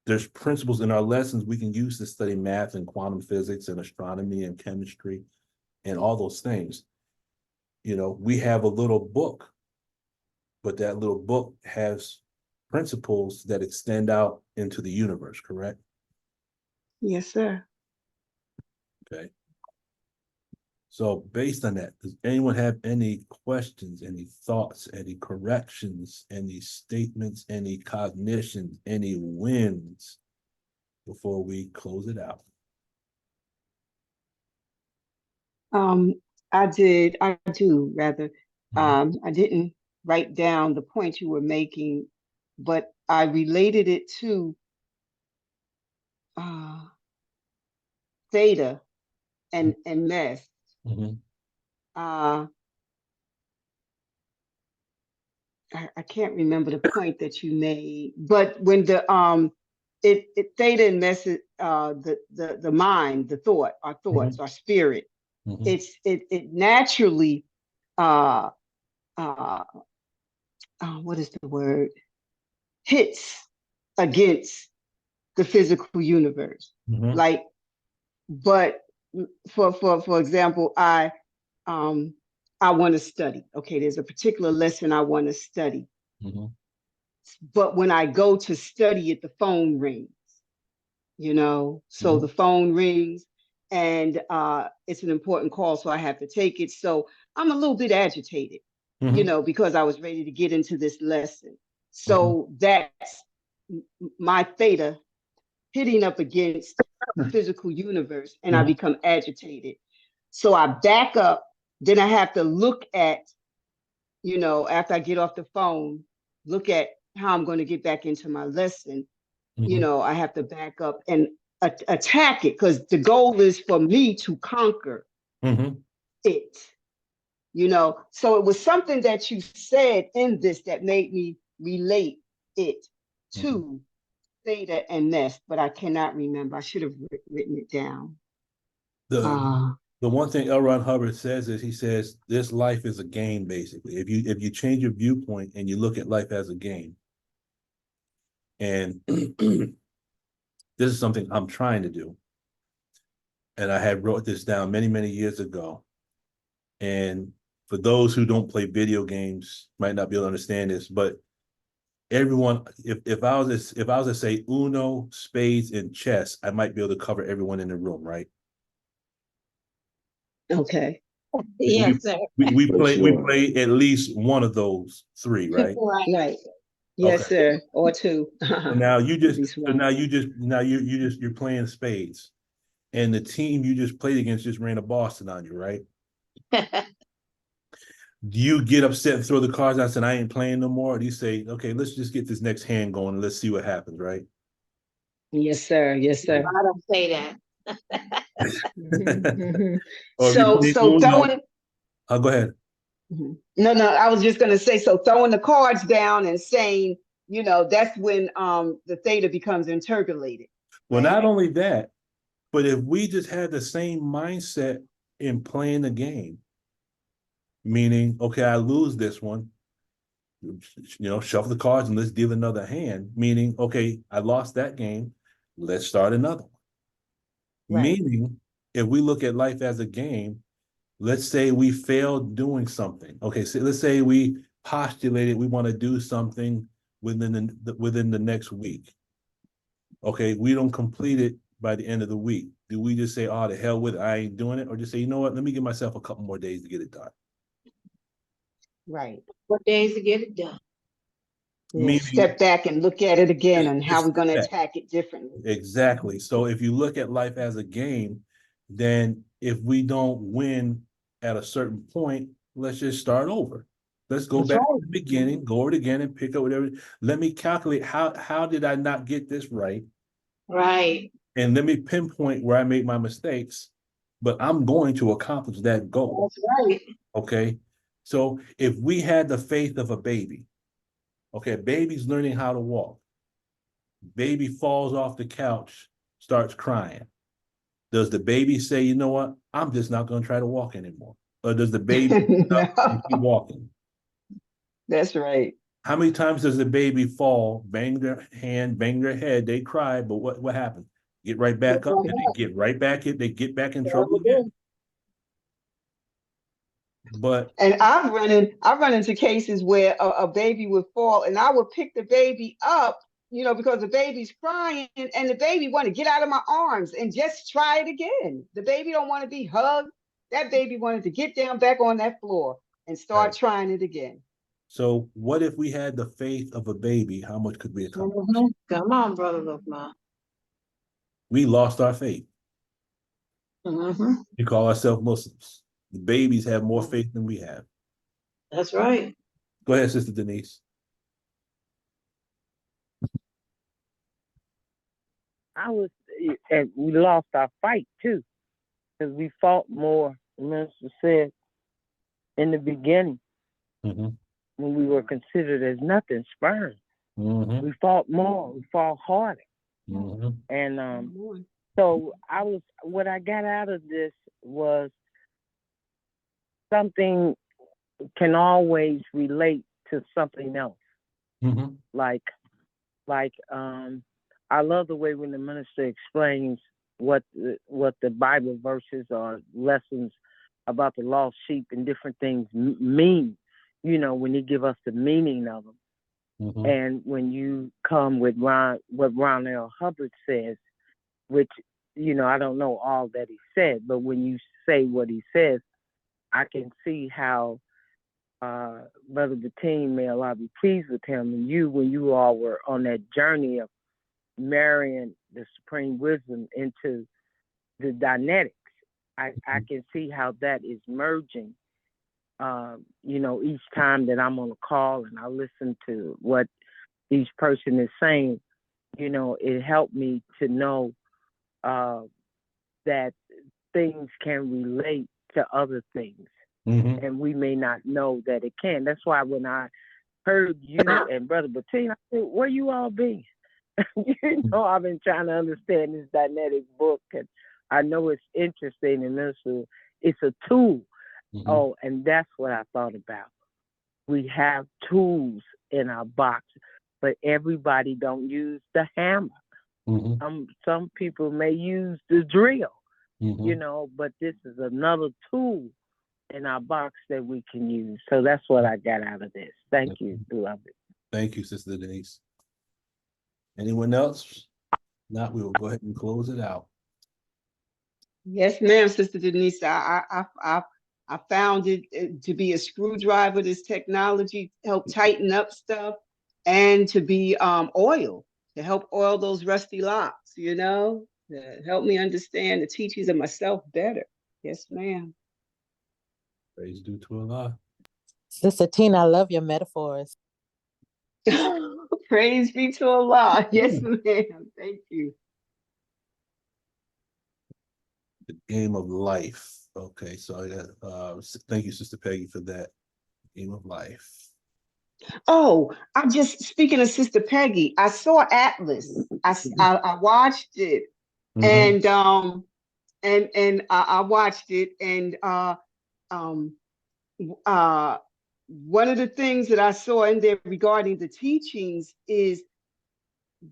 There's principles in our lessons we can use to study math and quantum physics and astronomy and chemistry and all those things. You know, we have a little book, but that little book has principles that extend out into the universe, correct? Yes, sir. Okay. So based on that, does anyone have any questions, any thoughts, any corrections, any statements, any cognitions, any wins before we close it out? I do rather. I didn't write down the point you were making, but I related it to theta and mess. Mhm. I can't remember the point that you made, but when the theta and mess, the mind, the thought, our thoughts, our spirit, Mhm. it naturally what is the word, hits against the physical universe. Mhm. Like, but for example, I want to study. Okay, there's a particular lesson I want to study. Mhm. But when I go to study it, the phone rings, so Mhm. the phone rings and it's an important call, so I have to take it. So I'm a little bit agitated, Mhm. because I was ready to get into this lesson. Mhm. So that's my theta hitting up against the physical universe, and I Mhm. become agitated. So I back up, then I have to look at, after I get off the phone, look at how I'm going to get back into my lesson. Mhm. I have to back up and attack it, because the goal is for me to conquer Mhm. it. So it was something that you said in this that made me relate it to theta and mess, but I cannot remember. I should have written it down. The one thing L. Ron Hubbard says is, he says this life is a game, basically. If you change your viewpoint and you look at life as a game, and this is something I'm trying to do, and I had wrote this down many, many years ago. And for those who don't play video games, might not be able to understand this, but everyone, if I was to say Uno, spades, and chess, I might be able to cover everyone in the room, right? Okay. Yes, sir. We For play sure. at least one of those three, right? Right. Yes, Okay. sir. Or two. So now you At just least so one. now you just now you're playing spades, and the team you just played against just ran a Boston on you, right? Do you get upset and throw the cards out and say, I ain't playing no more? Or do you say, okay, let's just get this next hand going and let's see what happens, right? Yes, sir. Yes, sir. I don't say that. Or if you So play so Uno, throwing go ahead. no, I was just gonna say, so throwing the cards down and saying, that's when the theta becomes interpolated. Well, not only that, but if we just had the same mindset in playing the game, meaning, okay, I lose this one, shuffle the cards and let's deal another hand, meaning, okay, I lost that game, let's start another one. Right. Meaning, if we look at life as a game, let's say we failed doing something. Okay, so let's say we postulated we want to do something within the next week. Okay, we don't complete it by the end of the week. Do we just say, oh, the hell with it, I ain't doing it? Or just say, you know what, let me give myself a couple more days to get it done? Right. What days to get it done? Yeah, Meaning, step back and look at it again and how just we're going to that. attack it differently. Exactly. So if you look at life as a game, then if we don't win at a certain point, let's just start over. Let's go That's back right. to the beginning, go over it again and pick up whatever. Let me calculate how did I not get this right? Right. And let me pinpoint where I made my mistakes, but I'm going to accomplish that goal. That's right. Okay. So if we had the faith of a baby, okay, baby's learning how to walk. Baby falls off the couch, starts crying. Does the baby say, you know what, I'm just not going to try to walk anymore? Or does the baby keep walking? That's right. How many times does the baby fall, bang their hand, bang their head, they cry, but what happens? Get right back up and they get right back in, they get back in trouble again. But And I've run into cases where a baby would fall and I would pick the baby up, because the baby's crying and the baby want to get out of my arms and just try it again. The baby don't want to be hugged. That baby wanted to get down back on that floor and start Right. trying it again. So what if we had the faith of a baby? How much could we accomplish? Come on, Brother Lukman. We lost our faith. Mhm. We call ourselves Muslims. The babies have more faith than we have. That's right. Go ahead, Sister Denise. And we lost our fight too, because we fought more, the minister said, in the beginning, Mhm. when we were considered as nothing, sperm. Mhm. We fought more, we fought harder. Mhm. And so what I got out of this was something can always relate to something else. Mhm. Like I love the way when the minister explains what the Bible verses or lessons about the lost sheep and different things mean, you know, when he give us the meaning of them. Mhm. And when you come with what Ron L. Hubbard says, which, you know, I don't know all that he said, but when you say what he says, I can see how Brother Bettine, may Allah be pleased with him, and you, when you all were on that journey of marrying the supreme wisdom into the Dianetics, I can see how that is merging. You know, each time that I'm on a call and I listen to what each person is saying, you know, it helped me to know that things can relate to other things. Mhm. And we may not know that it can. That's why when I heard you and Brother Bettine, I said, where you all been? You know, I've been trying to understand this Dianetic book, and I know it's interesting, and it's a tool. Mhm. Oh, and that's what I thought about. We have tools in our box, but everybody don't use the hammer. Mhm. Some people may use the drill, Mhm. you know, but this is another tool in our box that we can use. So that's what I got out of this. Thank you, beloved. Thank you, Sister Denise. Anyone else? Not, we will go ahead and close it out. Yes, ma'am, Sister Denise. I found it to be a screwdriver. This technology to help tighten up stuff, and to be oil, to help oil those rusty locks. You know, to help me understand the teachings of myself better. Yes, ma'am. Praise due to Allah. Sister Tina, I love your metaphors. Praise be to Allah. Yes, ma'am. Thank you. The game of life. Okay, so thank you, Sister Peggy, for that. Game of life. Oh, I'm just speaking of Sister Peggy. I saw Atlas. I watched it, Mhm. and I watched it, and um one of the things that I saw in there regarding the teachings is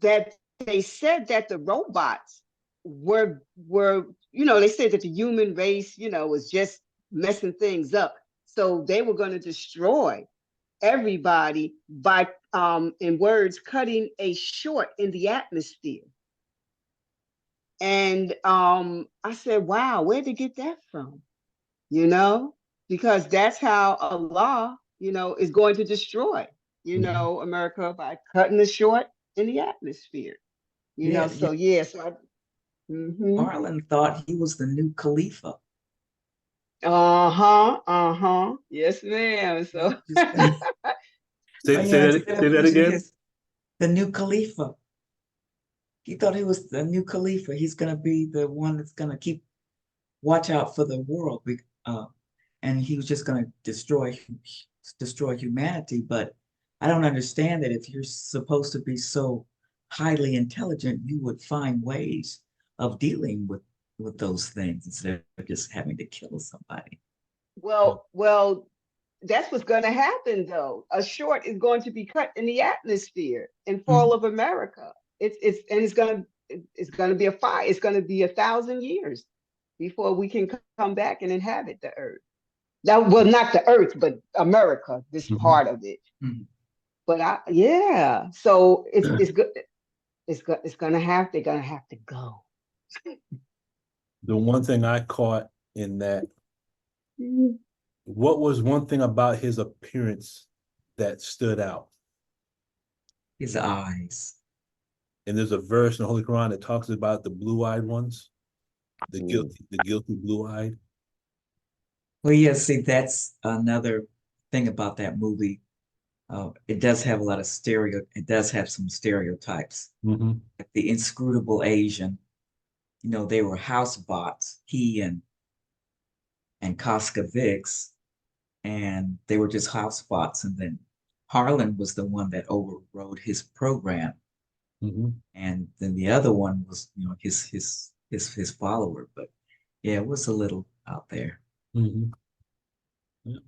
that they said that the robots were they said that the human race, was just messing things up. So they were going to destroy everybody by in words, cutting a short in the atmosphere. And I said, wow, where'd they get that from? Because that's how Allah, is going to destroy, America, by cutting the short in the atmosphere. Yeah, So yeah, so mhm. Marlon thought he was the new Khalifa. Yes, ma'am. So Say Yeah, that again. the new Khalifa. He thought he was the new Khalifa. He's gonna be the one that's gonna watch out for the world. And he was just gonna destroy humanity. But I don't understand that if you're supposed to be so highly intelligent, you would find ways of dealing with those things instead of just having to kill somebody. well, that's what's going to happen, though. A short is going to be cut in the atmosphere in fall of America. It's going to be a fire. It's going to be 1,000 years before we can come back and inhabit the earth. Well, not the earth, but America, this part of it. But yeah, so it's good. It's gonna have. They're gonna have to go. The one thing I caught in that What was one thing about his appearance that stood out? His eyes. And there's a verse in the Holy Quran that talks about the blue-eyed ones, the guilty blue-eyed. Well, yeah, see, that's another thing about that movie. It does have a lot of it does have some stereotypes. Mm-hmm. Like the inscrutable Asian, they were house bots, he and Casca Vix, and they were just house bots. And then Harlan was the one that overrode his program. Mm-hmm. And then the other one was, his follower. But yeah, it was a little out there. Mm-hmm. Yeah.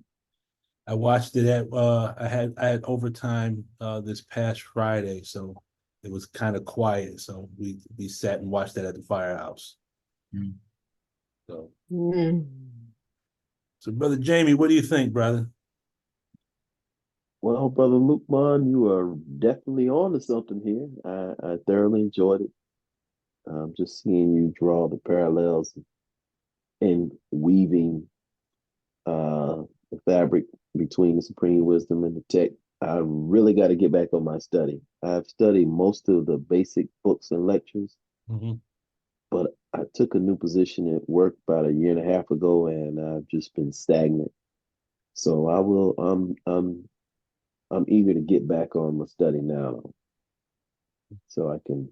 I watched it at I had overtime this past Friday, so it was kind of quiet. So we sat and watched that at the firehouse. Mm. So Brother Jamie, what do you think, brother? Well, Brother Lukman, you are definitely on to something here. I thoroughly enjoyed it. Just seeing you draw the parallels and weaving the fabric between the supreme wisdom and the tech. I really got to get back on my study. I've studied most of the basic books and lectures, but I took a new position at work about 1.5 years ago, and I've just been stagnant. So I will. I'm eager to get back on my study now, so I can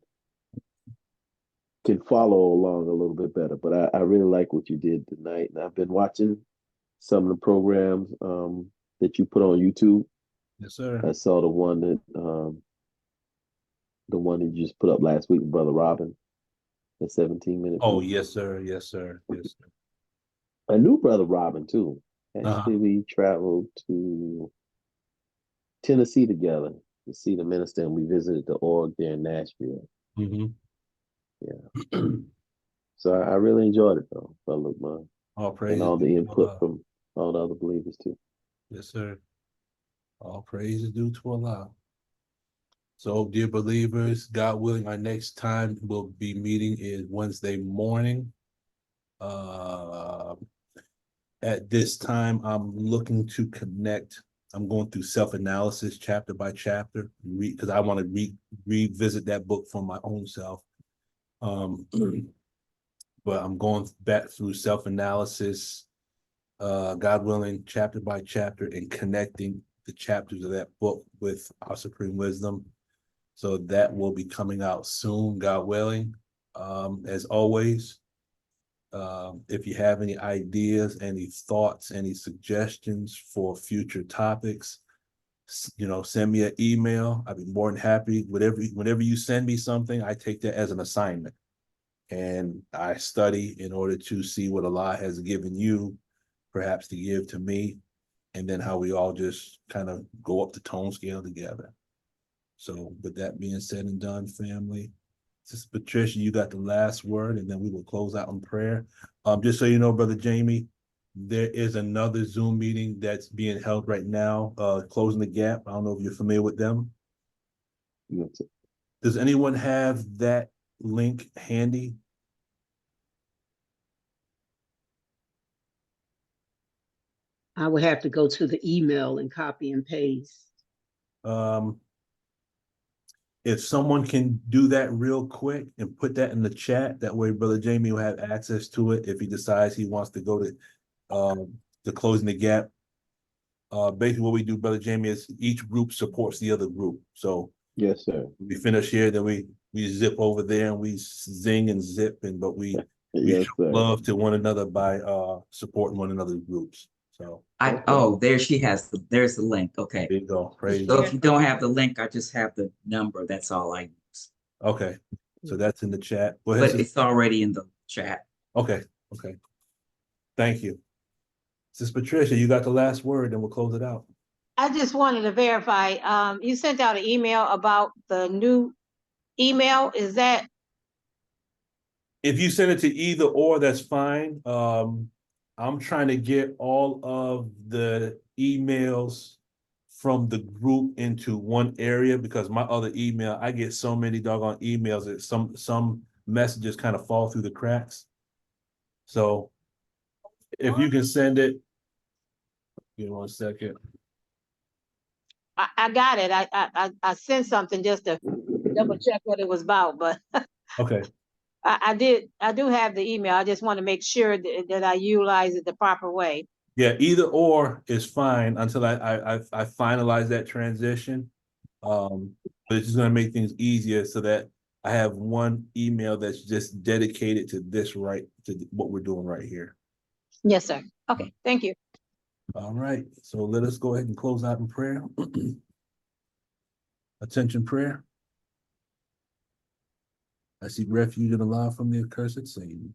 follow along a little bit better. But I really like what you did tonight, and I've been watching some of the programs that you put on YouTube. Yes, sir. I saw the one that you just put up last week with Brother Robin, the 17-minute. Oh, yes, sir. Yes, sir. Yes, sir. I knew Brother Robin too. Actually, we traveled to Tennessee together to see the minister, and we visited the org there in Nashville. Mm-hmm. Yeah. So I really enjoyed it though, Brother Lukman. All praise and all the input from all the other believers too. Yes, sir. All praise is due to Allah. So, dear believers, God willing, our next time we'll be meeting is Wednesday morning. At this time, I'm looking to connect. I'm going through self-analysis chapter by chapter, because I want to revisit that book for my own self. But I'm going back through self-analysis, God willing, chapter by chapter, and connecting the chapters of that book with our supreme wisdom. So that will be coming out soon, God willing. As always, if you have any ideas, any thoughts, any suggestions for future topics, send me an email. I'd be more than happy. Whenever you send me something, I take that as an assignment. And I study in order to see what Allah has given you, perhaps to give to me, and then how we all just kind of go up the tone scale together. So with that being said and done, family, Sister Patricia, you got the last word, and then we will close out in prayer. Just so you know, Brother Jamie, there is another Zoom meeting that's being held right now, Closing the Gap. I don't know if you're familiar with them. Does anyone have that link handy? I would have to go to the email and copy and paste. If someone can do that real quick and put that in the chat, that way Brother Jamie will have access to it if he decides he wants to go to Closing the Gap. Basically what we do, Brother Jamie, is each group supports the other group. So yes, sir. We finish here, then we zip over there and we zing and zip, but we show love to one another by supporting one another's groups. So there's the link. Okay. There you go. Praise So God. if you don't have the link, I just have the number. That's all I use. Okay. So that's in the chat. Go But ahead, it's already in the chat. Okay. Thank you. Sister Patricia, you got the last word, and we'll close it out. I just wanted to verify, you sent out an email about the new email. Is that? If you send it to either or, that's fine. I'm trying to get all of the emails from the group into one area, because my other email, I get so many doggone emails that some messages kind of fall through the cracks. So if you can send it Give me 1 second. I got it. I sent something just to double check what it was about, but Okay, I do have the email. I just want to make sure that I utilize it the proper way. yeah, either or is fine until I finalize that transition. But it's just gonna make things easier so that I have one email that's just dedicated to this, right, to what we're doing right here. Yes, sir. Okay, thank you. All right, so let us go ahead and close out in prayer. Attention prayer. I seek refuge in Allah from the accursed Satan.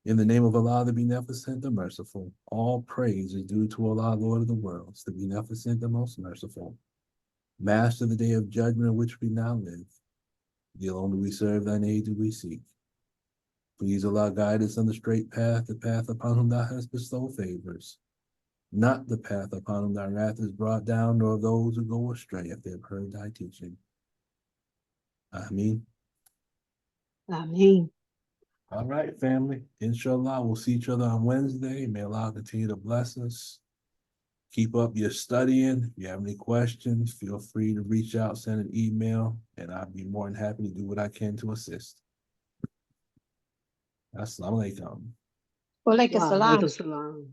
In the name of Allah, the Beneficent, the Merciful, all praise is due to Allah, Lord of the worlds, the Beneficent, the Most Merciful, Master of the day of judgment in which we now live. Thee alone do we serve, thine aid do we seek. Please, Allah, guide us on the straight path, the path upon whom thou hast bestowed favors, not the path upon whom thy wrath is brought down, nor of those who go astray if they have heard thy teaching. Ameen. Ameen. All right, family. Inshallah, we'll see each other on Wednesday. May Allah continue to bless us. Keep up your studying. If you have any questions, feel free to reach out, send an email, and I'll be more than happy to do what I can to assist. Assalamu alaikum. Walaikum Wa salam. alaikum salam.